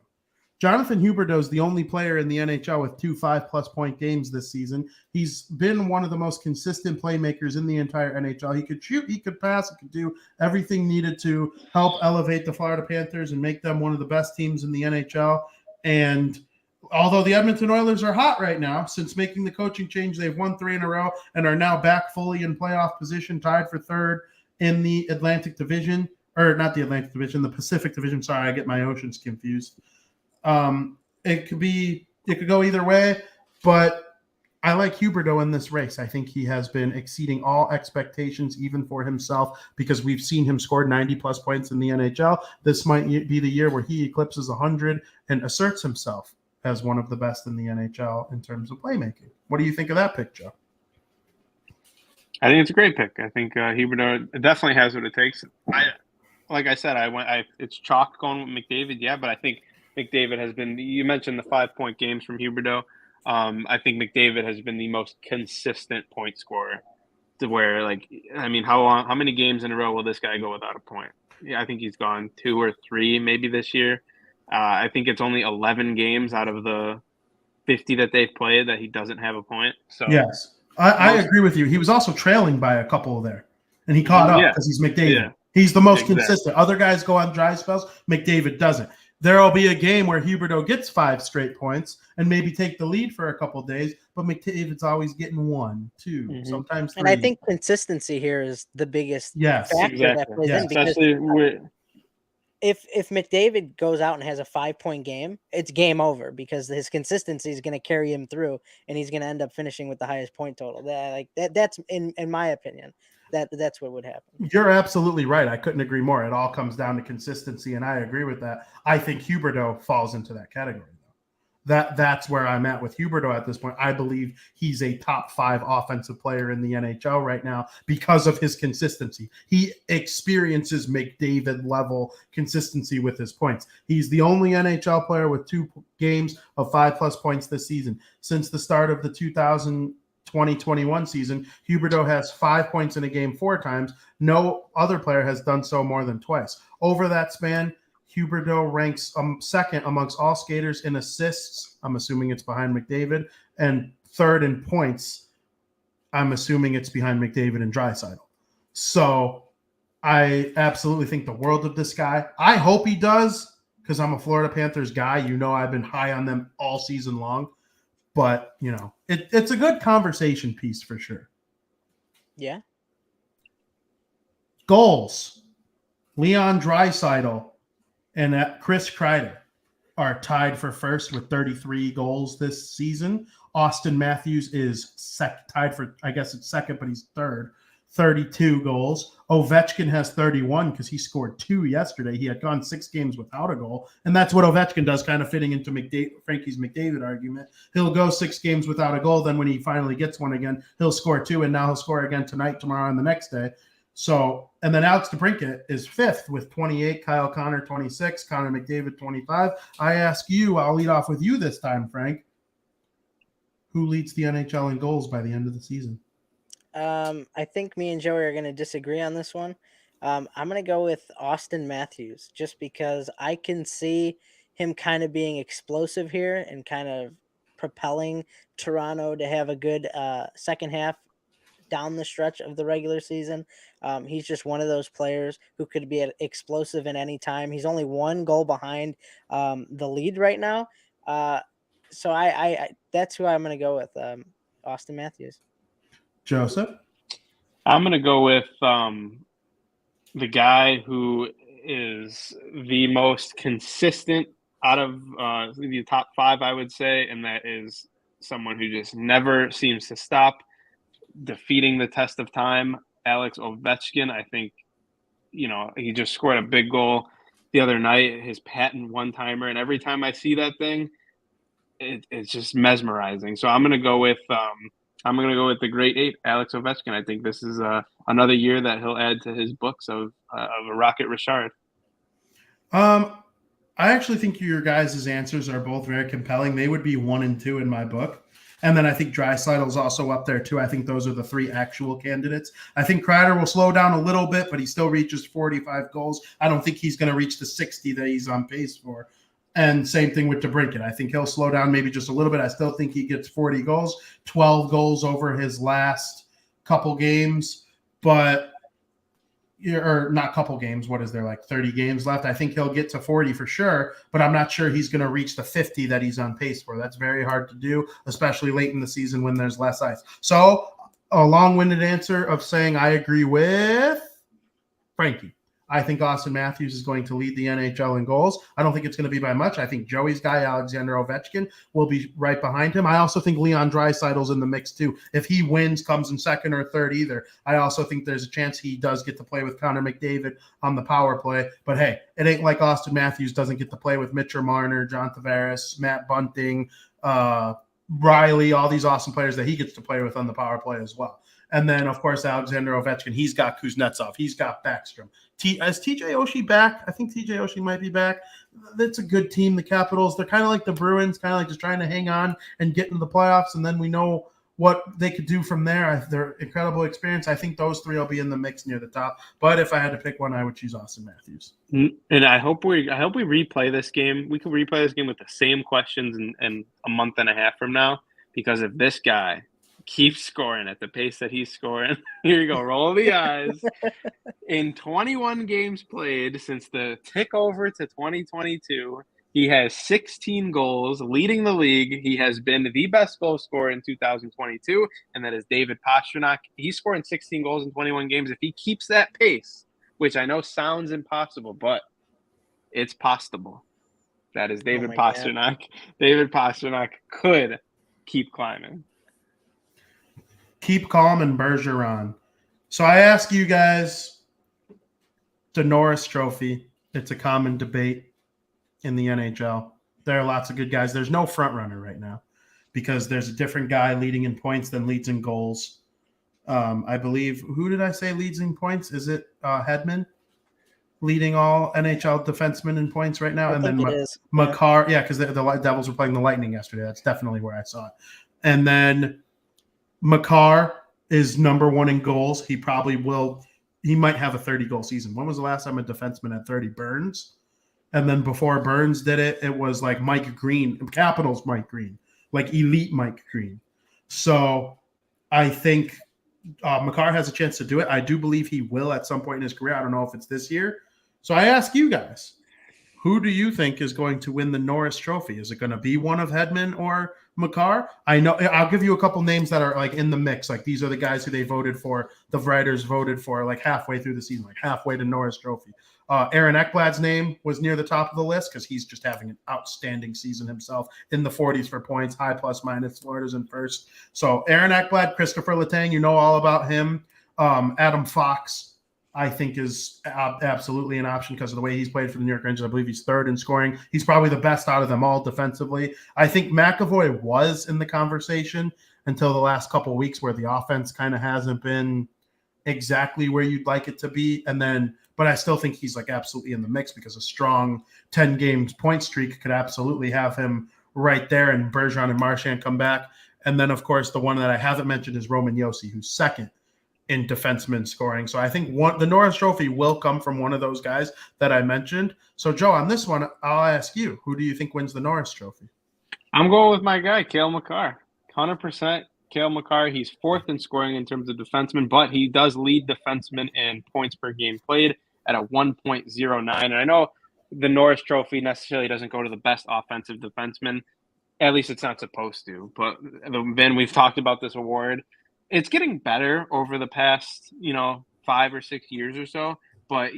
Jonathan Huberdeau is the only player in the NHL with 2 5+ point games this season. He's been one of the most consistent playmakers in the entire NHL. He could shoot, he could pass, he could do everything needed to help elevate the Florida Panthers and make them one of the best teams in the NHL. And although the Edmonton Oilers are hot right now, since making the coaching change, they've won 3 in a row and are now back fully in playoff position, tied for 3rd in the Atlantic Division. Or not the Atlantic Division, the Pacific Division. Sorry, I get my oceans confused. It could go either way, but I like Huberdeau in this race. I think he has been exceeding all expectations, even for himself, because we've seen him score 90+ points in the NHL. This might be the year where he eclipses 100 and asserts himself as one of the best in the NHL in terms of playmaking. What do you think of that pick, Joe? I think it's a great pick. I think Huberdeau definitely has what it takes. Like I said, it's chalk going with McDavid, yeah, but I think McDavid has been – you mentioned the 5-point games from Huberdeau. I think McDavid has been the most consistent point scorer to where, like, I mean, how many games in a row will this guy go without a point? Yeah, I think he's gone 2 or 3 maybe this year. I think it's only 11 games out of the 50 that they've played that he doesn't have a point. So yes, I agree with you. He was also trailing by a couple there, and he caught up because he's McDavid. Yeah. He's the most Exactly. consistent. Other guys go on dry spells. McDavid doesn't. There will be a game where Huberdeau gets 5 straight points and maybe take the lead for a couple days, but McDavid's always getting 1, 2, sometimes 3. And I think consistency here is the biggest yes, factor that plays in, because especially with if McDavid goes out and has a 5-point game, it's game over because his consistency is going to carry him through, and he's going to end up finishing with the highest point total. That's in my opinion. That's what would happen. You're absolutely right. I couldn't agree more. It all comes down to consistency, and I agree with that. I think Huberdeau falls into that category. That's where I'm at with Huberdeau at this point. I believe he's a top 5 offensive player in the NHL right now because of his consistency. He experiences McDavid level consistency with his points. He's the only NHL player with 2 games of 5+ points this season. Since the start of the 2020-21 season, Huberdeau has 5 points in a game 4 times. No other player has done so more than twice. Over that span, Huberdeau ranks second amongst all skaters in assists. I'm assuming it's behind McDavid, and third in points. I'm assuming it's behind McDavid and Draisaitl. So I absolutely think the world of this guy. I hope he does, because I'm a Florida Panthers guy. You know, I've been high on them all season long. But, you know, it's a good conversation piece for sure. Yeah. Goals. Leon Draisaitl and Chris Kreider are tied for first with 33 goals this season. Austin Matthews is tied for, I guess it's second, but he's third, 32 goals. Ovechkin has 31 because he scored 2 yesterday. He had gone 6 games without a goal, and that's what Ovechkin does, kind of fitting into Frankie's McDavid argument. He'll go 6 games without a goal, then when he finally gets one again, he'll score 2, and now he'll score again tonight, tomorrow, and the next day. So, and then Alex DeBrincat is 5th with 28, Kyle Connor 26, Connor McDavid 25. I ask you, I'll lead off with you this time, Frank. Who leads the NHL in goals by the end of the season? I think me and Joey are going to disagree on this one. I'm going to go with Austin Matthews just because I can see him kind of being explosive here and kind of propelling Toronto to have a good second half down the stretch of the regular season. He's just one of those players who could be explosive at any time. He's only 1 goal behind the lead right now. So I that's who I'm going to go with, Austin Matthews. Joseph? I'm going to go with the guy who is the most consistent out of the top 5, I would say, and that is someone who just never seems to stop defeating the test of time, Alex Ovechkin. I think, you know, he just scored a big goal the other night, his patent one-timer, and every time I see that thing, it's just mesmerizing. So I'm going to go with the great 8, Alex Ovechkin. I think this is another year that he'll add to his books of a Rocket Richard. I actually think your guys' answers are both very compelling. They would be 1 and 2 in my book. And then I think Draisaitl's also up there too. I think those are the 3 actual candidates. I think Kreider will slow down a little bit, but he still reaches 45 goals. I don't think he's going to reach the 60 that he's on pace for. And same thing with DeBrincat. I think he'll slow down maybe just a little bit. I still think he gets 40 goals, 12 goals over his last couple games, but or not couple games. What is there, like 30 games left? I think he'll get to 40 for sure, but I'm not sure he's going to reach the 50 that he's on pace for. That's very hard to do, especially late in the season when there's less ice. So a long-winded answer of saying I agree with Frankie. I think Austin Matthews is going to lead the NHL in goals. I don't think it's going to be by much. I think Joey's guy, Alexander Ovechkin, will be right behind him. I also think Leon Draisaitl's in the mix too. If he wins, comes in second or third either. I also think there's a chance he does get to play with Connor McDavid on the power play. But hey, it ain't like Austin Matthews doesn't get to play with Mitchell Marner, John Tavares, Matt Bunting, Riley, all these awesome players that he gets to play with on the power play as well. And then, of course, Alexander Ovechkin, he's got Kuznetsov. He's got Backstrom. Is TJ Oshie back? I think TJ Oshie might be back. That's a good team, the Capitals. They're kind of like the Bruins, kind of like just trying to hang on and get into the playoffs. And then we know what they could do from there. Their incredible experience. I think those three will be in the mix near the top. But if I had to pick one, I would choose Austin Matthews. And I hope we replay this game. We could replay this game with the same questions in a month and a half from now. Because if this guy keeps scoring at the pace that he's scoring, here you go, roll the eyes. In 21 games played since the tick over to 2022, he has 16 goals, leading the league. He has been the best goal scorer in 2022, and that is David Pastrnak. He's scoring 16 goals in 21 games. If he keeps that pace, which I know sounds impossible, but it's possible. That is David Pastrnak. God. David Pastrnak could keep climbing. Keep calm and Bergeron. So I ask you guys, the Norris Trophy, it's a common debate in the NHL. There are lots of good guys. There's no front runner right now because there's a different guy leading in points than leads in goals. I believe, who did I say leads in points? Is it Hedman leading all NHL defensemen in points right now? I think it is. Makar, yeah, because the Devils were playing the Lightning yesterday. That's definitely where I saw it. And then Makar is number one in goals. He might have a 30-goal season. When was the last time a defenseman had 30? Burns? And then before Burns did it, it was like Mike Green, Capitals Mike Green, like elite Mike Green. So I think Makar has a chance to do it. I do believe he will at some point in his career. I don't know if it's this year. So I ask you guys, who do you think is going to win the Norris Trophy? Is it going to be one of Hedman or Makar? I know I'll give you a couple names that are like in the mix. Like these are the guys who they voted for. The writers voted for like halfway through the season, like halfway to Norris Trophy. Aaron Ekblad's name was near the top of the list because he's just having an outstanding season himself, in the 40s for points, high plus minus, Florida's in first. So Aaron Ekblad, Christopher Letang, you know all about him. Adam Fox, I think, is absolutely an option because of the way he's played for the New York Rangers. I believe he's third in scoring. He's probably the best out of them all defensively. I think McAvoy was in the conversation until the last couple of weeks where the offense kind of hasn't been exactly where you'd like it to be. But I still think he's like absolutely in the mix because a strong 10 games point streak could absolutely have him right there, and Bergeron and Marchand come back. And then, of course, the one that I haven't mentioned is Roman Josi, who's second in defenseman scoring. So I think the Norris Trophy will come from one of those guys that I mentioned. So, Joe, on this one, I'll ask you, who do you think wins the Norris Trophy? I'm going with my guy, Cale Makar. 100% Cale Makar. He's fourth in scoring in terms of defensemen, but he does lead defensemen in points per game played at a 1.09. And I know the Norris Trophy necessarily doesn't go to the best offensive defenseman. At least it's not supposed to. But then we've talked about this award. It's getting better over the past, 5 or 6 years or so. But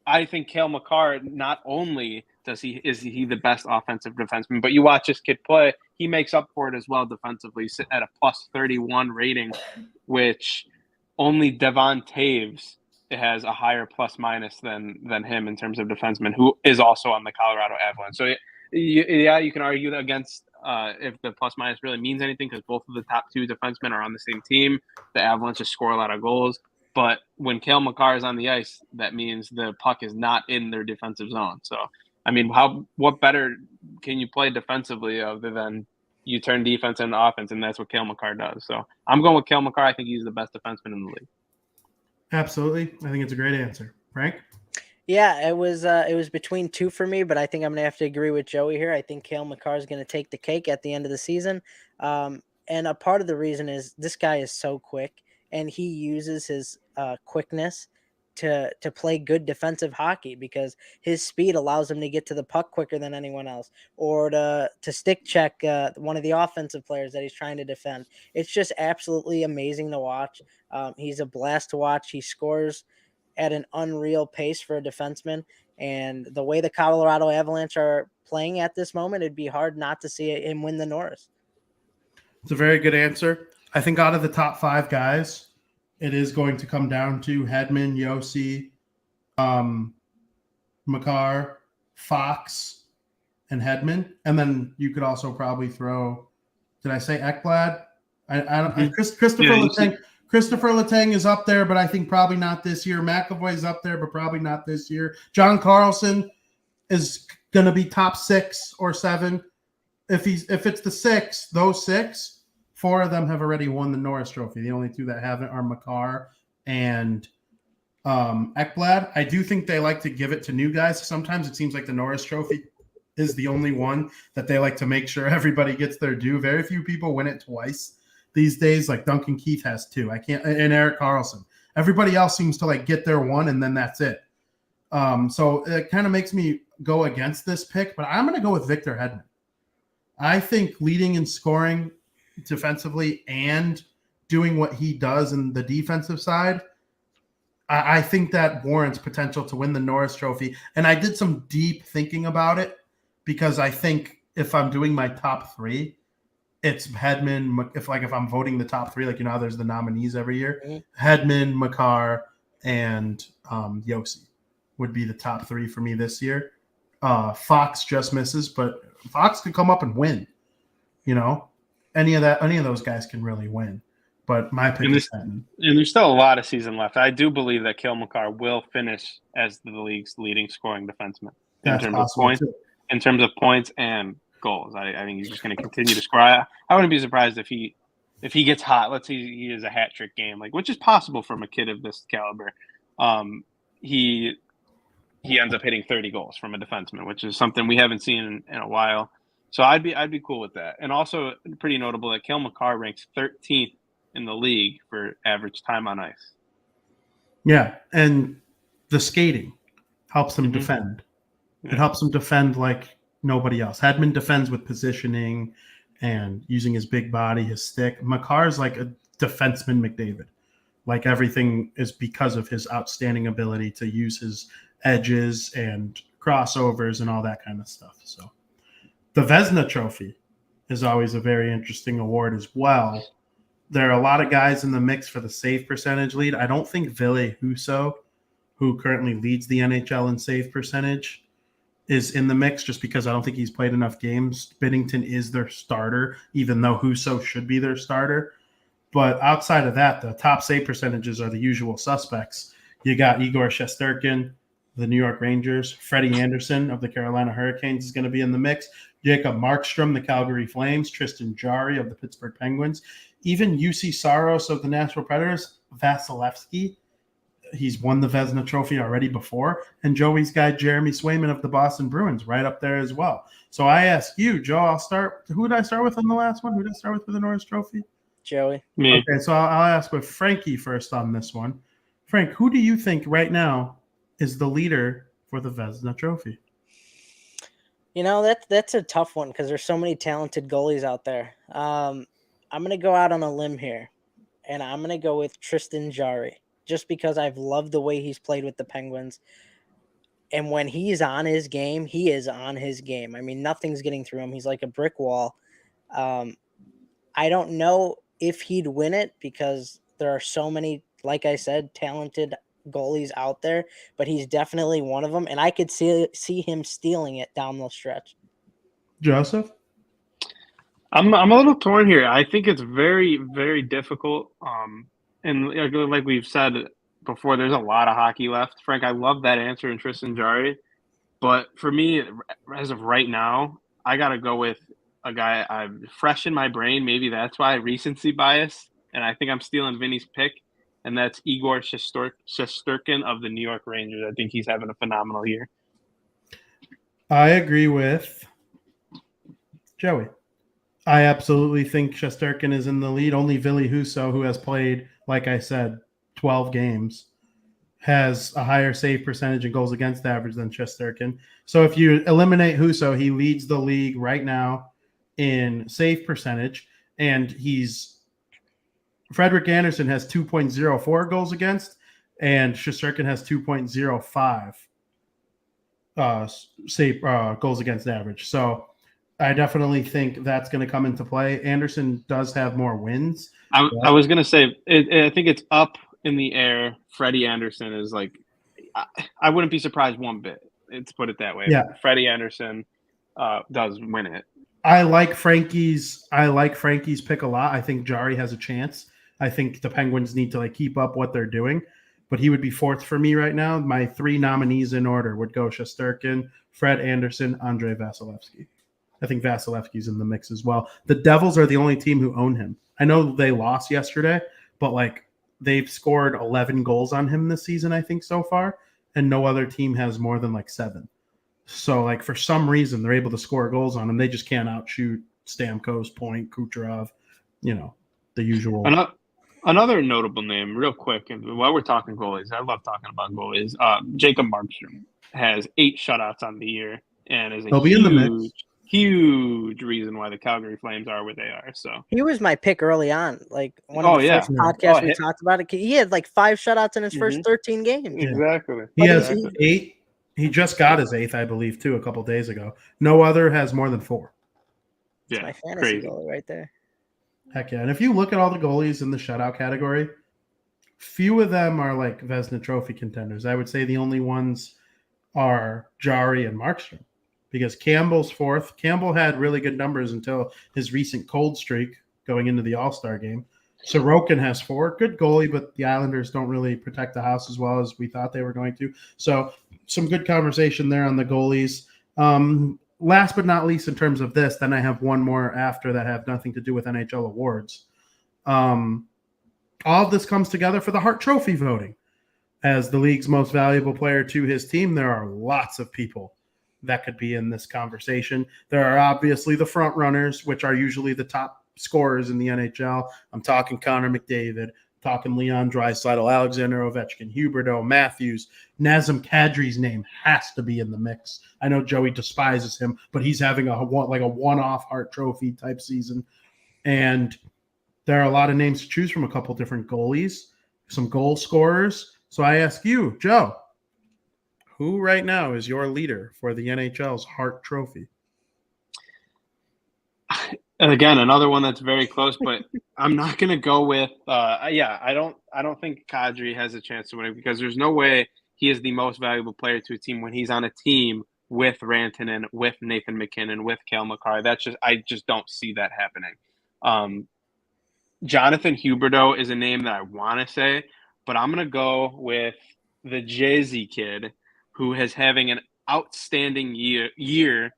I think Cale Makar, not only is he the best offensive defenseman, but you watch this kid play, he makes up for it as well defensively, sitting at a plus 31 rating, which only Devon Taves has a higher plus minus than him in terms of defenseman, who is also on the Colorado Avalanche. So you can argue against if the plus minus really means anything because both of the top two defensemen are on the same team. The Avalanche just score a lot of goals. But when Cale Makar is on the ice, that means the puck is not in their defensive zone. So, I mean, what better can you play defensively other than you turn defense into offense, and that's what Cale Makar does. So I'm going with Cale Makar. I think he's the best defenseman in the league. Absolutely. I think it's a great answer. Frank? Yeah, it was between two for me, but I think I'm going to have to agree with Joey here. I think Cale Makar is going to take the cake at the end of the season. And a part of the reason is this guy is so quick, and he uses his quickness to play good defensive hockey because his speed allows him to get to the puck quicker than anyone else, or to stick check one of the offensive players that he's trying to defend. It's just absolutely amazing to watch. He's a blast to watch. He scores at an unreal pace for a defenseman, and the way the Colorado Avalanche are playing at this moment, it'd be hard not to see him win the Norris. It's a very good answer. I think out of the top five guys, it is going to come down to Hedman, Josi, Makar, Fox, and Hedman. And then you could also probably throw, did I say Ekblad? Christopher Letang is up there, but I think probably not this year. McAvoy's up there, but probably not this year. John Carlson is going to be top 6 or 7. If it's the 6, those 6, 4 of them have already won the Norris Trophy. The only 2 that haven't are Makar and Ekblad. I do think they like to give it to new guys. Sometimes it seems like the Norris Trophy is the only one that they like to make sure everybody gets their due. Very few people win it twice these days. Like Duncan Keith has 2. And Erik Karlsson. Everybody else seems to like get their 1 and then that's it. So it kind of makes me go against this pick, but I'm going to go with Victor Hedman. I think leading and scoring defensively and doing what he does in the defensive side, I think that warrants potential to win the Norris Trophy. And I did some deep thinking about it because I think if I'm doing my top 3, it's Hedman. If I'm voting the top 3, like, how there's the nominees every year, Hedman, Makar, and Josi would be the top 3 for me this year. Fox just misses, but Fox could come up and win. Any of those guys can really win. But my pick is Hedman. And there's still a lot of season left. I do believe that Cale Makar will finish as the league's leading scoring defenseman in terms of points and goals. I think he's just going to continue to score. I wouldn't be surprised if he gets hot. Let's say he is a hat trick game, which is possible from a kid of this caliber. He ends up hitting 30 goals from a defenseman, which is something we haven't seen in a while. So I'd be cool with that. And also pretty notable that Cale Makar ranks 13th in the league for average time on ice. Yeah, and the skating helps him defend. It helps him defend like nobody else. Hedman defends with positioning and using his big body, his stick. Makar's like a defenseman McDavid. Like everything is because of his outstanding ability to use his edges and crossovers and all that kind of stuff. So the Vezina Trophy is always a very interesting award as well. There are a lot of guys in the mix for the save percentage lead. I don't think Ville Husso, who currently leads the NHL in save percentage, is in the mix just because I don't think he's played enough games. Binnington is their starter, even though Husso should be their starter. But outside of that, the top save percentages are the usual suspects. You got Igor Shesterkin, the New York Rangers. Freddie Anderson of the Carolina Hurricanes is going to be in the mix. Jacob Markstrom, the Calgary Flames. Tristan Jarry of the Pittsburgh Penguins. Even UC Saros of the Nashville Predators. Vasilevsky. He's won the Vezina Trophy already before. And Joey's guy, Jeremy Swayman of the Boston Bruins, right up there as well. So I ask you, Joe, I'll start. Who did I start with on the last one? Who did I start with for the Norris Trophy? Joey. Me. Okay, so I'll ask with Frankie first on this one. Frank, who do you think right now is the leader for the Vezina Trophy? That's a tough one because there's so many talented goalies out there. I'm going to go out on a limb here, and I'm going to go with Tristan Jarry just because I've loved the way he's played with the Penguins. And when he's on his game, he is on his game. I mean, nothing's getting through him. He's like a brick wall. I don't know if he'd win it because there are so many, like I said, talented goalies out there, but he's definitely one of them, and I could see him stealing it down the stretch. Joseph? I'm a little torn here. I think it's very, very difficult. And like we've said before, there's a lot of hockey left. Frank, I love that answer in Tristan Jarry. But for me, as of right now, I got to go with a guy I'm fresh in my brain. Maybe that's why recency bias. And I think I'm stealing Vinny's pick. And that's Igor Shesterkin of the New York Rangers. I think he's having a phenomenal year. I agree with Joey. I absolutely think Shesterkin is in the lead. Only Ville Husso, who has played, like I said, 12 games, has a higher save percentage and goals against average than Shesterkin. So if you eliminate Husso, he leads the league right now in save percentage, and Frederik Andersen has 2.04 goals against, and Shesterkin has 2.05 goals against average. So I definitely think that's going to come into play. Anderson does have more wins. I was going to say, I think it's up in the air. Freddie Andersen is like, I wouldn't be surprised one bit. Let's put it that way. Yeah. Freddie Andersen does win it. I like Frankie's pick a lot. I think Jarry has a chance. I think the Penguins need to keep up what they're doing, but he would be fourth for me right now. My 3 nominees in order would go Shesterkin, Fred Anderson, Andrei Vasilevsky. I think Vasilevsky's in the mix as well. The Devils are the only team who own him. I know they lost yesterday, but like they've scored 11 goals on him this season, I think, so far, and no other team has more than like 7. So like for some reason they're able to score goals on him. They just can't outshoot Stamkos, Point, Kucherov, the usual. Another notable name, real quick, and while we're talking goalies, I love talking about goalies. Jacob Markstrom has 8 shutouts on the year and is He'll be in the mix. Huge reason why the Calgary Flames are where they are. So he was my pick early on, like one of the first podcasts we talked about it. He had like 5 shutouts in his first 13 games. Exactly. He has 8. He just got his 8th, I believe, too, a couple days ago. No other has more than 4. That's my fantasy goalie right there. Heck yeah. And if you look at all the goalies in the shutout category, few of them are like Vezina Trophy contenders. I would say the only ones are Jari and Markstrom, because Campbell's 4th. Campbell had really good numbers until his recent cold streak going into the All-Star game. Sorokin has 4. Good goalie, but the Islanders don't really protect the house as well as we thought they were going to. So some good conversation there on the goalies. Last but not least, in terms of this, then I have one more after that have nothing to do with NHL awards. All of this comes together for the Hart Trophy voting. As the league's most valuable player to his team, there are lots of people that could be in this conversation. There are obviously the front runners, which are usually the top scorers in the NHL. I'm talking Connor McDavid, talking Leon Draisaitl, Alexander Ovechkin, Huberdeau, Matthews. Nazem Kadri's name has to be in the mix. I know Joey despises him, but he's having a one-off Hart Trophy type season. And there are a lot of names to choose from, a couple different goalies, some goal scorers. So I ask you, Joe, who right now is your leader for the NHL's Hart Trophy? Again, another one that's very close, but I'm not going to go with. I don't think Kadri has a chance to win it, because there's no way he is the most valuable player to a team when he's on a team with Rantanen, with Nathan McKinnon, with Cale Makar. I just don't see that happening. Jonathan Huberdeau is a name that I want to say, but I'm going to go with the Jay-Z kid, who is having an outstanding year.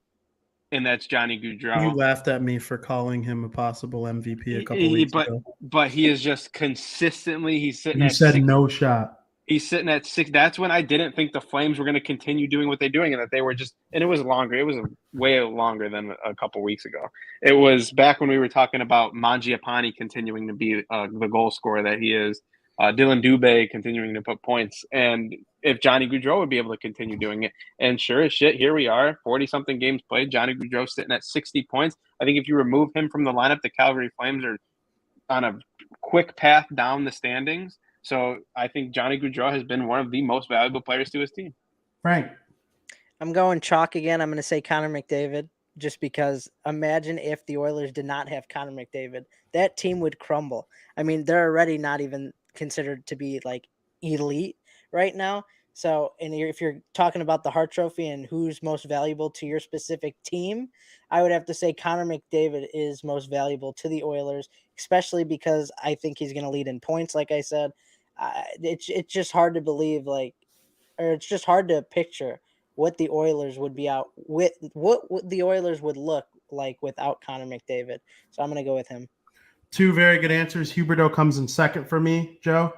And that's Johnny Gaudreau. You laughed at me for calling him a possible MVP a couple weeks ago. But he is just consistently. He's sitting. You said 6. No shot. He's sitting at 6. That's when I didn't think the Flames were going to continue doing what they're doing, and that they were just. And it was longer. It was way longer than a couple weeks ago. It was back when we were talking about Mangiapane continuing to be the goal scorer that he is. Dylan Dubé continuing to put points, and if Johnny Gaudreau would be able to continue doing it. And sure as shit, here we are, 40-something games played, Johnny Gaudreau sitting at 60 points. I think if you remove him from the lineup, the Calgary Flames are on a quick path down the standings. So I think Johnny Gaudreau has been one of the most valuable players to his team. Frank. I'm going chalk again. I'm going to say Connor McDavid, just because imagine if the Oilers did not have Connor McDavid. That team would crumble. I mean, they're already not even considered to be like elite right now. So, and if you're talking about the Hart Trophy and who's most valuable to your specific team, I would have to say Connor McDavid is most valuable to the Oilers, especially because I think he's going to lead in points. Like I said, it's just hard to believe, it's just hard to picture what the Oilers would be out with, what the Oilers would look like without Connor McDavid. So I'm going to go with him. 2 very good answers. Huberdeau comes in second for me, Joe.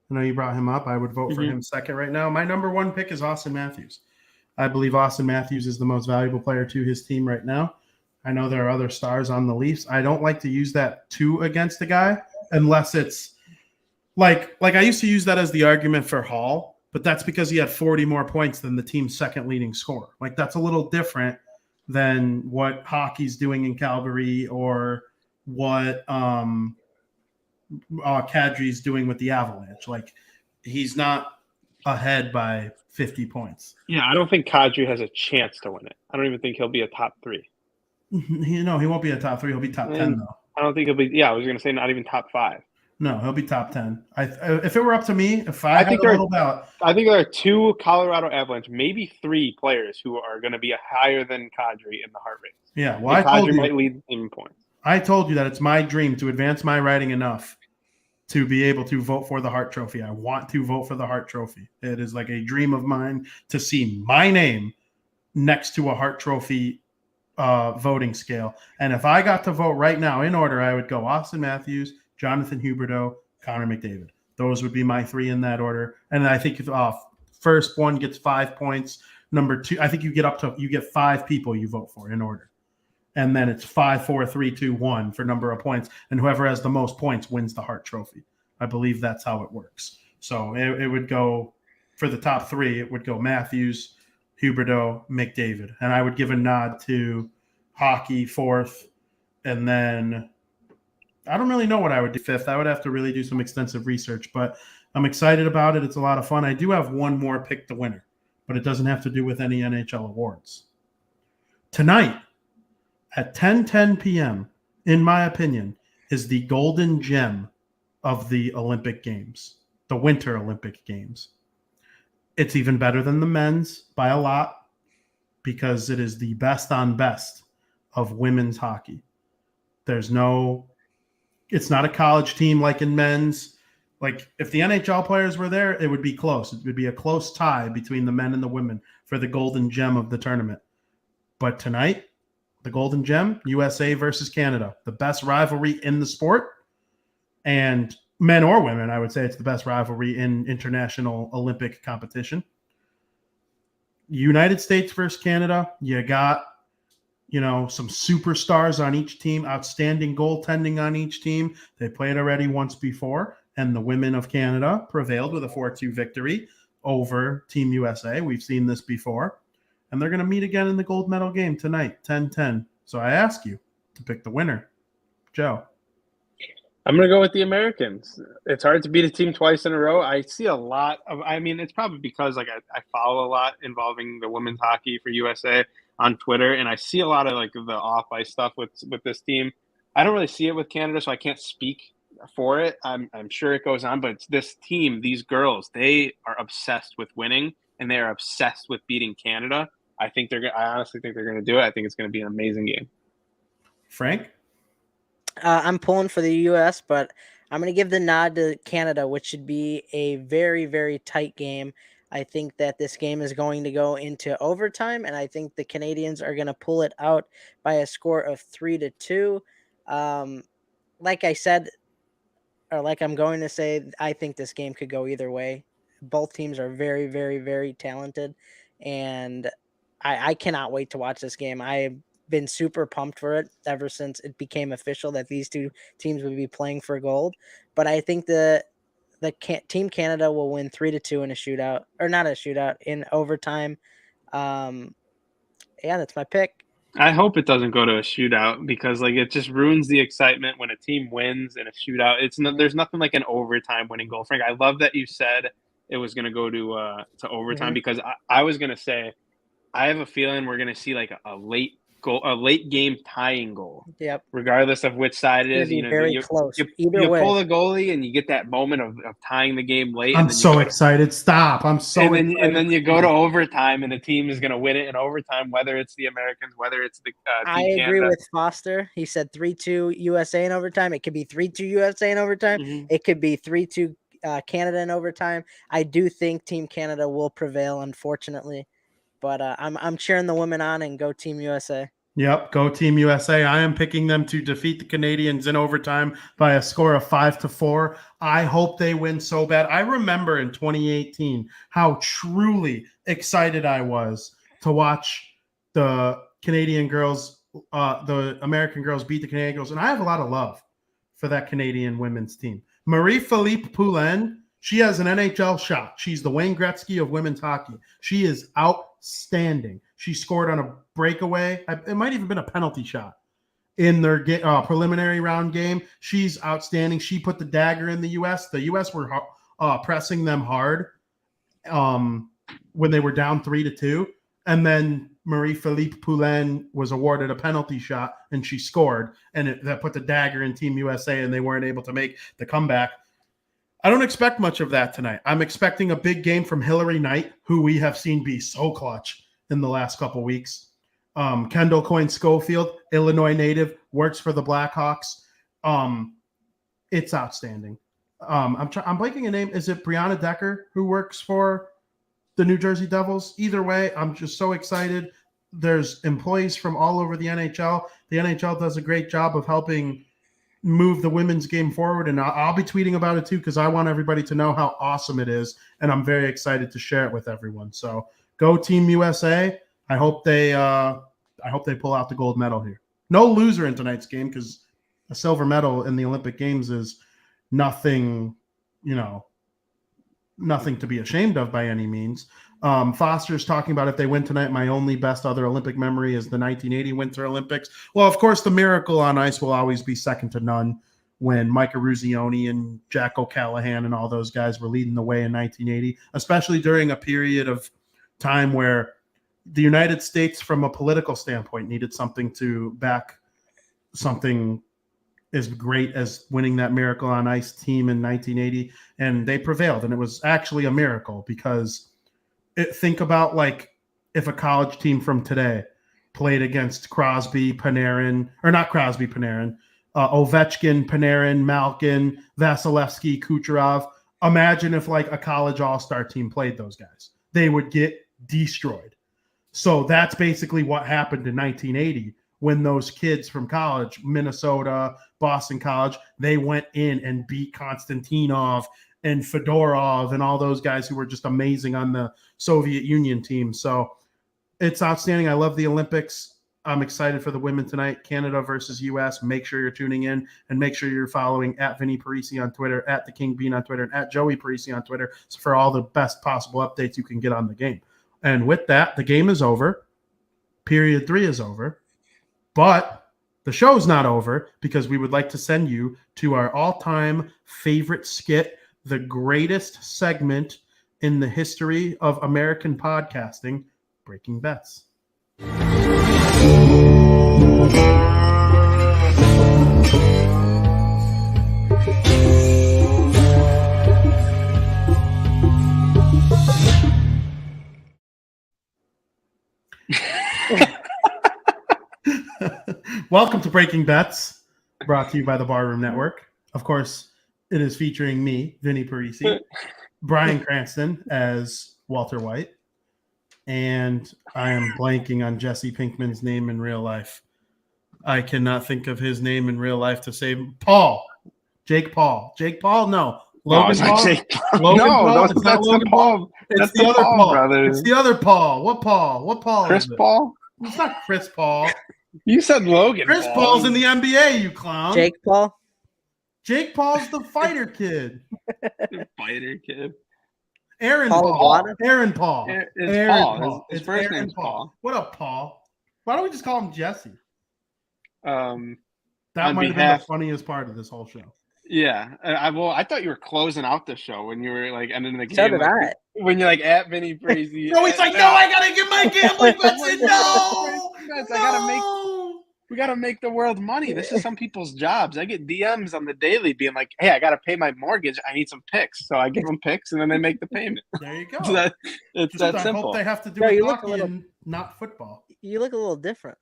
I know you brought him up. I would vote for him second right now. My number 1 pick is Austin Matthews. I believe Austin Matthews is the most valuable player to his team right now. I know there are other stars on the Leafs. I don't like to use that 2 against a guy unless it's like I used to use that as the argument for Hall, but that's because he had 40 more points than the team's second leading scorer. Like, that's a little different than what hockey's doing in Calgary or what Kadri's doing with the Avalanche. Like, he's not ahead by 50 points. Yeah, I don't think Kadri has a chance to win it. I don't even think he'll be a top 3. He won't be a top 3. He'll be top 10, though. I don't think he'll be – yeah, I was going to say not even top 5. No, he'll be top 10. If it were up to me, I think there are 2 Colorado Avalanche, maybe 3 players who are going to be higher than Kadri in the Hart race. Yeah, well, Kadri might lead in points. I told you that it's my dream to advance my writing enough to be able to vote for the Hart Trophy. I want to vote for the Hart Trophy. It is like a dream of mine to see my name next to a Hart Trophy voting scale. And if I got to vote right now in order, I would go Austin Matthews, Jonathan Huberdeau, Connor McDavid. Those would be my 3 in that order. And I think if first one gets 5 points, number 2, I think you get 5 people you vote for in order. And then it's 5, 4, 3, 2, 1 for number of points. And whoever has the most points wins the Hart Trophy. I believe that's how it works. So it would go for the top 3. It would go Matthews, Huberdeau, McDavid. And I would give a nod to hockey 4th. And then I don't really know what I would do 5th. I would have to really do some extensive research, but I'm excited about it. It's a lot of fun. I do have one more pick the winner, but it doesn't have to do with any NHL awards. Tonight at 10:10 p.m., in my opinion, is the golden gem of the Olympic Games, the Winter Olympic Games. It's even better than the men's by a lot because it is the best on best of women's hockey. It's not a college team like in men's. Like if the NHL players were there, it would be close. It would be a close tie between the men and the women for the golden gem of the tournament. But tonight, the golden gem, USA versus Canada, the best rivalry in the sport. And men or women, I would say it's the best rivalry in international Olympic competition. United States versus Canada, you got, some superstars on each team, outstanding goaltending on each team. They played already once before, and the women of Canada prevailed with a 4-2 victory over Team USA. We've seen this before. And they're going to meet again in the gold medal game tonight, 10-10. So I ask you to pick the winner. Joe. I'm going to go with the Americans. It's hard to beat a team twice in a row. I see a lot of, it's probably because I follow a lot involving the women's hockey for USA on Twitter, and I see a lot of the off-ice stuff with this team. I don't really see it with Canada, so I can't speak for it. I'm sure it goes on, but it's this team, these girls, they are obsessed with winning, and they are obsessed with beating Canada. I honestly think they're going to do it. I think it's going to be an amazing game. Frank? I'm pulling for the U.S., but I'm going to give the nod to Canada, which should be a very, very tight game. I think that this game is going to go into overtime, and I think the Canadians are going to pull it out by a score of 3-2. Like I said, or like I'm going to say, I think this game could go either way. Both teams are very, very, very talented, and I cannot wait to watch this game. I've been super pumped for it ever since it became official that these two teams would be playing for gold. But I think Team Canada will win 3-2 in a shootout, or not a shootout, in overtime. That's my pick. I hope it doesn't go to a shootout because it just ruins the excitement when a team wins in a shootout. There's nothing like an overtime winning goal. Frank, I love that you said it was going to go to overtime because I was going to say I have a feeling we're going to see a late game tying goal. Yep. Regardless of which side it is, very close. You pull the goalie and you get that moment of tying the game late. I'm so excited. Stop. I'm so excited. And then you go to overtime and the team is going to win it in overtime, whether it's the Americans, whether it's the I Team agree Canada. with Foster. He said 3-2 USA in overtime. It could be 3-2 USA in overtime. Mm-hmm. It could be 3-2 Canada in overtime. I do think Team Canada will prevail, unfortunately. But I'm cheering the women on and go Team USA. Yep, go Team USA. I am picking them to defeat the Canadians in overtime by a score of 5-4. I hope they win so bad. I remember in 2018 how truly excited I was to watch the Canadian girls, the American girls beat the Canadian girls. And I have a lot of love for that Canadian women's team. Marie-Philippe Poulin, she has an NHL shot. She's the Wayne Gretzky of women's hockey. She is outstanding. She scored on a breakaway. It might even been a penalty shot in their preliminary round game. She's outstanding. She put the dagger in the U.S. The U.S. were pressing them hard when they were down 3-2. And then Marie-Philippe Poulin was awarded a penalty shot, and she scored. And that put the dagger in Team USA, and they weren't able to make the comeback. I don't expect much of that tonight. I'm expecting a big game from Hillary Knight, who we have seen be so clutch in the last couple weeks. Kendall Coyne-Schofield, Illinois native, works for the Blackhawks. It's outstanding. I'm blanking a name. Is it Brianna Decker who works for the New Jersey Devils? Either way, I'm just so excited. there's employees from all over the NHL. The NHL does a great job of helping move the women's game forward, and I'll be tweeting about it too because I want everybody to know how awesome it is, and I'm very excited to share it with everyone. So go Team USA! I hope they pull out the gold medal here. No loser in tonight's game because a silver medal in the Olympic Games is nothing, nothing to be ashamed of by any means. Foster's talking about if they win tonight, my only best other Olympic memory is the 1980 Winter Olympics. Well, of course, the miracle on ice will always be second to none when Mike Eruzione and Jack O'Callahan and all those guys were leading the way in 1980, especially during a period of time where the United States, from a political standpoint, needed something to back something as great as winning that Miracle on Ice team in 1980, and they prevailed. And it was actually a miracle because think about like if a college team from today played against Crosby, Panarin, or not Crosby, Panarin, Ovechkin, Panarin, Malkin, Vasilevsky, Kucherov. Imagine if like a college all-star team played those guys. They would get destroyed. So that's basically what happened in 1980 when those kids from college, Minnesota, Boston College, they went in and beat Konstantinov and Fedorov and all those guys who were just amazing on the Soviet Union team. So it's outstanding. I love the Olympics. I'm excited for the women tonight, Canada versus U.S. Make sure you're tuning in and make sure you're following at Vinny Parisi on Twitter, at The King Bean on Twitter, and at Joey Parisi on Twitter for all the best possible updates you can get on the game. And with that, the game is over. Period 3 is over. But the show's not over because we would like to send you to our all-time favorite skit, the greatest segment in the history of American podcasting, Breaking Bets. Welcome to Breaking Bets, brought to you by the Barroom Network. Of course, it is featuring me, Vinny Parisi, Brian Cranston as Walter White, and I am blanking on Jesse Pinkman's name in real life. I cannot think of his name in real life to say Paul. Jake Paul. Jake Paul? No. Logan Paul? Logan Paul? It's not Logan Paul. It's the other Paul. Brothers. It's the other Paul. What Paul? What Paul Chris is it? Paul? It's not Chris Paul. You said Logan Chris Paul. Paul's in the NBA, you clown. Jake Paul? Jake Paul's the fighter kid. Fighter kid. Aaron Paul. Paul. Aaron Paul. It's Aaron Paul. Paul. His It's first Aaron name's Paul. What up, Paul? Why don't we just call him Jesse? That On might have been the behalf- funniest part of this whole show. Yeah. I thought you were closing out the show when you were like ending the game. So did like, I. When you're like at Vinny Crazy. No, he's like, no, I gotta get my gambling bets in. No, We gotta make the world money. This is some people's jobs. I get DMs on the daily being like, hey, I gotta pay my mortgage. I need some picks. So I give them picks and then they make the payment. There you go. It's Just that I simple. hope they have to do No, it you look hockey a little- and not football. You look a little different.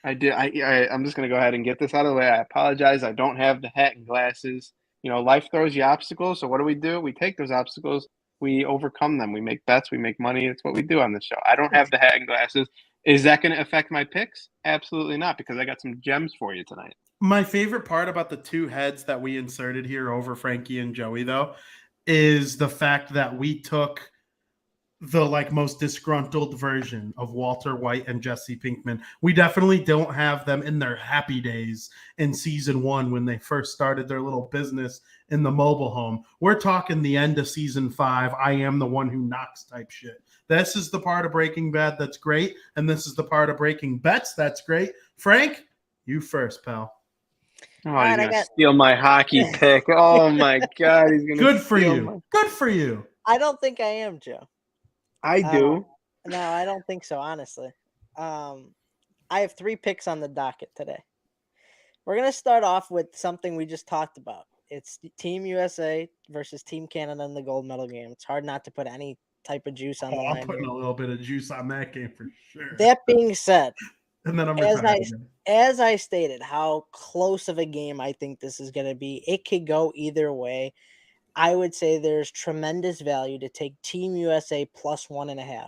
I did. I'm just gonna go ahead and get this out of the way. I apologize. I don't have the hat and glasses. You know, life throws you obstacles. So what do? We take those obstacles. We overcome them. We make bets. We make money. It's what we do on this show. I don't have the hat and glasses. Is that going to affect my picks? Absolutely not, because I got some gems for you tonight. My favorite part about the two heads that we inserted here over Frankie and Joey, though, is the fact that we took the most disgruntled version of Walter White and Jesse Pinkman. We definitely don't have them in their happy days in season 1 when they first started their little business in the mobile home. We're talking the end of season 5. I am the one who knocks type shit. This is the part of Breaking Bad that's great, and this is the part of Breaking Bets that's great. Frank, you first, pal. Oh, he's going to steal my hockey pick. Oh, my God. He's going to Good for you. Good for you. I don't think I am, Joe. I do. No, I don't think so, honestly. I have 3 picks on the docket today. We're going to start off with something we just talked about. It's Team USA versus Team Canada in the gold medal game. It's hard not to put any type of juice on the line. I'm putting a little bit of juice on that game for sure. That being said, and then as I stated, how close of a game I think this is going to be. It could go either way. I would say there's tremendous value to take Team USA plus 1.5.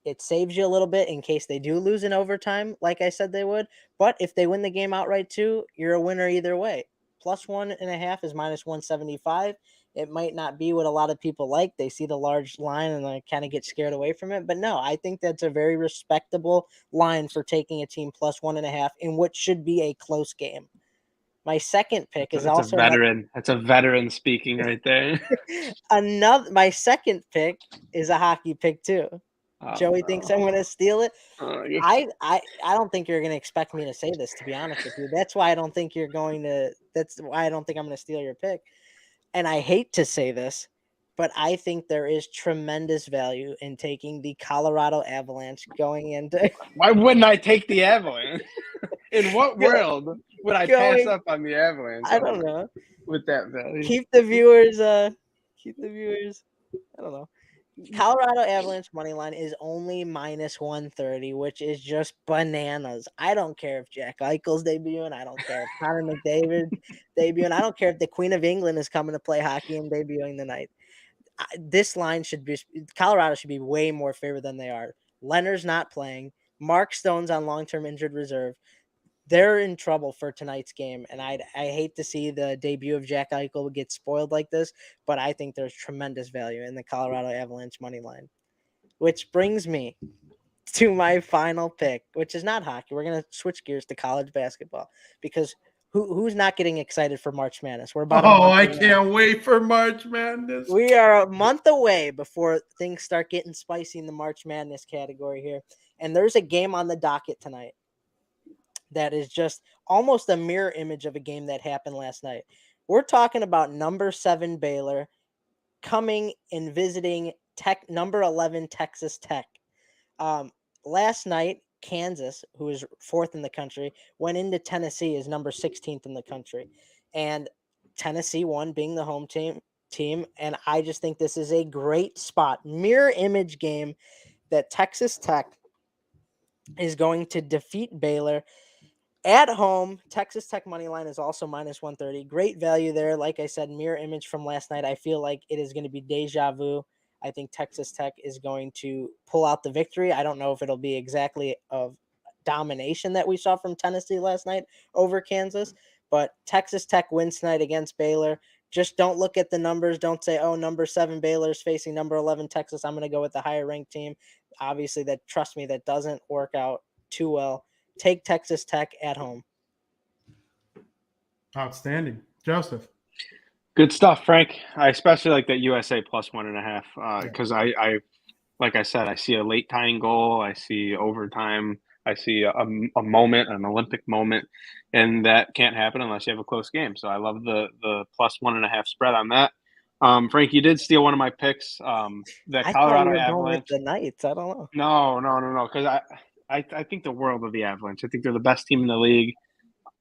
It saves you a little bit in case they do lose in overtime, like I said they would. But if they win the game outright too, you're a winner either way. +1.5 is -175. It might not be what a lot of people like. They see the large line and they kind of get scared away from it. But no, I think that's a very respectable line for taking a team +1.5 in what should be a close game. My second pick is That's also a veteran. That's a veteran speaking right there. my second pick is a hockey pick too. Joey thinks I'm going to steal it. I don't think you're going to expect me to say this, to be honest with you. That's why I don't think you're going to. That's why I don't think I'm going to steal your pick. And I hate to say this, but I think there is tremendous value in taking the Colorado Avalanche going into. Why wouldn't I take the Avalanche? In what world would I pass up on the Avalanche? I don't know. With that value. Keep the viewers. I don't know. Colorado Avalanche money line is only -130, which is just bananas. I don't care if Jack Eichel's debuting. I don't care if Connor McDavid debuting. I don't care if the Queen of England is coming to play hockey and debuting tonight. This line Colorado should be way more favored than they are. Leonard's not playing. Mark Stone's on long-term injured reserve. They're in trouble for tonight's game, and I hate to see the debut of Jack Eichel get spoiled like this, but I think there's tremendous value in the Colorado Avalanche money line, which brings me to my final pick, which is not hockey. We're going to switch gears to college basketball because who's not getting excited for March Madness? We're about I can't wait for March Madness. We are a month away before things start getting spicy in the March Madness category here, and there's a game on the docket tonight that is just almost a mirror image of a game that happened last night. We're talking about number 7 Baylor coming and visiting number 11 Texas Tech. Last night, Kansas, who is 4th in the country, went into Tennessee as number 16th in the country. And Tennessee won, being the home team. And I just think this is a great spot. Mirror image game that Texas Tech is going to defeat Baylor. At home, Texas Tech money line is also -130. Great value there. Like I said, mirror image from last night. I feel like it is going to be deja vu. I think Texas Tech is going to pull out the victory. I don't know if it'll be exactly of domination that we saw from Tennessee last night over Kansas, but Texas Tech wins tonight against Baylor. Just don't look at the numbers. Don't say, oh, number 7 Baylor is facing number 11 Texas. I'm going to go with the higher ranked team. Obviously, trust me, that doesn't work out too well. Take Texas Tech at home. Outstanding. Joseph. Good stuff, Frank. I especially like that USA +1.5 because I like I said, I see a late tying goal. I see overtime. I see a moment, an Olympic moment, and that can't happen unless you have a close game. So I love the +1.5 spread on that. Frank, you did steal one of my picks. The Colorado Avalanche. The Knights. I don't know. No. Because I think the world of the Avalanche. I think they're the best team in the league.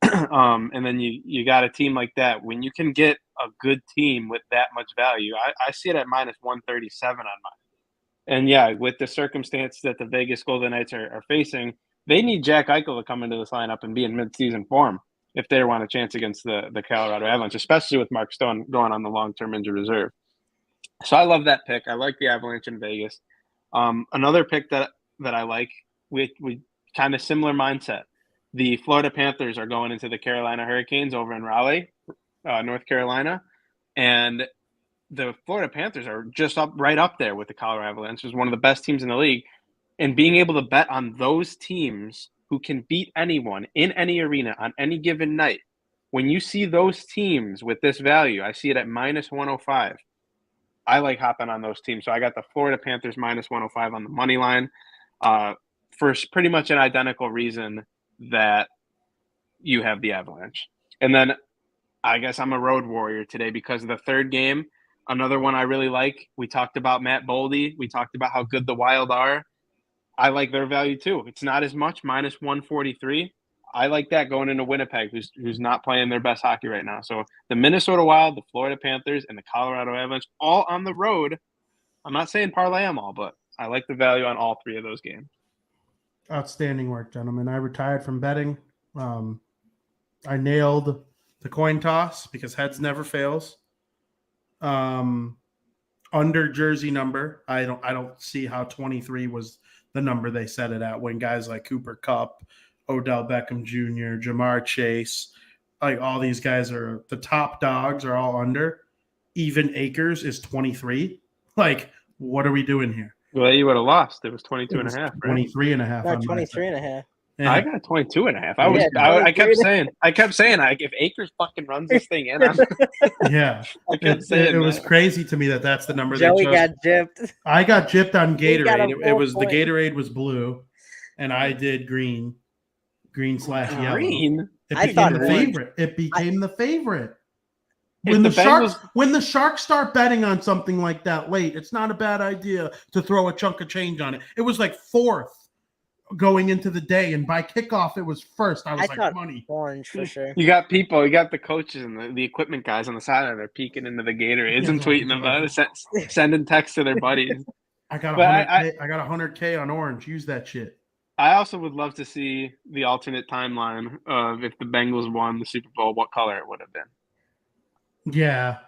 And then you got a team like that. When you can get a good team with that much value, I see it at -137 on mine. And yeah, with the circumstance that the Vegas Golden Knights are facing, they need Jack Eichel to come into this lineup and be in midseason form if they want a chance against the Colorado Avalanche, especially with Mark Stone going on the long-term injured reserve. So I love that pick. I like the Avalanche in Vegas. Another pick that I like, we kind of similar mindset. The Florida Panthers are going into the Carolina Hurricanes over in Raleigh, North Carolina. And the Florida Panthers are just right up there with the Colorado Avalanche. It's one of the best teams in the league. And being able to bet on those teams who can beat anyone in any arena on any given night, when you see those teams with this value, I see it at -105. I like hopping on those teams. So I got the Florida Panthers -105 on the money line for pretty much an identical reason that you have the Avalanche. And then I guess I'm a road warrior today because of the third game. Another one I really like. We talked about Matt Boldy. We talked about how good the Wild are. I like their value too. It's not as much, -143. I like that going into Winnipeg, who's not playing their best hockey right now. So the Minnesota Wild, the Florida Panthers, and the Colorado Avalanche, all on the road. I'm not saying parlay them all, but I like the value on all three of those games. Outstanding work, gentlemen. I retired from betting. I nailed the coin toss because heads never fails. Under jersey number, I don't see how 23 was the number they set it at when guys like Cooper Kupp, Odell Beckham Jr., Jamar Chase, like all these guys are the top dogs are all under. Even Akers is 23. Like, what are we doing here? Well, you would have lost. It was 22 It and was a half, right? 23 and a half. Not 23 and a half. Yeah. I got 22 and a half. Yeah, I kept saying, if Akers fucking runs this thing in, Yeah. I kept saying It was that. crazy to me that's the number Joey they chose. got gypped. I got gypped on He got a Gatorade. It was the full point. Gatorade was blue, and I did green / yellow. Green. It I became thought the orange. favorite. It became the favorite. If When the the Sharks start betting on something like that late, it's not a bad idea to throw a chunk of change on it. It was like fourth going into the day, and by kickoff it was first. I was I like, thought money. orange for sure. You got people, you got the coaches and the equipment guys on the side of there peeking into the Gatorades and tweeting them out, sending texts to their buddies. I got But 100K. I got 100K on orange. Use that shit. I also would love to see the alternate timeline of if the Bengals won the Super Bowl, what color it would have been. Yeah.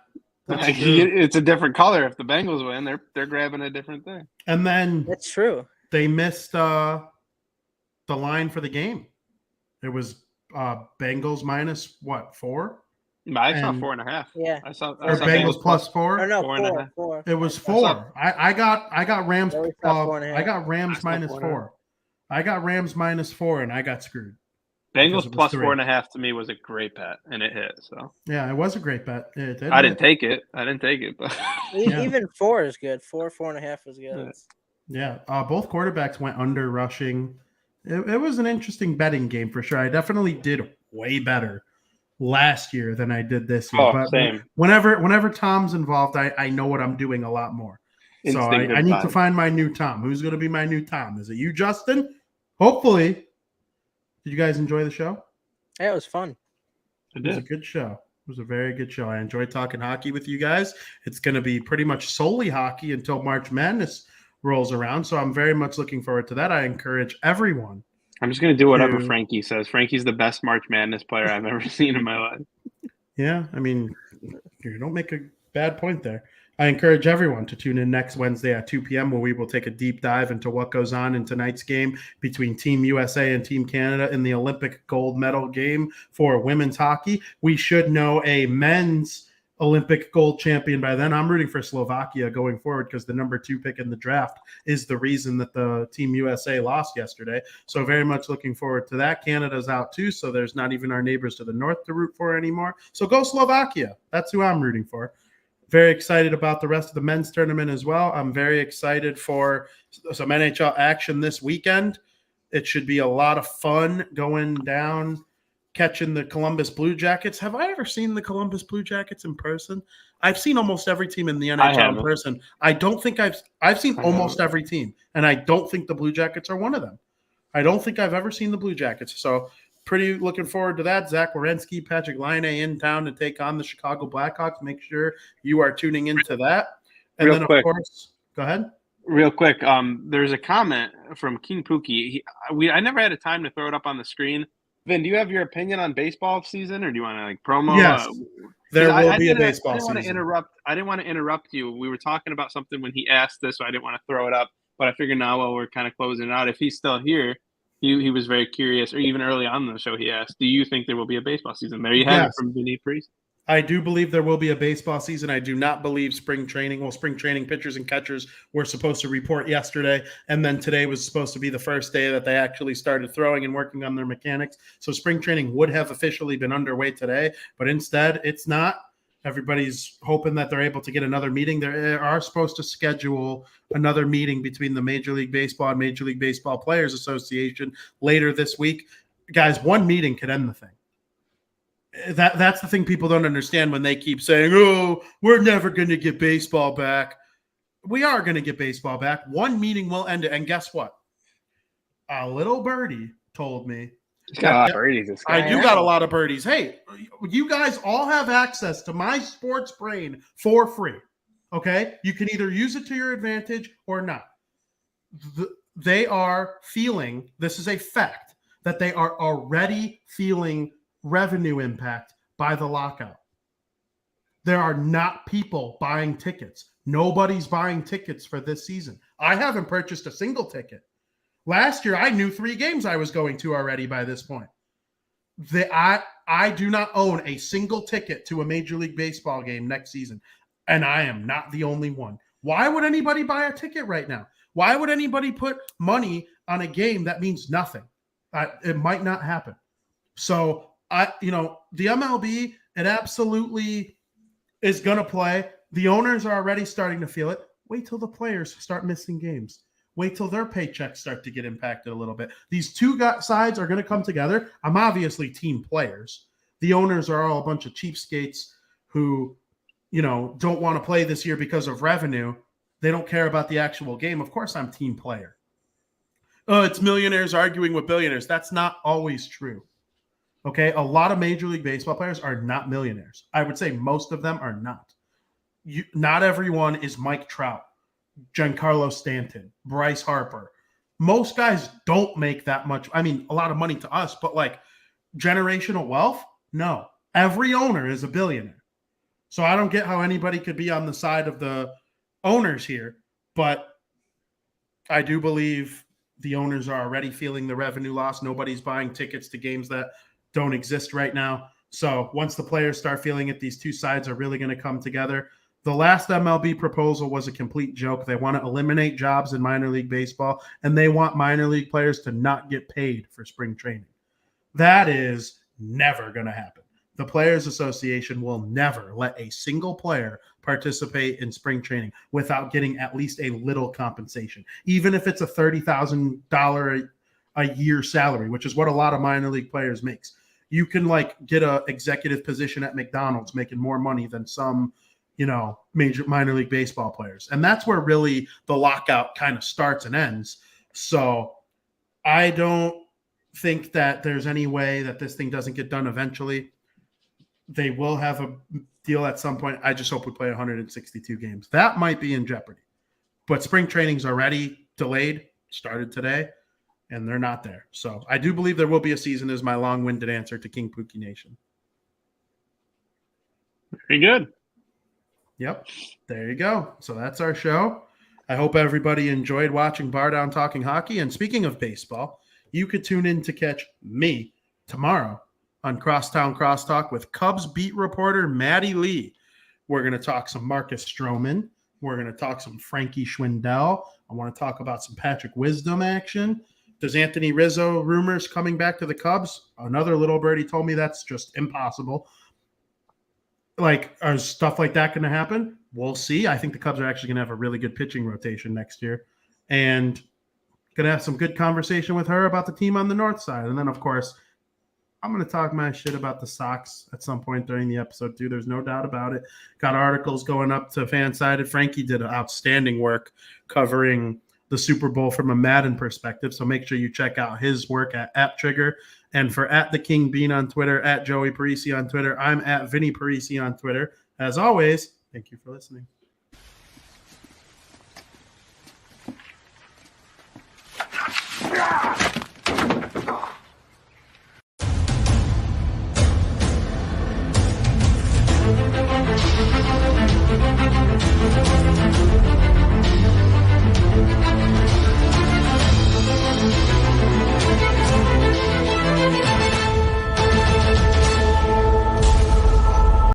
That's Like, true. it's a different color. If the Bengals win, they're grabbing a different thing. And then That's true. they missed the line for the game. It was Bengals minus what, 4? But I saw And- 4.5. Yeah. I saw Or Bengals plus 4? Or no, Four and a 4. half. 4. It was I 4. saw- I got Rams. Yeah, we saw 4.5. I got Rams I saw minus 4.5. 4. I got Rams minus 4, and I got screwed. Because Bengals it was plus 3. 4.5 to me was a great bet, and it hit. So Yeah, it was a great bet. It did. I didn't take it. But Yeah. Even 4 is good. 4.5 is good. Yeah, both quarterbacks went under rushing. It was an interesting betting game for sure. I definitely did way better last year than I did this year. Oh, but same. whenever Tom's involved, I know what I'm doing a lot more. So Instinctive I need to vibe. find my new Tom. Who's going to be my new Tom? Is it you, Justin? Hopefully. Did you guys enjoy the show? Yeah, it was fun. I It was a did. good show. It was a very good show. I enjoyed talking hockey with you guys. It's going to be pretty much solely hockey until March Madness rolls around. So I'm very much looking forward to that. I encourage everyone. I'm just gonna do whatever Dude. Frankie says. Frankie's the best March Madness player I've ever seen in my life. Yeah, I mean, you don't make a bad point there. I encourage everyone to tune in next Wednesday at 2 p.m. where we will take a deep dive into what goes on in tonight's game between Team USA and Team Canada in the Olympic gold medal game for women's hockey. We should know a men's Olympic gold champion by then. I'm rooting for Slovakia going forward because the number 2 pick in the draft is the reason that the Team USA lost yesterday. So very much looking forward to that. Canada's out too, so there's not even our neighbors to the north to root for anymore. So go Slovakia. That's who I'm rooting for. Very excited about the rest of the men's tournament as well. I'm very excited for some NHL action this weekend. It should be a lot of fun going down, catching the Columbus Blue Jackets. Have I ever seen the Columbus Blue Jackets in person? I've seen almost every team in the NHL in haven't. person. I don't think I've seen I almost every team, and I don't think the Blue Jackets are one of them. I don't think I've ever seen the Blue Jackets. So pretty looking forward to that. Zach Werenski, Patrick Laine in town to take on the Chicago Blackhawks. Make sure you are tuning into that. And Real then, quick. of course, go ahead. Real quick, there's a comment from King Pookie. I never had a time to throw it up on the screen. Vin, do you have your opinion on baseball season, or do you want to like promo? Yes. There I will be a didn't- baseball I didn't want to season. interrupt. I didn't want to interrupt you. We were talking about something when he asked this, so I didn't want to throw it up. But I figured now, while we're kind of closing it out, if he's still here, he was very curious, or even early on in the show, he asked, "Do you think there will be a baseball season?" There you have Yes. it from Vinny Priest. I do believe there will be a baseball season. I do not believe spring training pitchers and catchers were supposed to report yesterday. And then today was supposed to be the first day that they actually started throwing and working on their mechanics. So spring training would have officially been underway today, but instead it's not. Everybody's hoping that they're able to get another meeting. They are supposed to schedule another meeting between the Major League Baseball and Major League Baseball Players Association later this week. Guys, one meeting could end the thing. That's the thing people don't understand when they keep saying, "Oh, we're never going to get baseball back." We are going to get baseball back. One meeting will end it. And guess what? A little birdie told me. He's got a lot of birdies, this guy. I do got a lot of birdies. Hey, you guys all have access to my sports brain for free. Okay? You can either use it to your advantage or not. They are feeling, this is a fact, that they are already feeling revenue impact by the lockout. There are not people buying tickets. Nobody's buying tickets for this season. I haven't purchased a single ticket. Last year, I knew 3 games I was going to already by this point. I do not own a single ticket to a Major League Baseball game next season, and I am not the only one. Why would anybody buy a ticket right now? Why would anybody put money on a game that means nothing? It might not happen. So the MLB, it absolutely is going to play. The owners are already starting to feel it. Wait till the players start missing games. Wait till their paychecks start to get impacted a little bit. These two sides are going to come together. I'm obviously team players. The owners are all a bunch of cheapskates who, don't want to play this year because of revenue. They don't care about the actual game. Of course, I'm team player. Oh, it's millionaires arguing with billionaires. That's not always true. Okay, a lot of Major League Baseball players are not millionaires. I would say most of them are not. Not everyone is Mike Trout, Giancarlo Stanton, Bryce Harper. Most guys don't make that much. I mean, a lot of money to us, but like generational wealth, no. Every owner is a billionaire. So I don't get how anybody could be on the side of the owners here, but I do believe the owners are already feeling the revenue loss. Nobody's buying tickets to games that don't exist right now. So once the players start feeling it, these two sides are really going to come together. The last MLB proposal was a complete joke. They want to eliminate jobs in minor league baseball, and they want minor league players to not get paid for spring training. That is never going to happen. The Players Association will never let a single player participate in spring training without getting at least a little compensation, even if it's a $30,000 a year salary, which is what a lot of minor league players makes. You can get a executive position at McDonald's making more money than some major minor league baseball players. And that's where really the lockout kind of starts and ends. So I don't think that there's any way that this thing doesn't get done eventually. They will have a deal at some point. I just hope we play 162 games. That might be in jeopardy. But spring training's already delayed, started today, and they're not there. So I do believe there will be a season is my long-winded answer to King Pookie Nation. Very good. Yep. There you go. So that's our show. I hope everybody enjoyed watching Bar Down Talking Hockey. And speaking of baseball, you could tune in to catch me tomorrow on Crosstown Crosstalk with Cubs beat reporter Maddie Lee. We're going to talk some Marcus Stroman. We're going to talk some Frankie Schwindel. I want to talk about some Patrick Wisdom action. Does Anthony Rizzo rumors coming back to the Cubs? Another little birdie told me that's just impossible. Are stuff like that going to happen? We'll see. I think the Cubs are actually going to have a really good pitching rotation next year. And going to have some good conversation with her about the team on the north side. And then, of course, I'm going to talk my shit about the Sox at some point during the episode, too. There's no doubt about it. Got articles going up to Fansided. Frankie did outstanding work covering the Super Bowl from a Madden perspective. So make sure you check out his work at AppTrigger. And for @TheKingBean on Twitter, @Joey Parisi on Twitter, I'm @Vinny Parisi on Twitter. As always, thank you for listening.